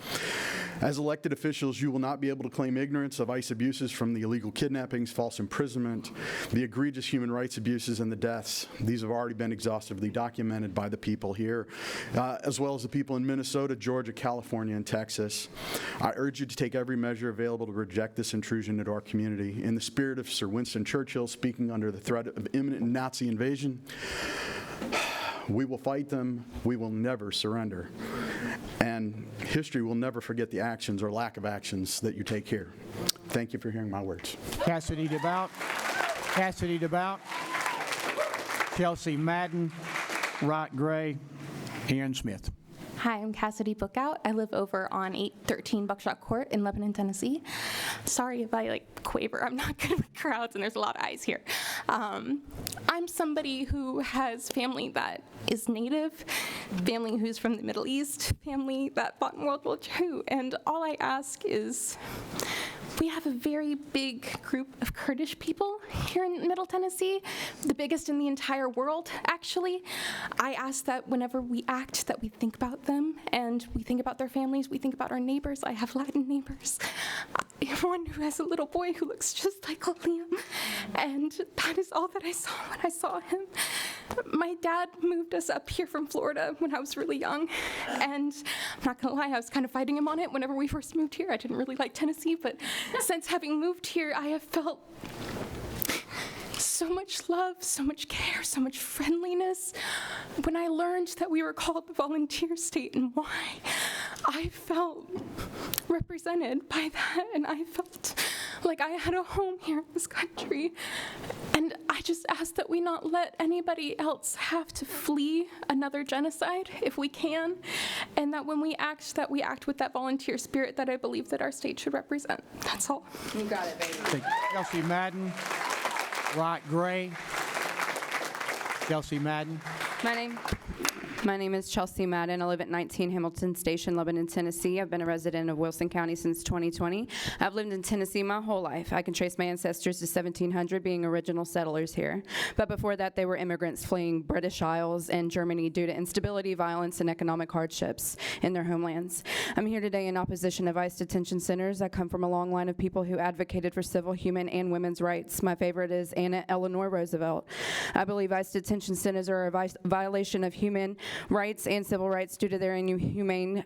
As elected officials, you will not be able to claim ignorance of ICE abuses from the illegal kidnappings, false imprisonment, the egregious human rights abuses, and the deaths. These have already been exhaustively documented by the people here, as well as the people in Minnesota, Georgia, California, and Texas. I urge you to take every measure available to reject this intrusion into our community. In the spirit of Sir Winston Churchill speaking under the threat of imminent Nazi invasion, we will fight them, we will never surrender. And history will never forget the actions or lack of actions that you take here. Thank you for hearing my words. Cassidy DeBout, Chelsea Madden, Rott Gray, Aaron Smith. Hi, I'm Cassidy Bookout. I live over on 813 Buckshot Court in Lebanon, Tennessee. Sorry if I quaver. I'm not good with crowds and there's a lot of eyes here. I'm somebody who has family that is Native, family who's from the Middle East, family that fought in World War II, and all I ask is, we have a very big group of Kurdish people here in Middle Tennessee, the biggest in the entire world, actually. I ask that whenever we act, that we think about them, and we think about their families, we think about our neighbors. I have Latin neighbors. I have one who has a little boy who looks just like Liam, and that is all that I saw when I saw him. My dad moved us up here from Florida when I was really young, and I'm not gonna lie, I was kind of fighting him on it whenever we first moved here. I didn't really like Tennessee, but since having moved here, I have felt so much love, so much care, so much friendliness. When I learned that we were called the volunteer state and why, I felt represented by that, and I felt like I had a home here in this country. And I just ask that we not let anybody else have to flee another genocide if we can, and that when we act with that volunteer spirit that I believe that our state should represent. That's all. You got it, baby. Thank you. Chelsea Madden, Wright Gray. Chelsea Madden. My name is Chelsea Madden. I live at 19 Hamilton Station, Lebanon, Tennessee. I've been a resident of Wilson County since 2020. I've lived in Tennessee my whole life. I can trace my ancestors to 1700, being original settlers here. But before that, they were immigrants fleeing British Isles and Germany due to instability, violence, and economic hardships in their homelands. I'm here today in opposition of ICE detention centers. I come from a long line of people who advocated for civil, human, and women's rights. My favorite is Anna Eleanor Roosevelt. I believe ICE detention centers are a violation of human rights and civil rights due to their inhumane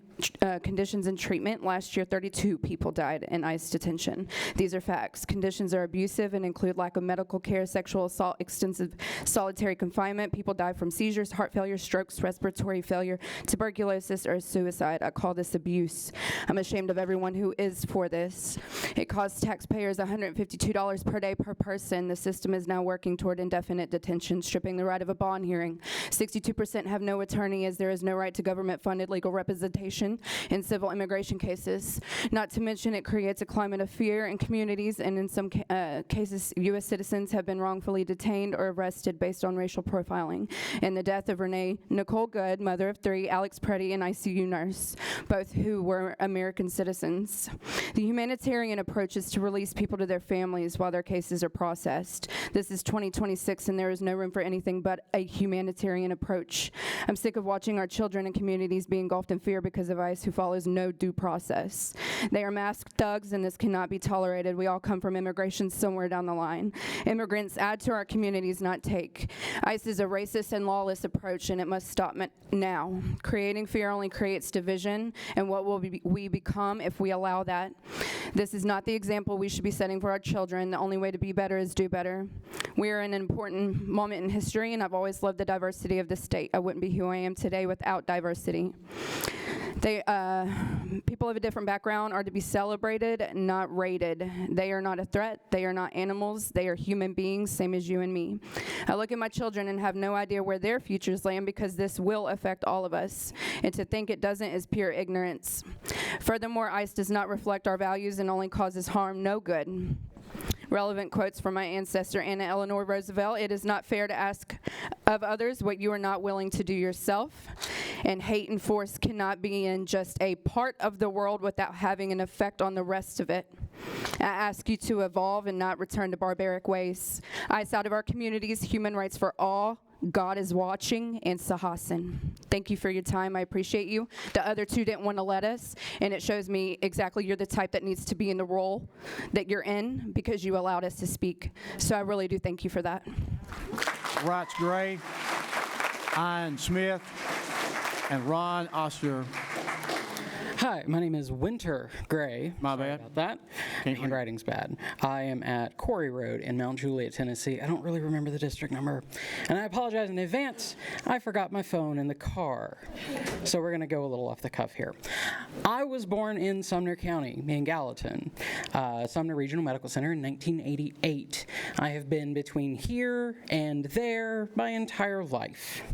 conditions and treatment. Last year, 32 people died in ICE detention. These are facts. Conditions are abusive and include lack of medical care, sexual assault, extensive solitary confinement. People die from seizures, heart failure, strokes, respiratory failure, tuberculosis, or suicide. I call this abuse. I'm ashamed of everyone who is for this. It costs taxpayers $152 per day per person. The system is now working toward indefinite detention, stripping the right of a bond hearing. 62% have no attorney, as there is no right to government-funded legal representation in civil immigration cases. Not to mention, it creates a climate of fear in communities, and in some cases, U.S. citizens have been wrongfully detained or arrested based on racial profiling. In the death of Renee Nicole Good, mother of 3, Alex Preddy, an ICU nurse, both who were American citizens. The humanitarian approach is to release people to their families while their cases are processed. This is 2026, and there is no room for anything but a humanitarian approach. I'm sick of watching our children and communities be engulfed in fear because of ICE, who follows no due process. They are masked thugs, and this cannot be tolerated. We all come from immigration somewhere down the line. Immigrants add to our communities, not take. ICE is a racist and lawless approach, and it must stop now. Creating fear only creates division, and what will we become if we allow that? This is not the example we should be setting for our children. The only way to be better is do better. We are in an important moment in history, and I've always loved the diversity of this state. I wouldn't be who I am today without diversity. People of a different background are to be celebrated, not rated. They are not a threat. They are not animals. They are human beings, same as you and me. I look at my children and have no idea where their futures land, because this will affect all of us. And to think it doesn't is pure ignorance. Furthermore, ICE does not reflect our values and only causes harm, no good. Relevant quotes from my ancestor, Anna Eleanor Roosevelt: "It is not fair to ask of others what you are not willing to do yourself, and hate and force cannot be in just a part of the world without having an effect on the rest of it. I ask you to evolve and not return to barbaric ways. ICE out of our communities, human rights for all, God is watching, and Sahasin." Thank you for your time. I appreciate you. The other two didn't want to let us, and it shows me exactly you're the type that needs to be in the role that you're in, because you allowed us to speak. So I really do thank you for that. Wrights Gray, Ian Smith, and Ron Oster. Hi, my name is Winter Gray. My bad. About that. Handwriting's bad. I am at Quarry Road in Mount Juliet, Tennessee. I don't really remember the district number. And I apologize in advance. I forgot my phone in the car. So we're going to go a little off the cuff here. I was born in Sumner County, in Gallatin, Sumner Regional Medical Center in 1988. I have been between here and there my entire life.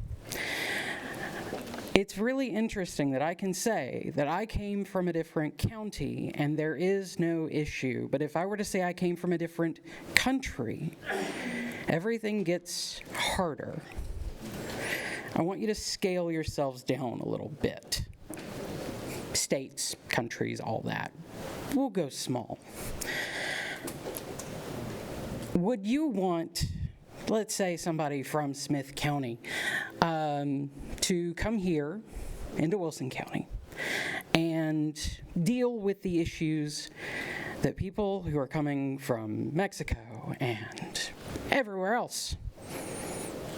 It's really interesting that I can say that I came from a different county and there is no issue, but if I were to say I came from a different country, everything gets harder. I want you to scale yourselves down a little bit. States, countries, all that. We'll go small. Would you want, let's say, somebody from Smith County to come here into Wilson County and deal with the issues that people who are coming from Mexico and everywhere else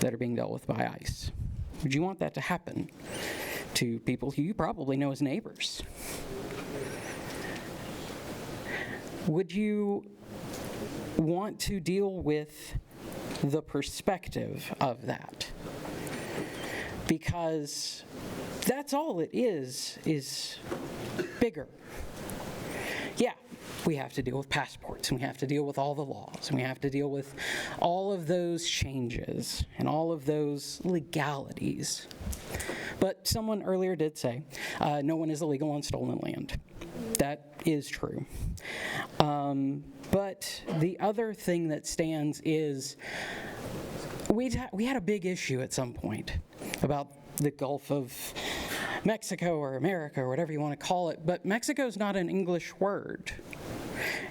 that are being dealt with by ICE? Would you want that to happen to people who you probably know as neighbors? Would you want to deal with the perspective of that? Because That's all it is bigger. Yeah, we have to deal with passports, and we have to deal with all the laws, and we have to deal with all of those changes and all of those legalities. But someone earlier did say, no one is illegal on stolen land. That is true. But the other thing that stands is we had a big issue at some point about the Gulf of Mexico or America or whatever you want to call it, but Mexico is not an English word.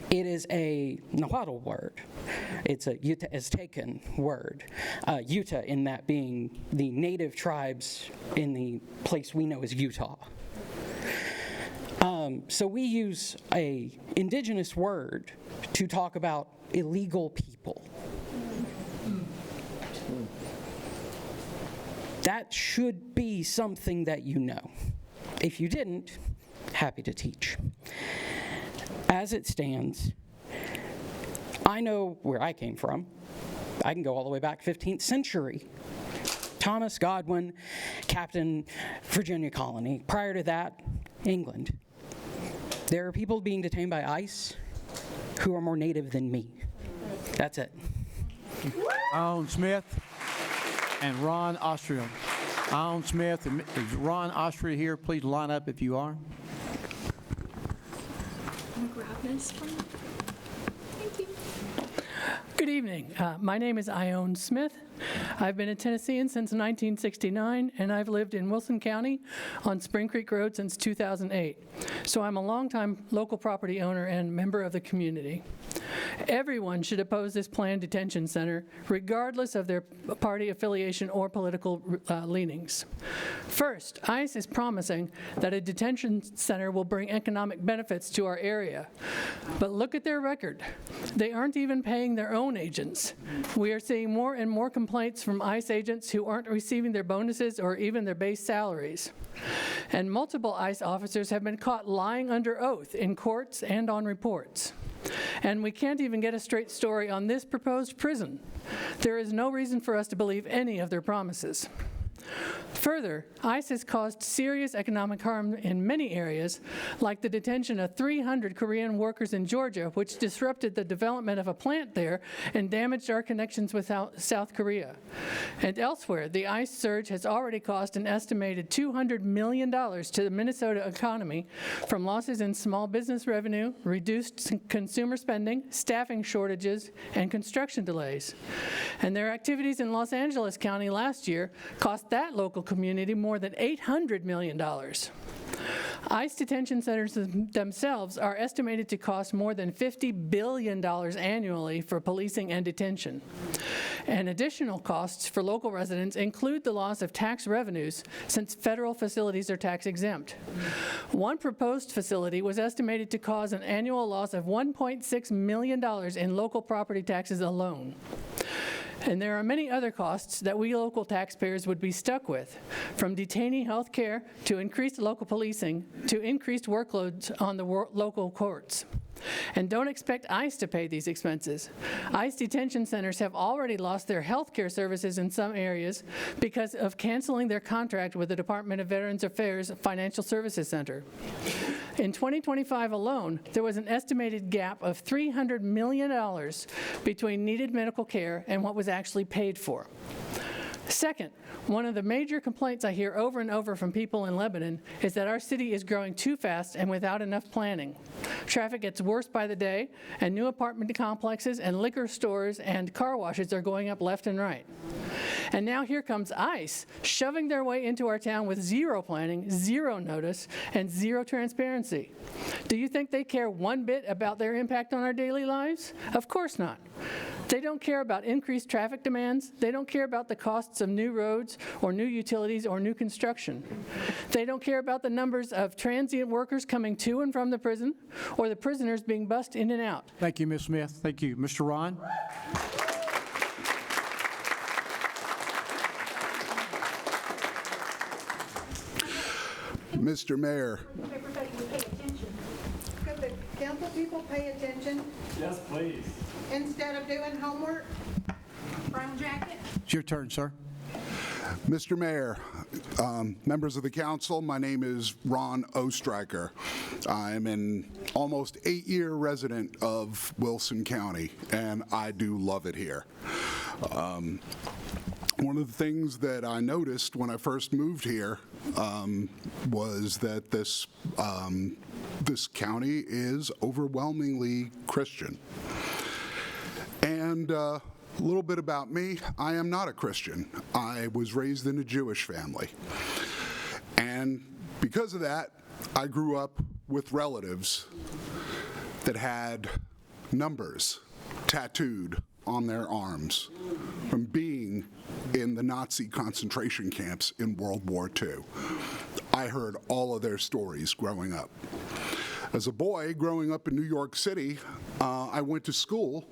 It is a Nahuatl word. It's a Yuta Aztecan word. Utah in that being the native tribes in the place we know as Utah. So we use a indigenous word to talk about illegal people. That should be something that you know. If you didn't, happy to teach. As it stands, I know where I came from. I can go all the way back 15th century. Thomas Godwin, Captain Virginia Colony. Prior to that, England. There are people being detained by ICE who are more native than me. That's it. Alan Smith and Ron Austria. Alan Smith and is Ron Austria here? Please line up if you are. Thank you. Good evening. My name is Ione Smith. I've been a Tennessean since 1969, and I've lived in Wilson County on Spring Creek Road since 2008. So I'm a longtime local property owner and member of the community. Everyone should oppose this planned detention center, regardless of their party affiliation or political leanings. First, ICE is promising that a detention center will bring economic benefits to our area. But look at their record. They aren't even paying their own agents. We are seeing more and more complaints from ICE agents who aren't receiving their bonuses or even their base salaries. And multiple ICE officers have been caught lying under oath in courts and on reports. And we can't even get a straight story on this proposed prison. There is no reason for us to believe any of their promises. Further, ICE has caused serious economic harm in many areas, like the detention of 300 Korean workers in Georgia, which disrupted the development of a plant there and damaged our connections with South Korea. And elsewhere, the ICE surge has already cost an estimated $200 million to the Minnesota economy from losses in small business revenue, reduced consumer spending, staffing shortages, and construction delays. And their activities in Los Angeles County last year cost that local community more than $800 million. ICE detention centers themselves are estimated to cost more than $50 billion annually for policing and detention. And additional costs for local residents include the loss of tax revenues, since federal facilities are tax exempt. One proposed facility was estimated to cause an annual loss of $1.6 million in local property taxes alone. And there are many other costs that we local taxpayers would be stuck with, from detainee health care to increased local policing to increased workloads on the local courts. And don't expect ICE to pay these expenses. ICE detention centers have already lost their health care services in some areas because of canceling their contract with the Department of Veterans Affairs Financial Services Center. In 2025 alone, there was an estimated gap of $300 million between needed medical care and what was actually paid for. Second, one of the major complaints I hear over and over from people in Lebanon is that our city is growing too fast and without enough planning. Traffic gets worse by the day, and new apartment complexes and liquor stores and car washes are going up left and right. And now here comes ICE, shoving their way into our town with zero planning, zero notice, and zero transparency. Do you think they care one bit about their impact on our daily lives? Of course not. They don't care about increased traffic demands. They don't care about the costs of new roads or new utilities or new construction. They don't care about the numbers of transient workers coming to and from the prison or the prisoners being bussed in and out. Thank you, Ms. Smith. Thank you. Mr. Ron? Mr. Mayor. Everybody would pay attention. Could the council people pay attention Yes, please. instead of doing homework? Brown jacket? It's your turn, sir. Mr. Mayor, members of the council, my name is Ron Ostreicher. I'm an almost 8-year resident of Wilson County, and I do love it here. One of the things that I noticed when I first moved here was that this county is overwhelmingly Christian. And a little bit about me, I am not a Christian. I was raised in a Jewish family. And because of that, I grew up with relatives that had numbers tattooed on their arms from being in the Nazi concentration camps in World War II. I heard all of their stories growing up. As a boy growing up in New York City, I went to school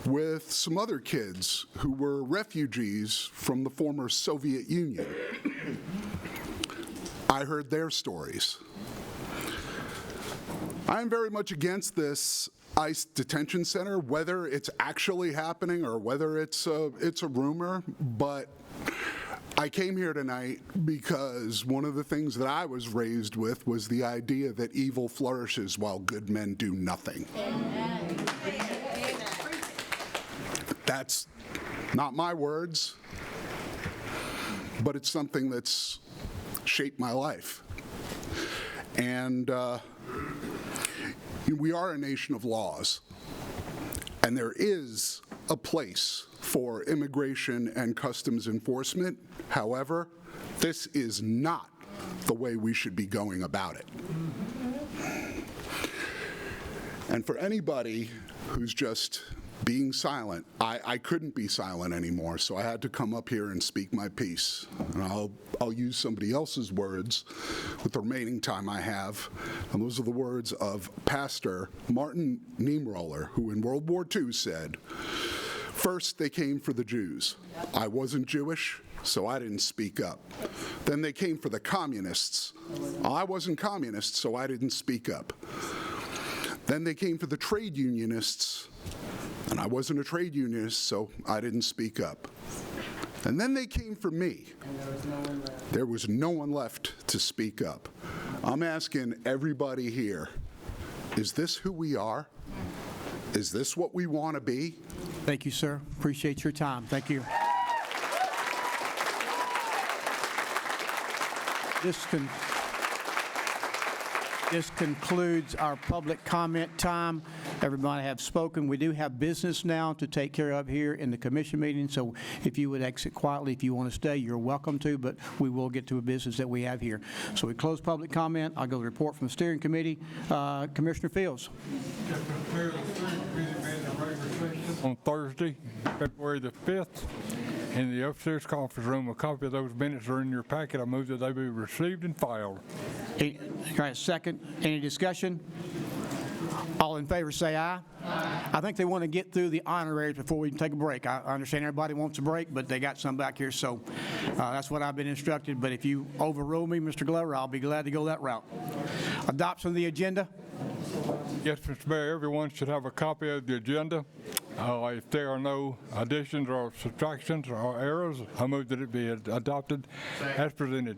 with some other kids who were refugees from the former Soviet Union. I heard their stories. I am very much against this ICE detention center, whether it's actually happening or whether it's a rumor, but I came here tonight because one of the things that I was raised with was the idea that evil flourishes while good men do nothing. Amen. That's not my words, but it's something that's shaped my life. And we are a nation of laws, and there is a place for immigration and customs enforcement. However, this is not the way we should be going about it. And for anybody who's just being silent, I couldn't be silent anymore, so I had to come up here and speak my piece. And I'll use somebody else's words with the remaining time I have, and those are the words of Pastor Martin Niemroller, who in World War II said, "First they came for the Jews. I wasn't Jewish, so I didn't speak up. Then they came for the communists. I wasn't communist, so I didn't speak up. Then they came for the trade unionists, and I wasn't a trade unionist, so I didn't speak up. And then they came for me. There was no one left to speak up." I'm asking everybody here, is this who we are? Is this what we want to be? Thank you, sir. Appreciate your time. Thank you. This concludes our public comment time. Everybody have spoken. We do have business now to take care of here in the commission meeting, so if you would exit quietly, if you want to stay, you're welcome to, but we will get to a business that we have here. So we close public comment. I'll go to the report from the steering committee. Commissioner Fields. On Thursday, February the 5th, in the upstairs conference room. A copy of those minutes are in your packet. I move that they be received and filed. All right, second. Any discussion? All in favor say aye. Aye. I think they want to get through the honoraries before we can take a break. I understand everybody wants a break, but they got some back here, so that's what I've been instructed. But if you overrule me, Mr. Glover, I'll be glad to go that route. Adoption of the agenda. Yes, Mr. Mayor, everyone should have a copy of the agenda. If there are no additions or subtractions or errors, I move that it be adopted as presented.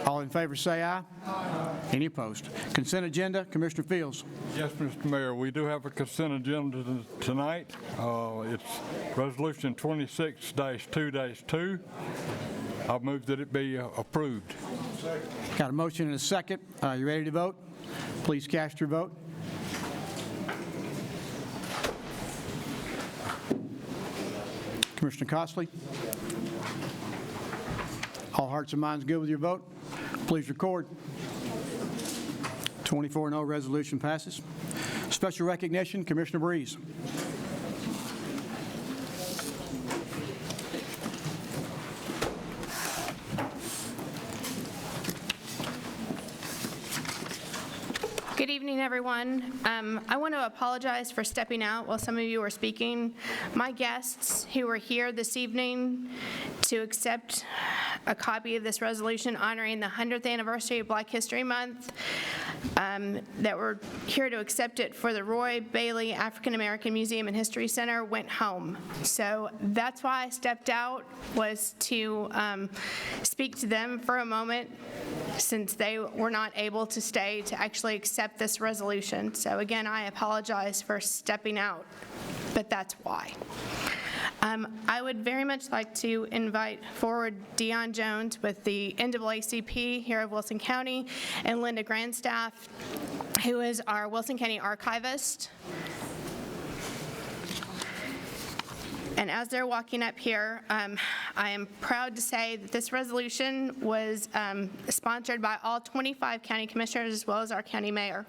All in favor say aye. Aye. Any opposed? Consent agenda, Commissioner Fields. Yes, Mr. Mayor, we do have a consent agenda tonight. It's Resolution 26-2-2. I move that it be approved. Got a motion and a second. You ready to vote? Please cast your vote. Commissioner Costley? All hearts and minds good with your vote? Please record. 24-0, resolution passes. Special recognition, Commissioner Breeze. Good evening, everyone. I want to apologize for stepping out while some of you were speaking. My guests who were here this evening to accept a copy of this resolution honoring the 100th anniversary of Black History Month that were here to accept it for the Roy Bailey African American Museum and History Center went home. So that's why I stepped out, was to speak to them for a moment, since they were not able to stay to actually accept this resolution. So again, I apologize for stepping out, but that's why. I would very much like to invite forward Dion Jones with the NAACP here of Wilson County, and Linda Grandstaff, who is our Wilson County archivist. And as they're walking up here, I am proud to say that this resolution was sponsored by all 25 county commissioners as well as our county mayor.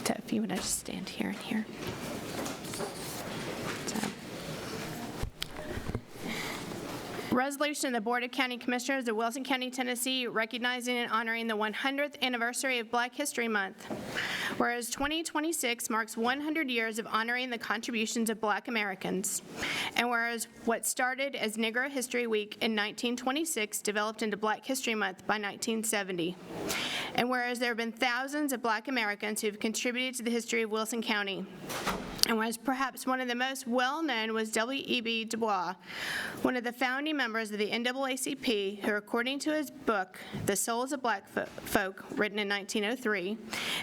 So if you would just stand here and here. Resolution of the Board of County Commissioners of Wilson County, Tennessee, recognizing and honoring the 100th anniversary of Black History Month. Whereas 2026 marks 100 years of honoring the contributions of Black Americans, and whereas what started as Negro History Week in 1926 developed into Black History Month by 1970. And whereas there have been thousands of Black Americans who have contributed to the history of Wilson County. And whereas perhaps one of the most well-known was W.E.B. Du Bois, one of the founding members of the NAACP, who, according to his book, The Souls of Black Folk, written in 1903,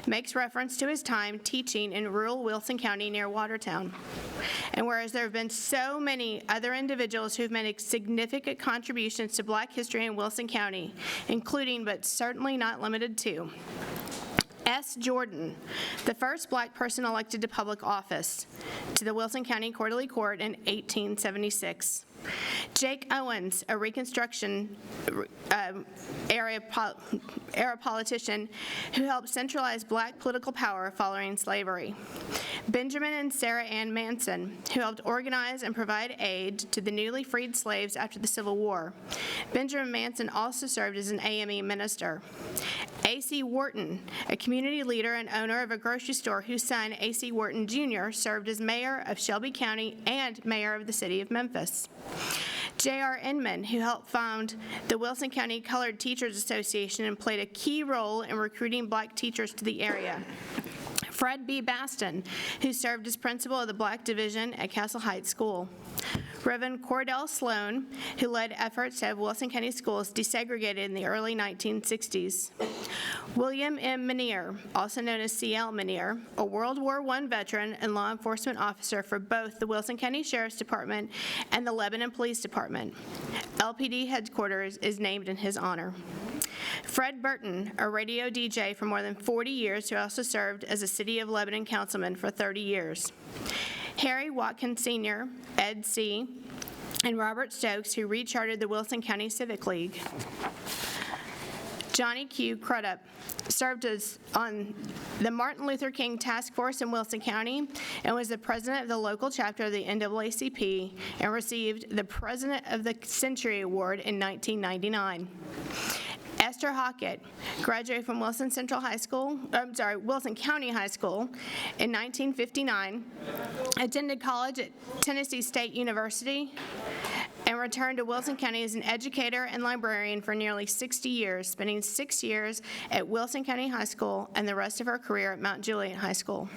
makes reference to his time teaching in rural Wilson County near Watertown. And whereas there have been so many other individuals who have made significant contributions to Black history in Wilson County, including but certainly not limited to S. Jordan, the first Black person elected to public office, to the Wilson County Quarterly Court in 1876. Jake Owens, a Reconstruction era politician who helped centralize Black political power following slavery. Benjamin and Sarah Ann Manson, who helped organize and provide aid to the newly freed slaves after the Civil War. Benjamin Manson also served as an AME minister. A.C. Wharton, a community leader and owner of a grocery store whose son, A.C. Wharton Jr., served as mayor of Shelby County and mayor of the city of Memphis. J.R. Inman, who helped found the Wilson County Colored Teachers Association and played a key role in recruiting Black teachers to the area. Fred B. Baston, who served as principal of the Black Division at Castle Heights School. Reverend Cordell Sloan, who led efforts to have Wilson County schools desegregated in the early 1960s. William M. Menier, also known as C.L. Menier, a World War I veteran and law enforcement officer for both the Wilson County Sheriff's Department and the Lebanon Police Department. LPD headquarters is named in his honor. Fred Burton, a radio DJ for more than 40 years, who also served as a City of Lebanon councilman for 30 years. Harry Watkins Sr., Ed C., and Robert Stokes, who rechartered the Wilson County Civic League. Johnny Q. Crudup served as on the Martin Luther King Task Force in Wilson County and was the president of the local chapter of the NAACP and received the President of the Century Award in 1999. Esther Hockett graduated from Wilson County High School in 1959, attended college at Tennessee State University, and returned to Wilson County as an educator and librarian for nearly 60 years, spending 6 years at Wilson County High School and the rest of her career at Mount Juliet High School.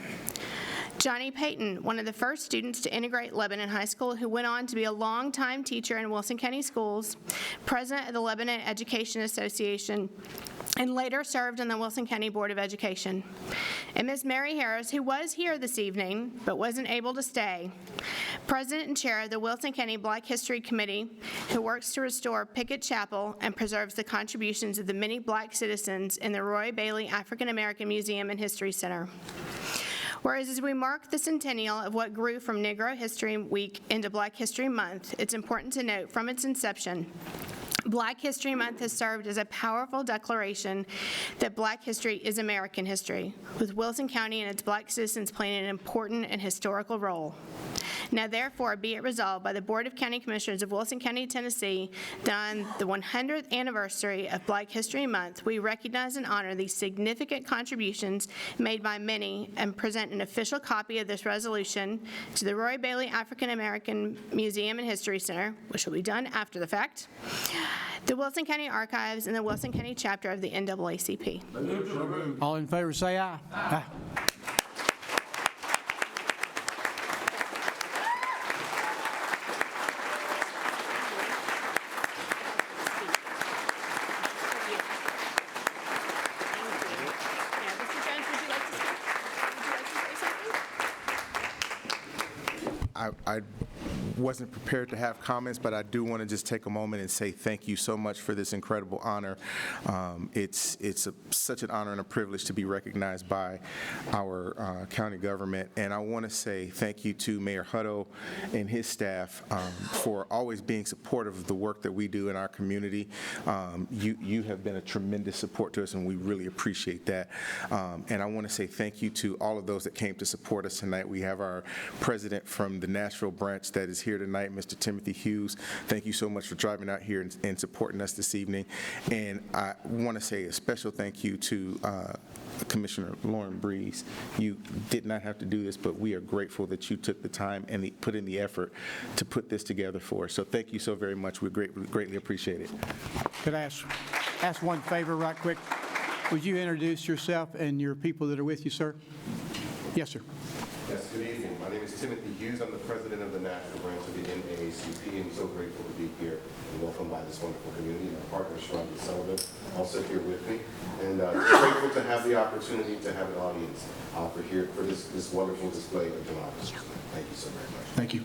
Johnny Payton, one of the first students to integrate Lebanon High School, who went on to be a longtime teacher in Wilson County schools, president of the Lebanon Education Association, and later served on the Wilson County Board of Education. And Ms. Mary Harris, who was here this evening but wasn't able to stay, president and chair of the Wilson County Black History Committee, who works to restore Pickett Chapel and preserves the contributions of the many Black citizens in the Roy Bailey African American Museum and History Center. Whereas as we mark the centennial of what grew from Negro History Week into Black History Month, it's important to note from its inception, Black History Month has served as a powerful declaration that Black history is American history, with Wilson County and its Black citizens playing an important and historical role. Now therefore be it resolved by the Board of County Commissioners of Wilson County, Tennessee, that on the 100th anniversary of Black History Month, we recognize and honor the significant contributions made by many and present an official copy of this resolution to the Roy Bailey African American Museum and History Center, which will be done after the fact, the Wilson County Archives, and the Wilson County chapter of the NAACP. All in favor, say aye. Aye. I wasn't prepared to have comments, but I do want to just take a moment and say thank you so much for this incredible honor. It's such an honor and a privilege to be recognized by our county government, and I want to say thank you to Mayor Hutto and his staff for always being supportive of the work that we do in our community. You have been a tremendous support to us, and we really appreciate that. And I want to say thank you to all of those that came to support us tonight. We have our president from the Nashville branch that is here tonight, Mr. Timothy Hughes. Thank you so much for driving out here and supporting us this evening. And I want to say a special thank you to Commissioner Lauren Breeze. You did not have to do this, but we are grateful that you took the time and put in the effort to put this together for us. So thank you so very much. We greatly appreciate it. Could I ask one favor right quick? Would you introduce yourself and your people that are with you, sir? Yes, sir. Yes, good evening. My name is Timothy Hughes. I'm the president of the National Branch of the NAACP, and I'm so grateful to be here and welcomed by this wonderful community. My partner, Sharonda Sullivan, also here with me. And grateful to have the opportunity to have an audience for this wonderful display of democracy. Thank you so very much. Thank you.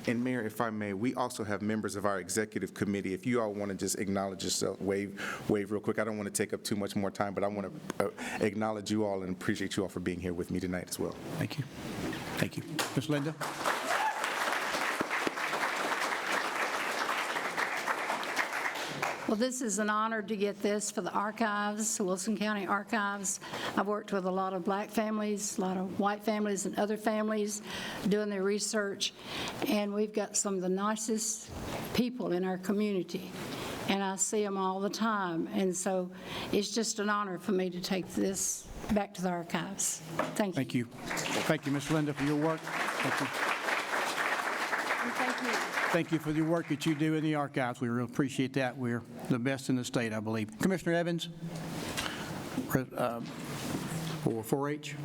And Mayor, if I may, we also have members of our executive committee. If you all want to just acknowledge yourself, wave real quick. I don't want to take up too much more time, but I want to acknowledge you all and appreciate you all for being here with me tonight as well. Thank you. Thank you. Ms. Linda? Well, this is an honor to get this for the archives, Wilson County Archives. I've worked with a lot of black families, a lot of white families, and other families doing their research, and we've got some of the nicest people in our community, and I see them all the time, and so it's just an honor for me to take this back to the archives. Thank you. Thank you. Thank you, Ms. Linda, for your work. Thank you. Thank you. Thank you for the work that you do in the archives. We really appreciate that. We're the best in the state, I believe. Commissioner Evans, for 4-H,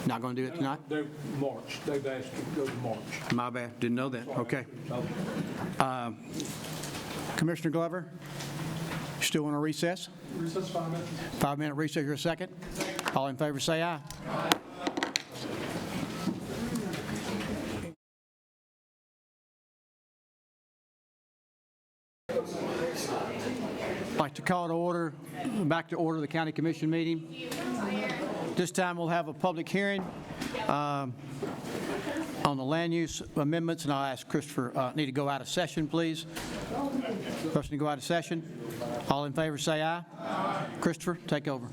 not going to do it tonight? They're March. They've asked to go to March. My bad. Didn't know that. Okay. Commissioner Glover, you still want to recess? Recess 5 minutes. 5-minute recess. Your second? All in favor, say aye. Aye. I'd like to call to order, back to order the County Commission meeting. This time we'll have a public hearing on the land use amendments, and I'll ask Christopher, need to go out of session, please. Person to go out of session. All in favor, say aye. Aye. Christopher, take over.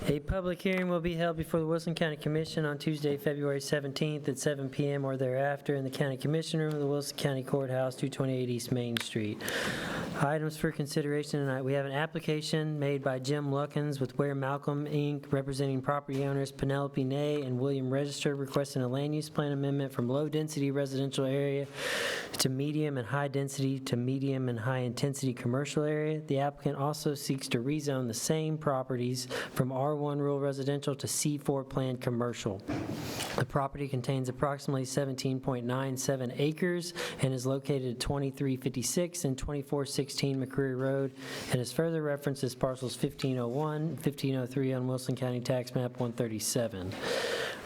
A public hearing will be held before the Wilson County Commission on Tuesday, February 17th at 7 p.m. or thereafter in the County Commission Room of the Wilson County Courthouse, 228 East Main Street. Items for consideration tonight. We have an application made by Jim Luckins with Ware Malcolm, Inc., representing property owners Penelope Nay and William Register, requesting a land use plan amendment from low-density residential area to medium and high-density to medium and high-intensity commercial area. The applicant also seeks to rezone the same properties from R1 rural residential to C4 planned commercial. The property contains approximately 17.97 acres and is located at 2356 and 2416 McCreary Road, and is further referenced as parcels 1501 and 1503 on Wilson County Tax Map 137.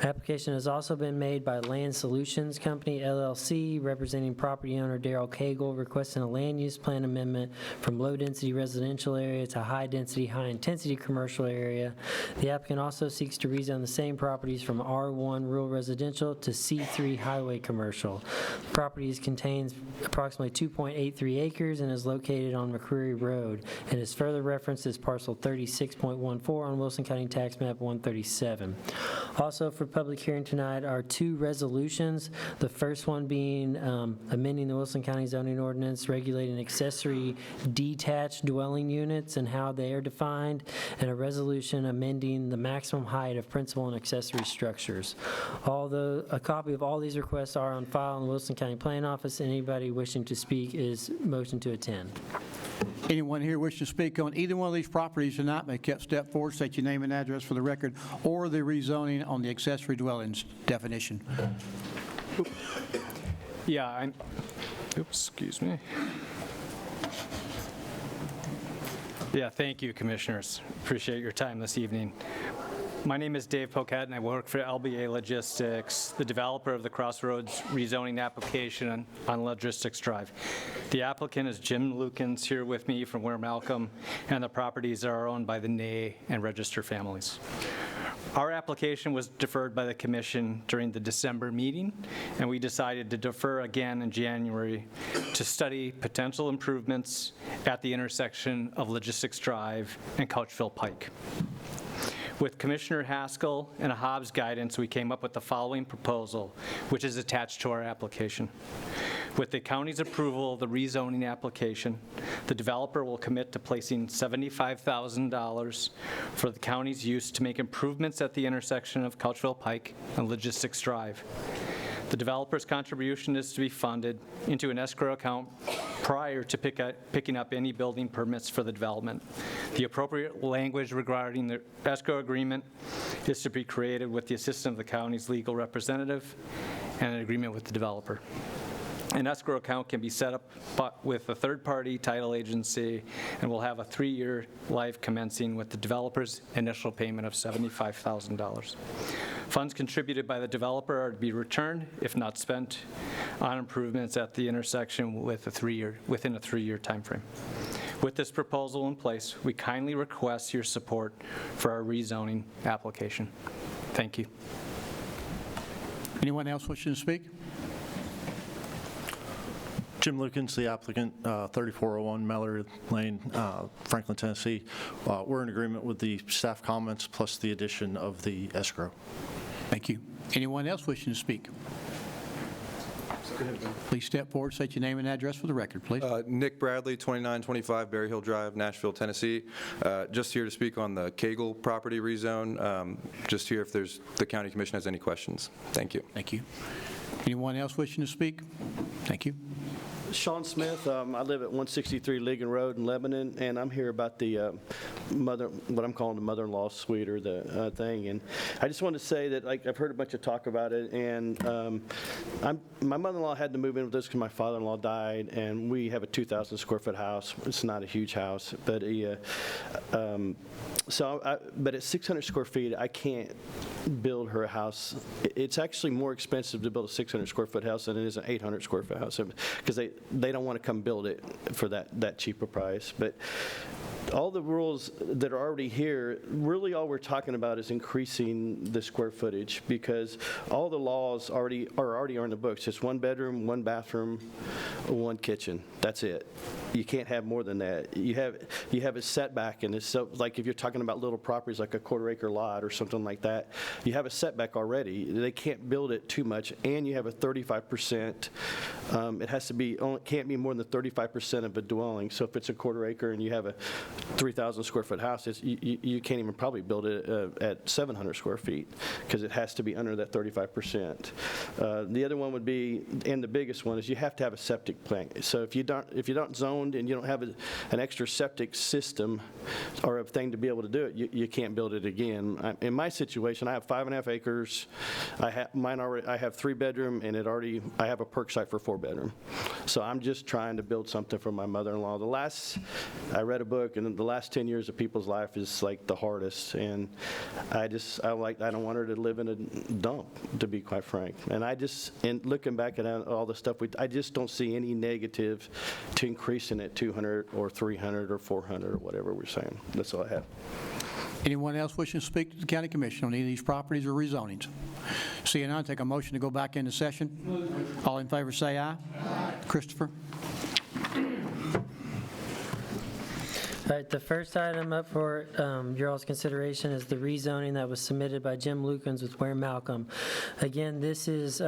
Application has also been made by Land Solutions Company, LLC, representing property owner Darrell Cagle, requesting a land use plan amendment from low-density residential area to high-density, high-intensity commercial area. The applicant also seeks to rezone the same properties from R1 rural residential to C3 highway commercial. The property contains approximately 2.83 acres and is located on McCreary Road, and is further referenced as parcel 36.14 on Wilson County Tax Map 137. Also for for public hearing tonight are 2 resolutions. The first one being amending the Wilson County zoning ordinance regulating accessory detached dwelling units and how they are defined, and a resolution amending the maximum height of principal and accessory structures. Although a copy of all these requests are on file in the Wilson County Planning Office, anybody wishing to speak is motion to attend. Anyone here wishing to speak on either one of these properties tonight may step forward, state your name and address for the record, or the rezoning on the accessory dwellings definition. Yeah, excuse me. Yeah, thank you, Commissioners. Appreciate your time this evening. My name is Dave Poquette, and I work for LBA Logistics, the developer of the Crossroads rezoning application on Logistics Drive. The applicant is Jim Lukens here with me from Ware Malcolm, and the properties are owned by the Ney and Register families. Our application was deferred by the Commission during the December meeting, and we decided to defer again in January to study potential improvements at the intersection of Logistics Drive and Couchville Pike. With Commissioner Haskell and a Hobbs guidance, we came up with the following proposal, which is attached to our application. With the county's approval of the rezoning application, the developer will commit to placing $75,000 for the county's use to make improvements at the intersection of Couchville Pike and Logistics Drive. The developer's contribution is to be funded into an escrow account prior to picking up any building permits for the development. The appropriate language regarding the escrow agreement is to be created with the assistance of the county's legal representative and an agreement with the developer. An escrow account can be set up with a third-party title agency and will have a 3-year life commencing with the developer's initial payment of $75,000. Funds contributed by the developer are to be returned if not spent on improvements at the intersection within a 3-year time frame. With this proposal in place, we kindly request your support for our rezoning application. Thank you. Anyone else wishing to speak? Jim Lukens, the applicant, 3401 Mallory Lane, Franklin, Tennessee. We're in agreement with the staff comments plus the addition of the escrow. Thank you. Anyone else wishing to speak? Please step forward, state your name and address for the record, please. Nick Bradley, 2925 Berry Hill Drive, Nashville, Tennessee. Just here to speak on the Cagle property rezone. Just here if the County Commission has any questions. Thank you. Thank you. Anyone else wishing to speak? Thank you. Sean Smith. I live at 163 Ligon Road in Lebanon, and I'm here about the what I'm calling the mother-in-law suite or the thing. And I just want to say that I've heard a bunch of talk about it, and my mother-in-law had to move in with us because my father-in-law died, and we have a 2,000 square foot house. It's not a huge house, but but at 600 square feet, I can't build her a house. It's actually more expensive to build a 600 square foot house than it is an 800 square foot house because they don't want to come build it for that cheaper price. But all the rules that are already here, really all we're talking about is increasing the square footage because all the laws are already on the books. It's 1 bedroom, 1 bathroom, 1 kitchen. That's it. You can't have more than that. You have a setback, and it's so like if you're talking about little properties like a 1/4 acre lot or something like that, you have a setback already. They can't build it too much, and you have a 35%. It has to be can't be more than 35% of a dwelling. So if it's a 1/4 acre and you have a 3,000 square foot house, you can't even probably build it at 700 square feet because it has to be under that 35%. The other one would be, and the biggest one is you have to have a septic plant. So if you don't zoned and you don't have an extra septic system or a thing to be able to do it, you can't build it again. In my situation, I have 5.5 acres. I have 3 bedroom, and I have a perk site for 4 bedroom. So I'm just trying to build something for my mother-in-law. I read a book, and the last 10 years of people's life is like the hardest, and I don't want her to live in a dump, to be quite frank. And looking back at all the stuff, I just don't see any negative to increasing it 200 or 300 or 400 or whatever we're saying. That's all I have. Anyone else wishing to speak to the County Commission on any of these properties or rezonings? Seeing none, take a motion to go back into session. All in favor say aye. Aye. Christopher? All right, the first item up for your all's consideration is the rezoning that was submitted by Jim Lukens with Ware Malcolm. Again, this is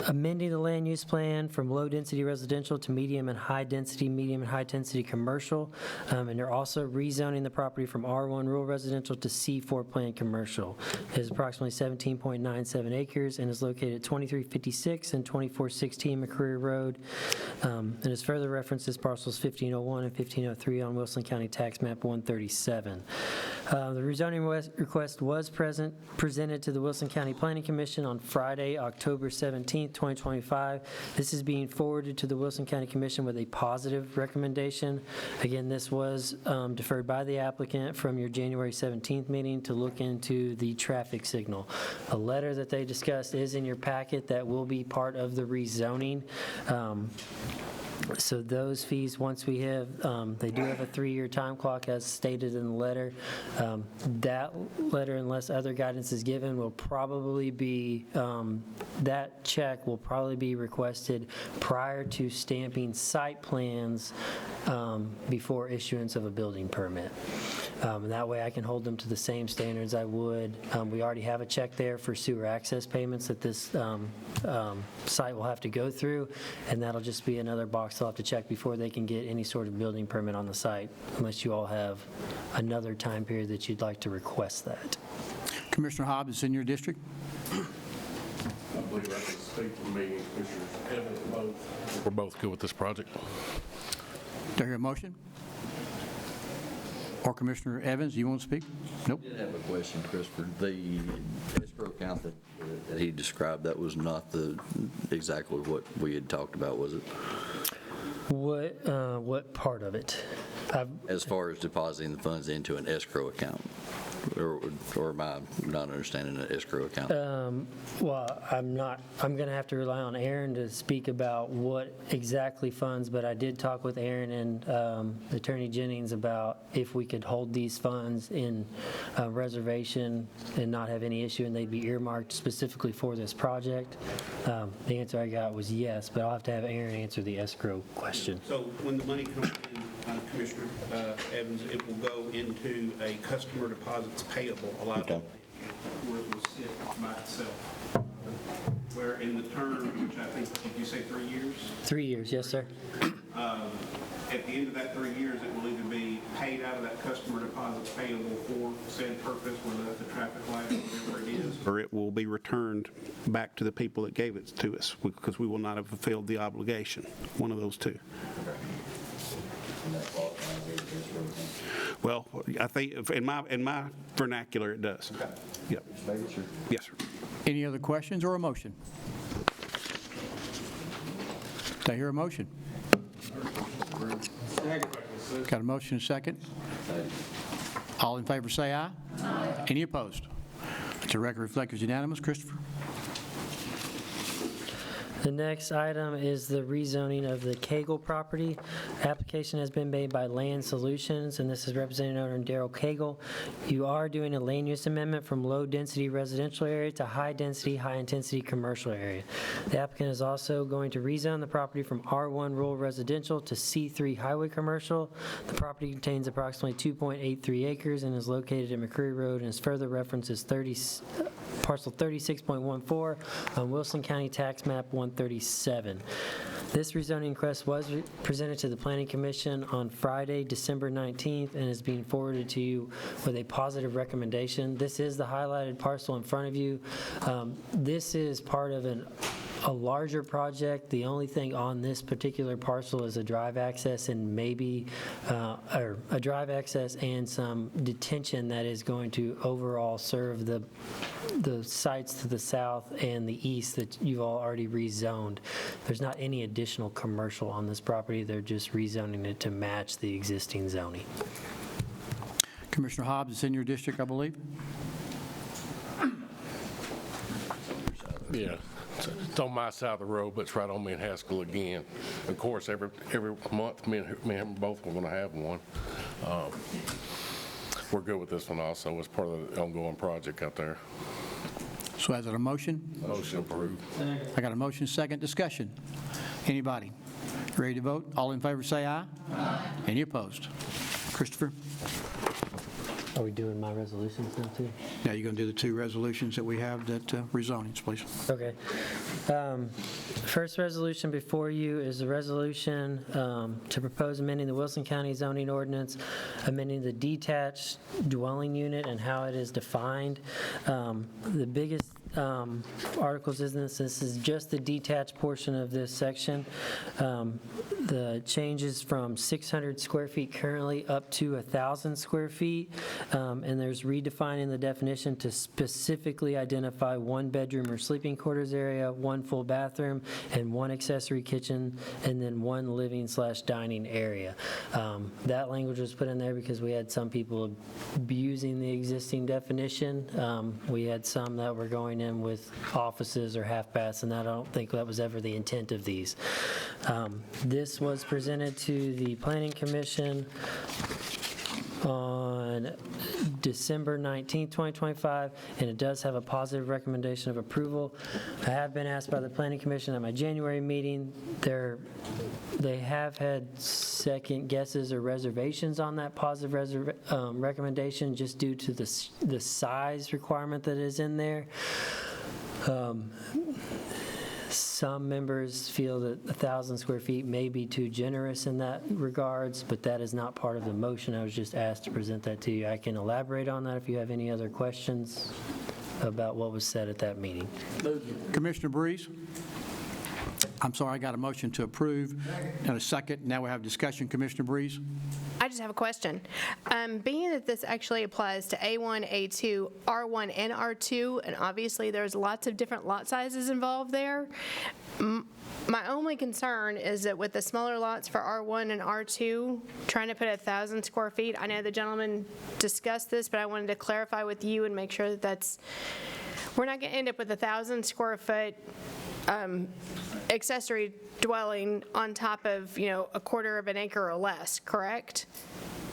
amending the land use plan from low-density residential to medium and high-density commercial. And they're also rezoning the property from R1 rural residential to C4 planned commercial. It is approximately 17.97 acres and is located at 2356 and 2416 McCreary Road. And as further references, parcels 1501 and 1503 on Wilson County Tax Map 137. The rezoning request was presented to the Wilson County Planning Commission on Friday, October 17, 2025. This is being forwarded to the Wilson County Commission with a positive recommendation. Again, this was deferred by the applicant from your January 17th meeting to look into the traffic signal. A letter that they discussed is in your packet that will be part of the rezoning. So those fees, once we have, they do have a 3-year time clock as stated in the letter. That letter, unless other guidance is given, will probably be, that check will probably be requested prior to stamping site plans before issuance of a building permit. And that way I can hold them to the same standards I would. We already have a check there for sewer access payments that this site will have to go through, and that'll just be another box they'll have to check before they can get any sort of building permit on the site, unless you all have another time period that you'd like to request that. Commissioner Hobbs, it's in your district. I believe I can speak for me and Commissioner Evans both. We're both good with this project. Do I hear a motion? Or Commissioner Evans, do you want to speak? Nope. I did have a question, Christopher. The escrow account that he described, that was not exactly what we had talked about, was it? What part of it? As far as depositing the funds into an escrow account? Or am I not understanding an escrow account? Well, I'm going to have to rely on Aaron to speak about what exactly funds, but I did talk with Aaron and Attorney Jennings about if we could hold these funds in reservation and not have any issue, and they'd be earmarked specifically for this project. The answer I got was yes, but I'll have to have Aaron answer the escrow question. So when the money comes in, Commissioner Evans, it will go into a customer deposits payable allowable where it will sit by itself. Where in the term, which I think, did you say 3 years? 3 years, yes, sir. At the end of that 3 years, it will either be paid out of that customer deposits payable for said purpose, whether that's a traffic light or whatever it is, or it will be returned back to the people that gave it to us because we will not have fulfilled the obligation. One of those two. Well, I think in my vernacular, it does. Okay. Yep. Yes, sir. Any other questions or a motion? Do I hear a motion? Got a motion and a second? All in favor say aye. Aye. Any opposed? Let the record reflect as unanimous. Christopher? The next item is the rezoning of the Cagle property. Application has been made by Land Solutions, and this is represented owner Daryl Cagle. You are doing a land use amendment from low-density residential area to high-density, high-intensity commercial area. The applicant is also going to rezone the property from R1 rural residential to C3 highway commercial. The property contains approximately 2.83 acres and is located at McCreary Road, and is further references parcel 36.14 on Wilson County Tax Map 137. This rezoning request was presented to the Planning Commission on Friday, December 19th, and is being forwarded to you with a positive recommendation. This is the highlighted parcel in front of you. This is part of a larger project. The only thing on this particular parcel is a drive access and maybe, or a drive access and some detention that is going to overall serve the sites to the south and the east that you've all already rezoned. There's not any additional commercial on this property. They're just rezoning it to match the existing zoning. Commissioner Hobbs, it's in your district, I believe? Yeah. It's on my side of the road, but it's right on me in Haskell again. Of course, every month, me and him both are going to have one. We're good with this one also as part of the ongoing project out there. So is it a motion? Motion approved. I got a motion, second discussion. Anybody? Ready to vote? All in favor say aye. Aye. Any opposed? Christopher? Are we doing my resolutions now, too? Now you're going to do the two resolutions that we have that rezonings, please. Okay. First resolution before you is a resolution to propose amending the Wilson County zoning ordinance, amending the detached dwelling unit and how it is defined. The biggest articles this is just the detached portion of this section. The changes from 600 square feet currently up to 1,000 square feet, and there's redefining the definition to specifically identify one bedroom or sleeping quarters area, one full bathroom, and one accessory kitchen, and then one living/dining area. That language was put in there because we had some people abusing the existing definition. We had some that were going in with offices or half baths, and I don't think that was ever the intent of these. This was presented to the Planning Commission on December 19, 2025, and it does have a positive recommendation of approval. I have been asked by the Planning Commission at my January meeting. They have had second guesses or reservations on that positive recommendation just due to the size requirement that is in there. Some members feel that 1,000 square feet may be too generous in that regards, but that is not part of the motion. I was just asked to present that to you. I can elaborate on that if you have any other questions about what was said at that meeting. Commissioner Breeze? I'm sorry, I got a motion to approve and a second. Now we have discussion. Commissioner Breeze? I just have a question. Being that this actually applies to A1, A2, R1, and R2, and obviously there's lots of different lot sizes involved there, my only concern is that with the smaller lots for R1 and R2, trying to put 1,000 square feet, I know the gentleman discussed this, but I wanted to clarify with you and make sure that we're not going to end up with 1,000 square foot accessory dwelling on top of, a quarter of an acre or less, correct?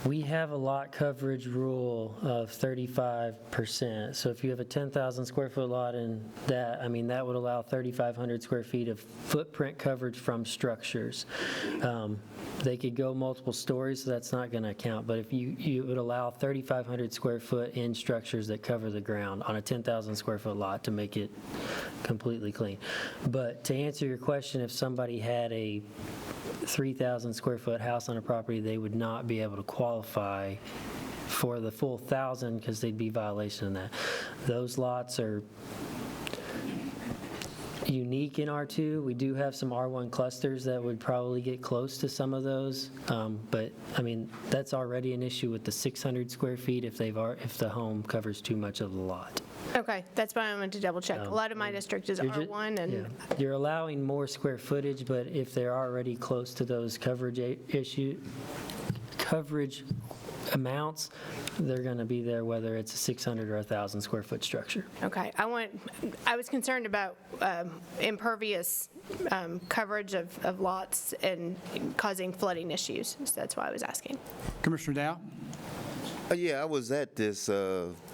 We have a lot coverage rule of 35%. So if you have a 10,000 square foot lot and that would allow 3,500 square feet of footprint coverage from structures. They could go multiple stories, so that's not going to count. But if you would allow 3,500 square foot in structures that cover the ground on a 10,000 square foot lot to make it completely clean. But to answer your question, if somebody had a 3,000 square foot house on a property, they would not be able to qualify for the full 1,000 because they'd be in violation of that. Those lots are unique in R2. We do have some R1 clusters that would probably get close to some of those, but that's already an issue with the 600 square feet if the home covers too much of the lot. Okay, that's why I wanted to double check. A lot of my district is R1, and You're allowing more square footage, but if they're already close to those coverage amounts, they're going to be there whether it's a 600 or 1,000 square foot structure. okay. I was concerned about impervious coverage of lots and causing flooding issues, so that's why I was asking. Commissioner Dow? Yeah, I was at this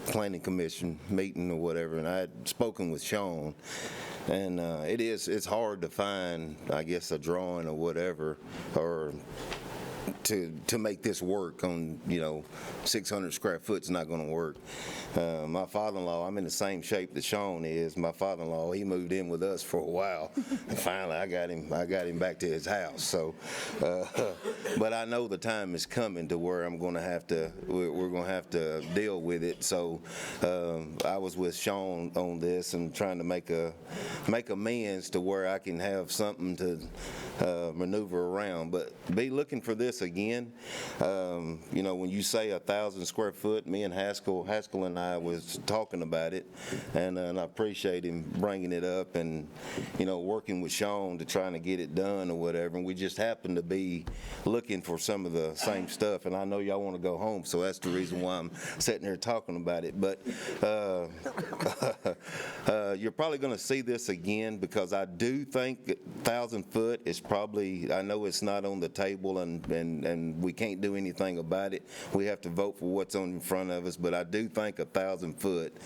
planning commission meeting or whatever, and I had spoken with Sean, and it's hard to find, I guess, a drawing or whatever, or to make this work on, 600 square foot's not going to work. My father-in-law, I'm in the same shape that Sean is. My father-in-law, he moved in with us for a while, and finally I got him back to his house. So, but I know the time is coming to where we're going to have to deal with it. So I was with Sean on this and trying to make amends to where I can have something to maneuver around. But be looking for this again. When you say 1,000 square foot, me and Haskell and I was talking about it, and I appreciate him bringing it up and, working with Sean to trying to get it done or whatever. And we just happened to be looking for some of the same stuff. And I know y'all want to go home, so that's the reason why I'm sitting here talking about it. But you're probably going to see this again because I do think 1,000 foot is probably, I know it's not on the table and we can't do anything about it. We have to vote for what's on in front of us, but I do think 1,000 foot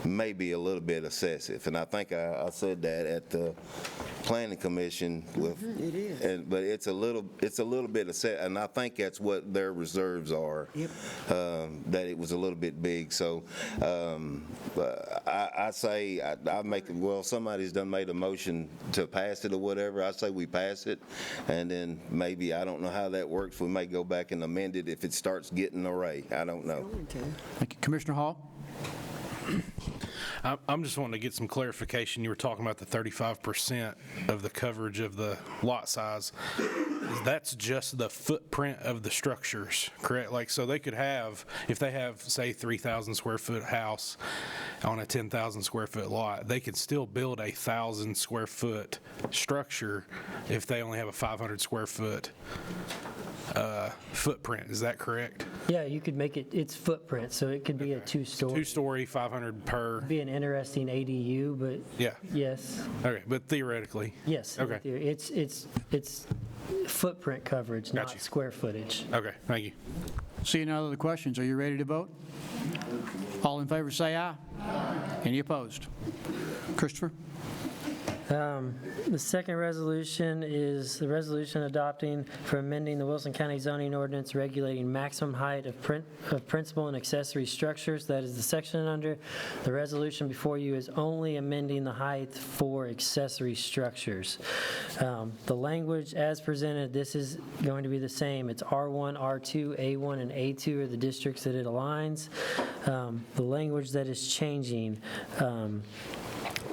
may be a little bit excessive. And I think I said that at the planning commission with. It is. But it's a little bit of set, and I think that's what their reserves are. Yep. That it was a little bit big. So I say I make it. Well, somebody's done made a motion to pass it or whatever. I say we pass it, and then maybe I don't know how that works. We may go back and amend it if it starts getting array. I don't know. Thank you. Commissioner Hall? I'm just wanting to get some clarification. You were talking about the 35% of the coverage of the lot size. That's just the footprint of the structures, correct? Like, so they could have, if they have, say, 3,000 square foot house on a 10,000 square foot lot, they could still build a 1,000 square foot structure if they only have a 500 square foot footprint. Is that correct? Yeah, you could make it its footprint, so it could be a two-story. Two-story, 500 per. Be an interesting ADU, but Yeah. yes, Okay, but theoretically. yes. Okay. It's footprint coverage, not square footage. Okay, thank you. Seeing no other questions, are you ready to vote? All in favor say aye. Any opposed? Christopher? The second resolution is the resolution adopting for amending the Wilson County zoning ordinance regulating maximum height of principal and accessory structures. That is the section under. The resolution before you is only amending the height for accessory structures. The language as presented, this is going to be the same. It's R1, R2, A1, and A2 are the districts that it aligns. The language that is changing,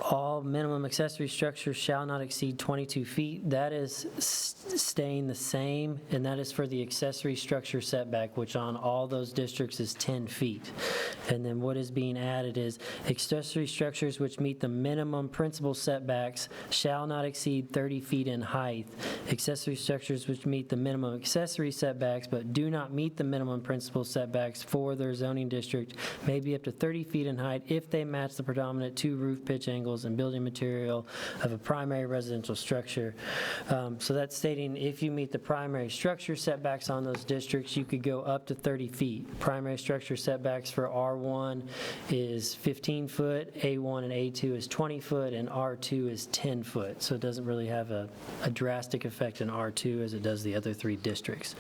all minimum accessory structures shall not exceed 22 feet. That is staying the same, and that is for the accessory structure setback, which on all those districts is 10 feet. And then what is being added is accessory structures which meet the minimum principal setbacks shall not exceed 30 feet in height. Accessory structures which meet the minimum accessory setbacks but do not meet the minimum principal setbacks for their zoning district may be up to 30 feet in height if they match the predominant two roof pitch angles and building material of a primary residential structure. So that's stating if you meet the primary structure setbacks on those districts, you could go up to 30 feet. Primary structure setbacks for R1 is 15 foot, A1 and A2 is 20 foot, and R2 is 10 foot. So it doesn't really have a drastic effect in R2 as it does the other three districts.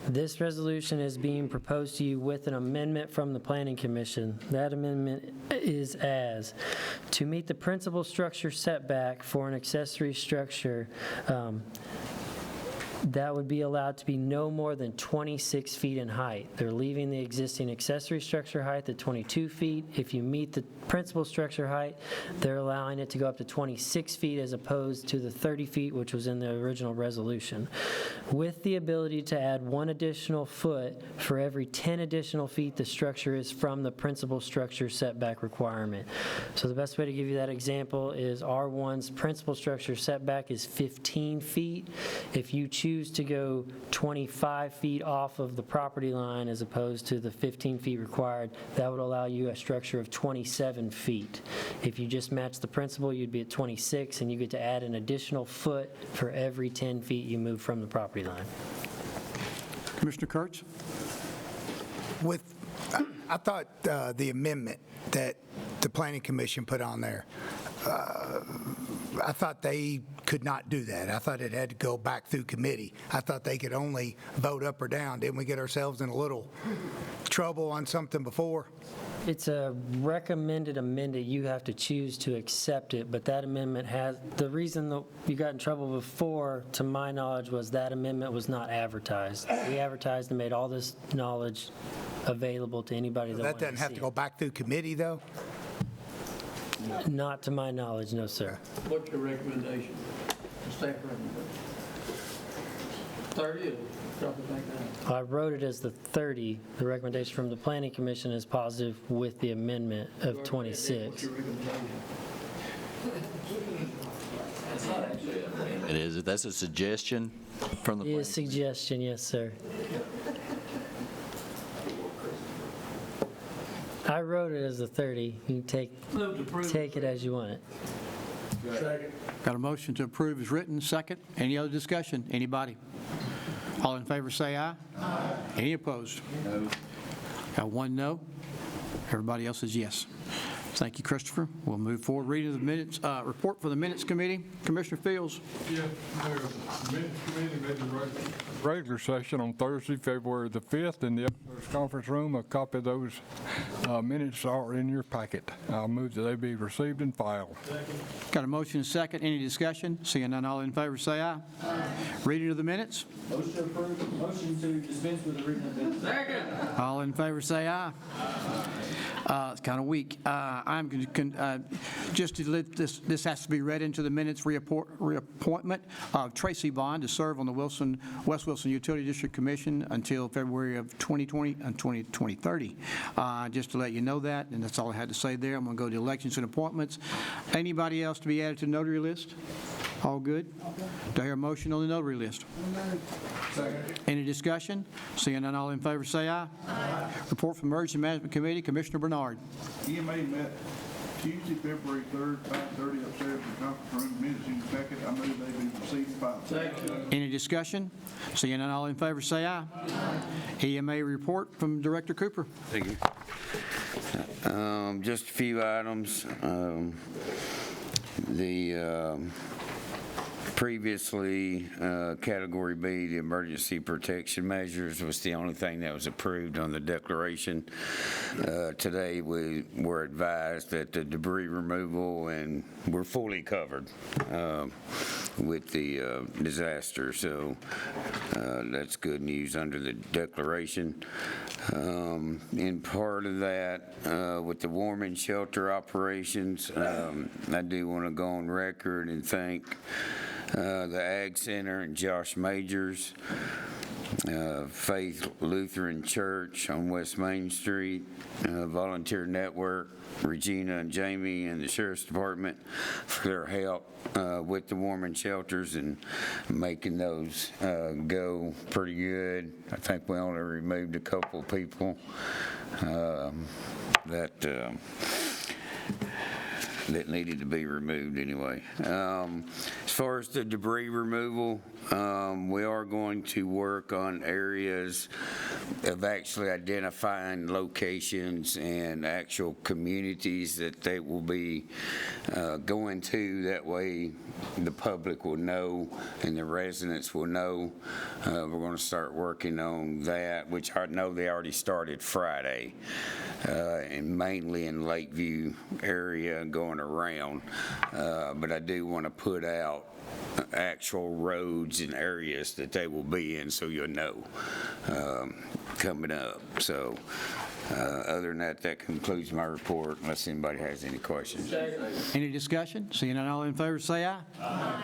This resolution is being proposed to you with an amendment from the Planning Commission. That amendment is as, to meet the principal structure setback for an accessory structure, that would be allowed to be no more than 26 feet in height. They're leaving the existing accessory structure height at 22 feet. If you meet the principal structure height, they're allowing it to go up to 26 feet as opposed to the 30 feet, which was in the original resolution, with the ability to add 1 additional foot for every 10 additional feet the structure is from the principal structure setback requirement. So the best way to give you that example is R1's principal structure setback is 15 feet. If you choose to go 25 feet off of the property line as opposed to the 15 feet required, that would allow you a structure of 27 feet. If you just match the principal, you'd be at 26, and you get to add an additional foot for every 10 feet you move from the property line. Commissioner Kurtz? I thought the amendment that the Planning Commission put on there, I thought they could not do that. I thought it had to go back through committee. I thought they could only vote up or down. Didn't we get ourselves in a little trouble on something before? It's a recommended amendment. You have to choose to accept it, but that amendment has, the reason that you got in trouble before, to my knowledge, was that amendment was not advertised. We advertised and made all this knowledge available to anybody that wanted to see it. That doesn't have to go back through committee, though? Not to my knowledge, no, sir. What's your recommendation? The staff recommendation? 30 or drop it back down? I wrote it as the 30. The recommendation from the Planning Commission is positive with the amendment of 26. What's your recommendation? It is. That's a suggestion from the. It is suggestion, yes, sir. I wrote it as a 30. You can take it as you want it. Second. Got a motion to approve is written. Second. Any other discussion? Anybody? All in favor say aye. Aye. Any opposed? No. Got 1 no. Everybody else is yes. Thank you, Christopher. We'll move forward. Reading of the minutes, report for the Minutes Committee. Commissioner Fields. Yes, Mayor, the Minutes Committee made the regular session on Thursday, February the 5th, in the Upstairs Conference Room. A copy of those minutes are in your packet. I'll move that they be received and filed. Got a motion and a second. Any discussion? Seeing none, all in favor say aye. Reading of the minutes. Motion to approve, motion to dispense with the reading of minutes. Second. All in favor say aye. It's kind of weak. I'm going to, just to let this has to be read into the minutes, reappointment of Tracy Bond to serve on the West Wilson Utility District Commission until February of 2020 and 2030. Just to let you know that, and that's all I had to say there. I'm going to go to elections and appointments. Anybody else to be added to the notary list? All good? Do I hear a motion on the notary list? Second. Any discussion? Seeing none, all in favor say aye. Report from Emergency Management Committee, Commissioner Bernard. EMA met Tuesday, February 3rd, 5:30 upstairs in the conference room. Minutes in the packet. I move they be received and filed. Second. Any discussion? Seeing none, all in favor say aye. EMA report from Director Cooper. Thank you. Just a few items. Previously, Category B, the emergency protection measures, was the only thing that was approved on the declaration. Today, we were advised that the debris removal, and we're fully covered with the disaster, so that's good news under the declaration. In part of that, with the warming shelter operations, I do want to go on record and thank the Ag Center and Josh Majors, Faith Lutheran Church on West Main Street, Volunteer Network, Regina and Jamie, and the Sheriff's Department for their help with the warming shelters and making those go pretty good. I think we only removed a couple people that needed to be removed anyway. As far as the debris removal, we are going to work on areas of actually identifying locations and actual communities that they will be going to. That way the public will know and the residents will know. We're going to start working on that, which I know they already started Friday, and mainly in Lakeview area going around. But I do want to put out actual roads and areas that they will be in, so you'll know coming up. So other than that, that concludes my report, unless anybody has any questions. Any discussion? Seeing none, all in favor say aye.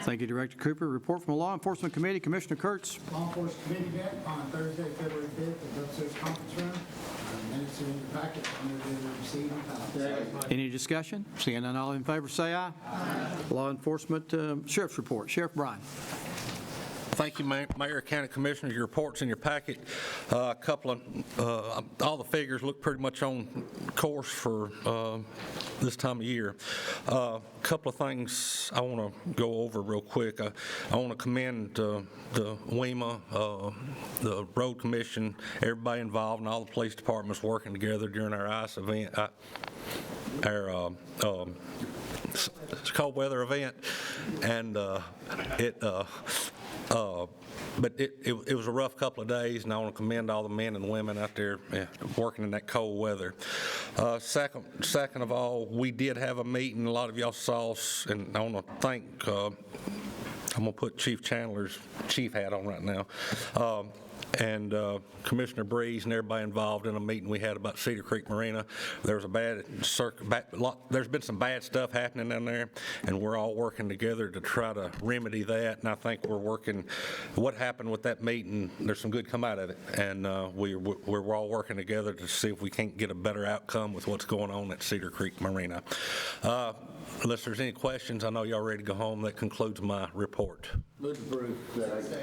Thank you, Director Cooper. Report from the Law Enforcement Committee, Commissioner Kurtz. Law Enforcement Committee met on Thursday, February 5th at the upstairs conference room. Minutes are in the packet. I move they be received and filed. Any discussion? Seeing none, all in favor say aye. Law Enforcement Sheriff's Report. Sheriff Bryan. Thank you, Mayor, County Commissioners. Your report's in your packet. A couple of, all the figures look pretty much on course for this time of year. A couple of things I want to go over real quick. I want to commend the WEMA, the Road Commission, everybody involved, and all the police departments working together during our ICE event, it's cold weather event, and but it was a rough couple of days, and I want to commend all the men and women out there working in that cold weather. Second of all, we did have a meeting. A lot of y'all saw us, and I want to thank. I'm going to put Chief Chandler's chief hat on right now. And Commissioner Breeze and everybody involved in a meeting we had about Cedar Creek Marina. There's there's been some bad stuff happening down there, and we're all working together to try to remedy that. And I think we're working. What happened with that meeting? There's some good come out of it, and we're all working together to see if we can't get a better outcome with what's going on at Cedar Creek Marina. Unless there's any questions, I know y'all ready to go home. That concludes my report.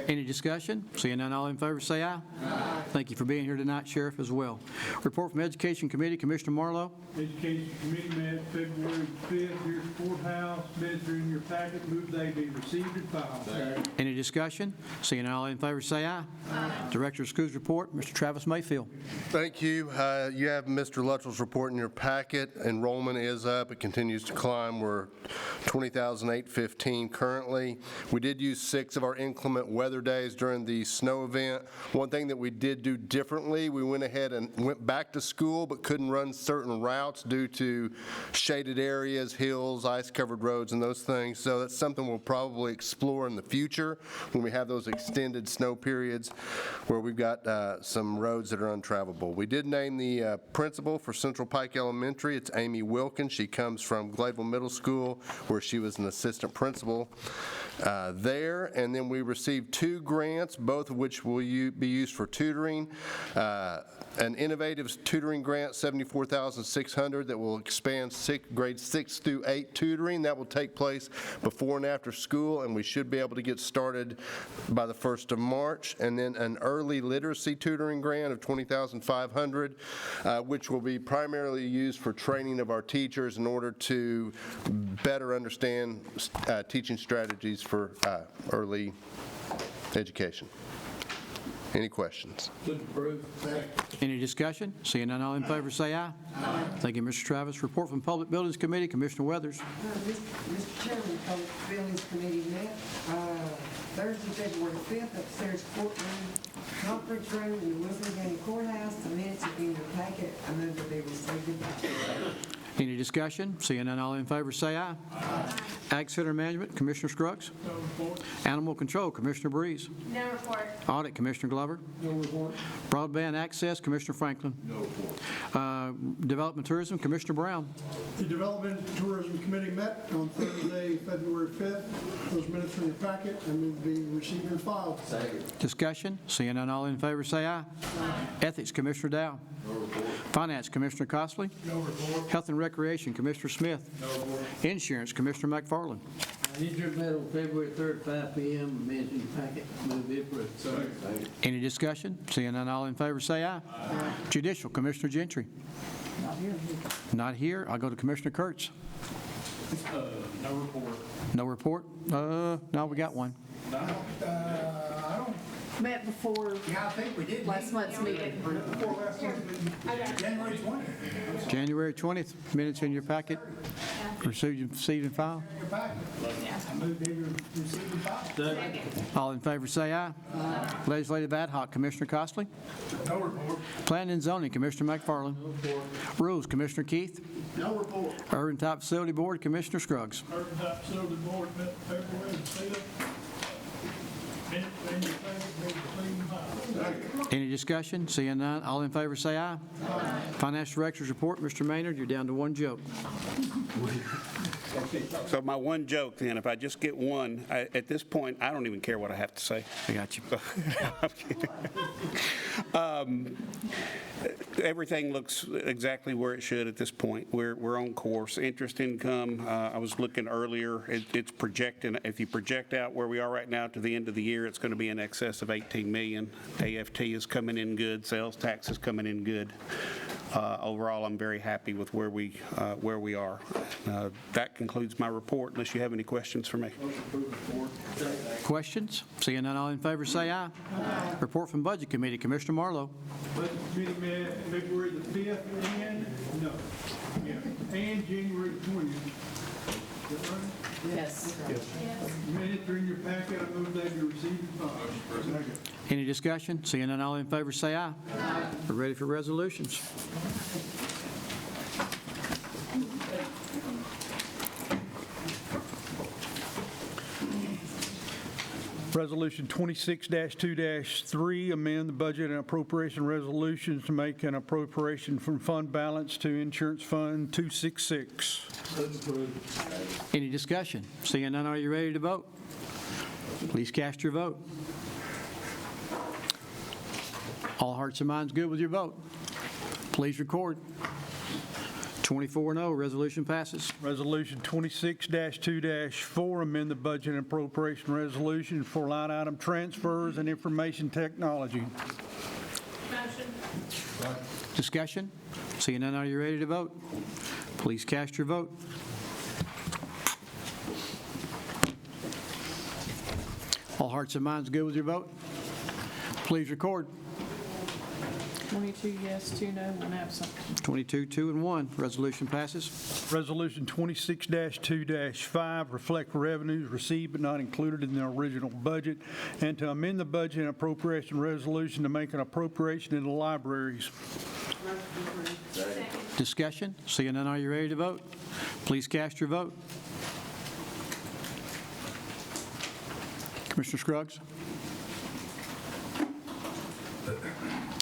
Any discussion? Seeing none, all in favor say aye. Aye. Thank you for being here tonight, Sheriff, as well. Report from Education Committee, Commissioner Marlowe. Education Committee met February 5th, here's courthouse, minutes are in your packet, move they be received and filed. Any discussion? Seeing none, all in favor say aye. Aye. Director of Schools report, Mr. Travis Mayfield. Thank you. You have Mr. Luttrell's report in your packet. Enrollment is up. It continues to climb. We're 20,815 currently. We did use 6 of our inclement weather days during the snow event. One thing that we did do differently, we went ahead and went back to school but couldn't run certain routes due to shaded areas, hills, ice-covered roads, and those things. So that's something we'll probably explore in the future when we have those extended snow periods where we've got some roads that are untravelable. We did name the principal for Central Pike Elementary. It's Amy Wilkins. She comes from Gladeville Middle School, where she was an assistant principal there. And then we received 2 grants, both of which will be used for tutoring. An innovative tutoring grant, $74,600, that will expand grades 6 through 8 tutoring. That will take place before and after school, and we should be able to get started by the 1st of March. And then an early literacy tutoring grant of $20,500, which will be primarily used for training of our teachers in order to better understand teaching strategies for early education. Any questions? Any discussion? Seeing none, all in favor say aye. Aye. Thank you, Mr. Travis. Report from Public Buildings Committee, Commissioner Weathers. Mr. Chairman, Public Buildings Committee met Thursday, February 5th, upstairs courtroom, conference room in the Wilson County Courthouse. The minutes are in your packet. I move that they received and filed. Any discussion? Seeing none, all in favor say aye. Aye. Ag Center Management, Commissioner Scruggs. No report. Animal Control, Commissioner Breeze. No report. Audit, Commissioner Glover. No report. Broadband Access, Commissioner Franklin. No report. Development Tourism, Commissioner Brown. The Development and Tourism Committee met on Thursday, February 5th. Those minutes are in your packet and will be received and filed. Discussion? Seeing none, all in favor say aye. Ethics, Commissioner Dow. No report. Finance, Commissioner Costley. No report. Health and Recreation, Commissioner Smith. No report. Insurance, Commissioner McFarland. Injured met on February 3rd, 5 p.m. Minutes in your packet. Move it approved. Any discussion? Seeing none, all in favor say aye. Aye. Judicial, Commissioner Gentry. Not here. Not here. I'll go to Commissioner Kurtz. No report. No report? No, we got one. I don't. Met before Yeah, I think we did. last month's meeting. Before last month's meeting. January 20th. January 20th, minutes in your packet. Received and filed. Your packet. I move that you receive and file. All in favor say aye. Aye. Legislative Ad Hoc, Commissioner Costley. No report. Planning and Zoning, Commissioner McFarland. No report. Rules, Commissioner Keith. No report. Urban Top Facility Board, Commissioner Scruggs. Urban Top Facility Board met February 5th. Minutes in your packet, move received and filed. Any discussion? Seeing none, all in favor say aye. Aye. Financial Director's Report, Mr. Maynard, you're down to one joke. So my one joke then, if I just get one, at this point, I don't even care what I have to say. I got you. Everything looks exactly where it should at this point. We're on course. Interest income, I was looking earlier, it's projecting, if you project out where we are right now to the end of the year, it's going to be in excess of 18 million. AFT is coming in good, sales tax is coming in good. Overall, I'm very happy with where we are. That concludes my report, unless you have any questions for me. Questions? Seeing none, all in favor say aye. Aye. Report from Budget Committee, Commissioner Marlowe. Budget Committee met February the 5th and January 20th. Is that right? Yes. Minutes are in your packet. I move they be received and filed. Second. Any discussion? Seeing none, all in favor say aye. Aye. We're ready for resolutions. Resolution 26-2-3, amend the budget and appropriation resolutions to make an appropriation from fund balance to insurance fund 266. Any discussion? Seeing none, are you ready to vote? Please cast your vote. All hearts and minds good with your vote? Please record. 24-0, resolution passes. Resolution 26-2-4, amend the budget and appropriation resolution for line item transfers and information technology. Discussion? Seeing none, are you ready to vote? Please cast your vote. All hearts and minds good with your vote? Please record. 22 yes, 2 no, 1 absent. 22, 2, and 1. Resolution passes. Resolution 26-2-5, reflect revenues received but not included in the original budget, and to amend the budget and appropriation resolution to make an appropriation in the libraries. Discussion? Seeing none, are you ready to vote? Please cast your vote. Commissioner Scruggs?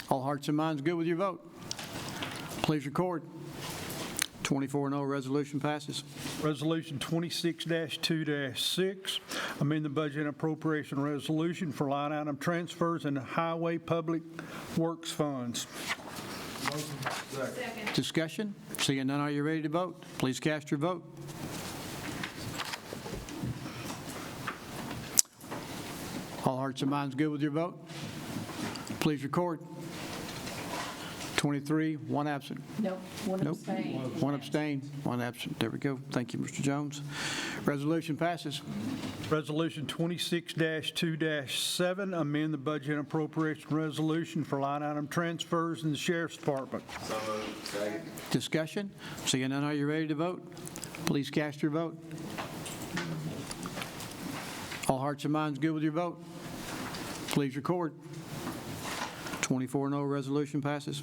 All hearts and minds good with your vote? Please record. 24-0, resolution passes. Resolution 26-2-6, amend the budget and appropriation resolution for line item transfers and highway public works funds. Discussion? Seeing none, are you ready to vote? Please cast your vote. All hearts and minds good with your vote? Please record. 23, 1 absent. Nope, 1 abstain. 1 abstain, 1 absent. There we go. Thank you, Mr. Jones. Resolution passes. Resolution 26-2-7, amend the budget and appropriation resolution for line item transfers in the Sheriff's Department. Discussion? Seeing none, are you ready to vote? Please cast your vote. All hearts and minds good with your vote? Please record. 24-0, resolution passes.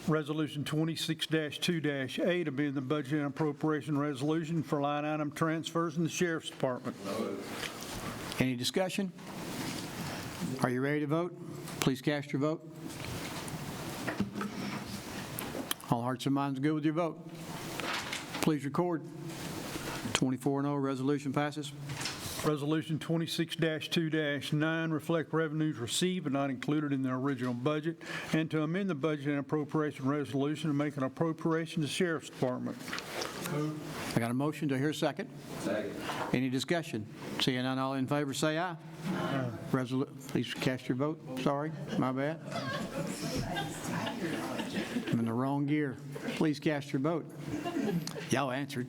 Resolution 26-2-8, amend the budget and appropriation resolution for line item transfers in the Sheriff's Department. Any discussion? Are you ready to vote? Please cast your vote. All hearts and minds good with your vote? Please record. 24-0, resolution passes. Resolution 26-2-9, reflect revenues received but not included in the original budget, and to amend the budget and appropriation resolution to make an appropriation to the Sheriff's Department. I got a motion. Do I hear a second? Second. Any discussion? Seeing none, all in favor say aye. Please cast your vote. Sorry, my bad. I'm in the wrong gear. Please cast your vote. Y'all answered.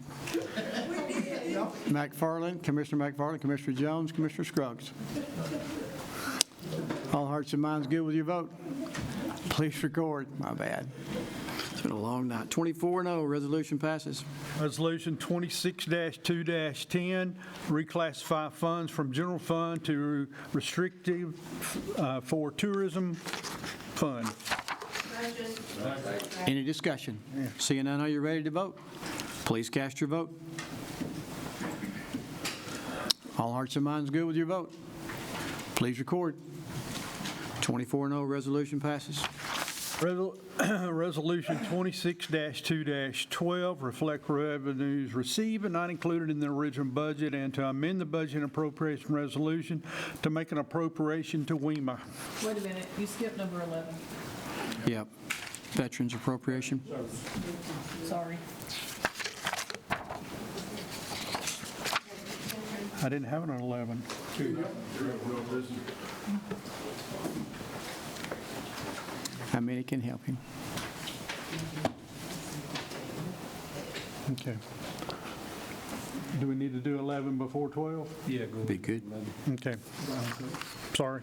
McFarland, Commissioner McFarland, Commissioner Jones, Commissioner Scruggs. All hearts and minds good with your vote? Please record. My bad. It's been a long night. 24-0, resolution passes. Resolution 26-2-10, reclassify funds from general fund to restrictive for tourism fund. Any discussion? Seeing none, are you ready to vote? Please cast your vote. All hearts and minds good with your vote? Please record. 24-0, resolution passes. Resolution 26-2-12, reflect revenues received but not included in the original budget, and to amend the budget and appropriation resolution to make an appropriation to WEMA. Wait a minute, you skipped number 11. Yep. Veterans appropriation. Sorry. I didn't have it on 11. How many can help him? Okay. Do we need to do 11 before 12? Yeah, go Be good. Okay. Sorry.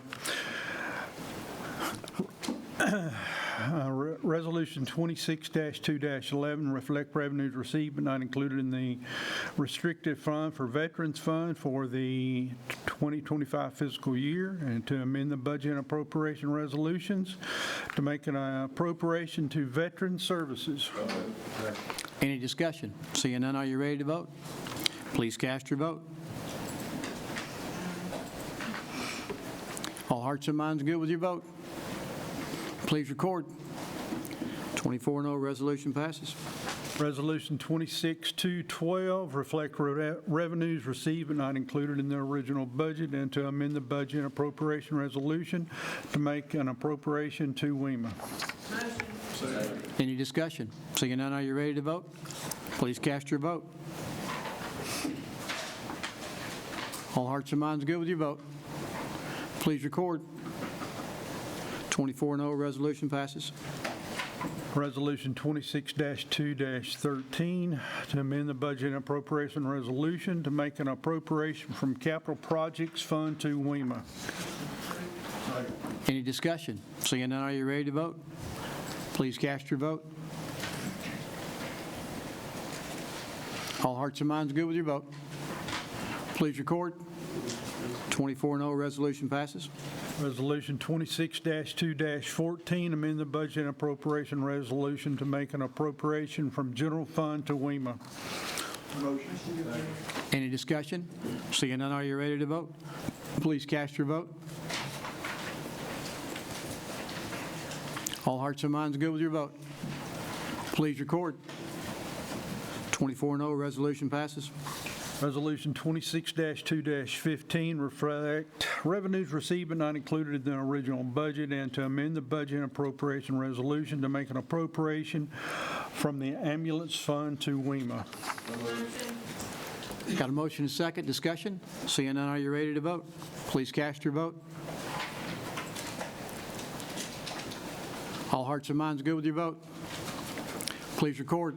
Resolution 26-2-11, reflect revenues received but not included in the restricted fund for Veterans Fund for the 2025 fiscal year, and to amend the budget and appropriation resolutions to make an appropriation to Veteran Services. Any discussion? Seeing none, are you ready to vote? Please cast your vote. All hearts and minds good with your vote? Please record. 24-0, resolution passes. Resolution 26-212, reflect revenues received but not included in the original budget, and to amend the budget and appropriation resolution to make an appropriation to WEMA. Any discussion? Seeing none, are you ready to vote? Please cast your vote. All hearts and minds good with your vote? Please record. 24-0, resolution passes. Resolution 26-2-13, to amend the budget and appropriation resolution to make an appropriation from Capital Projects Fund to WEMA. Any discussion? Seeing none, are you ready to vote? Please cast your vote. All hearts and minds good with your vote? Please record. 24-0, resolution passes. Resolution 26-2-14, amend the budget and appropriation resolution to make an appropriation from general fund to WEMA. Any discussion? Seeing none, are you ready to vote? Please cast your vote. All hearts and minds good with your vote? Please record. 24-0, resolution passes. Resolution 26-2-15, reflect revenues received but not included in the original budget, and to amend the budget and appropriation resolution to make an appropriation from the ambulance fund to WEMA. Got a motion and a second. Discussion? Seeing none, are you ready to vote? Please cast your vote. All hearts and minds good with your vote? Please record.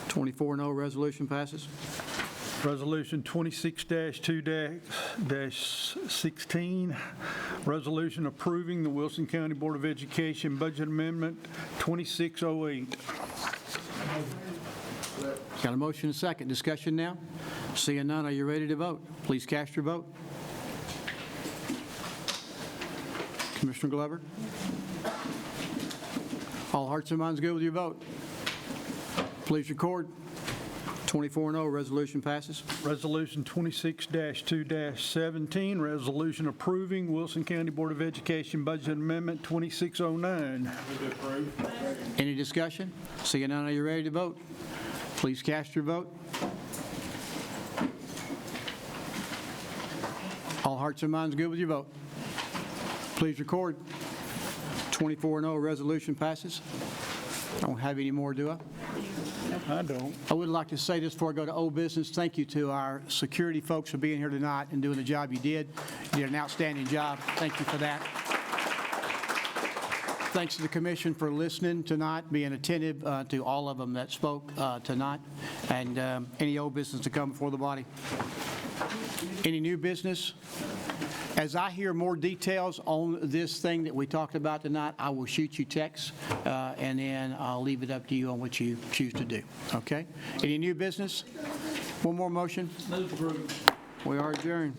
24-0, resolution passes. Resolution 26-2-16, resolution approving the Wilson County Board of Education Budget Amendment 2608. Got a motion and a second. Discussion now? Seeing none, are you ready to vote? Please cast your vote. Commissioner Glover? All hearts and minds good with your vote? Please record. 24-0, resolution passes. Resolution 26-2-17, resolution approving Wilson County Board of Education Budget Amendment 2609. Any discussion? Seeing none, are you ready to vote? Please cast your vote. All hearts and minds good with your vote? Please record. 24-0, resolution passes. I don't have any more, do I? I don't. I would like to say this before I go to old business. Thank you to our security folks for being here tonight and doing the job you did. You did an outstanding job. Thank you for that. Thanks to the commission for listening tonight, being attentive to all of them that spoke tonight, and any old business to come before the body. Any new business? As I hear more details on this thing that we talked about tonight, I will shoot you texts, and then I'll leave it up to you on what you choose to do. Okay? Any new business? One more motion? Move approved. We are adjourned.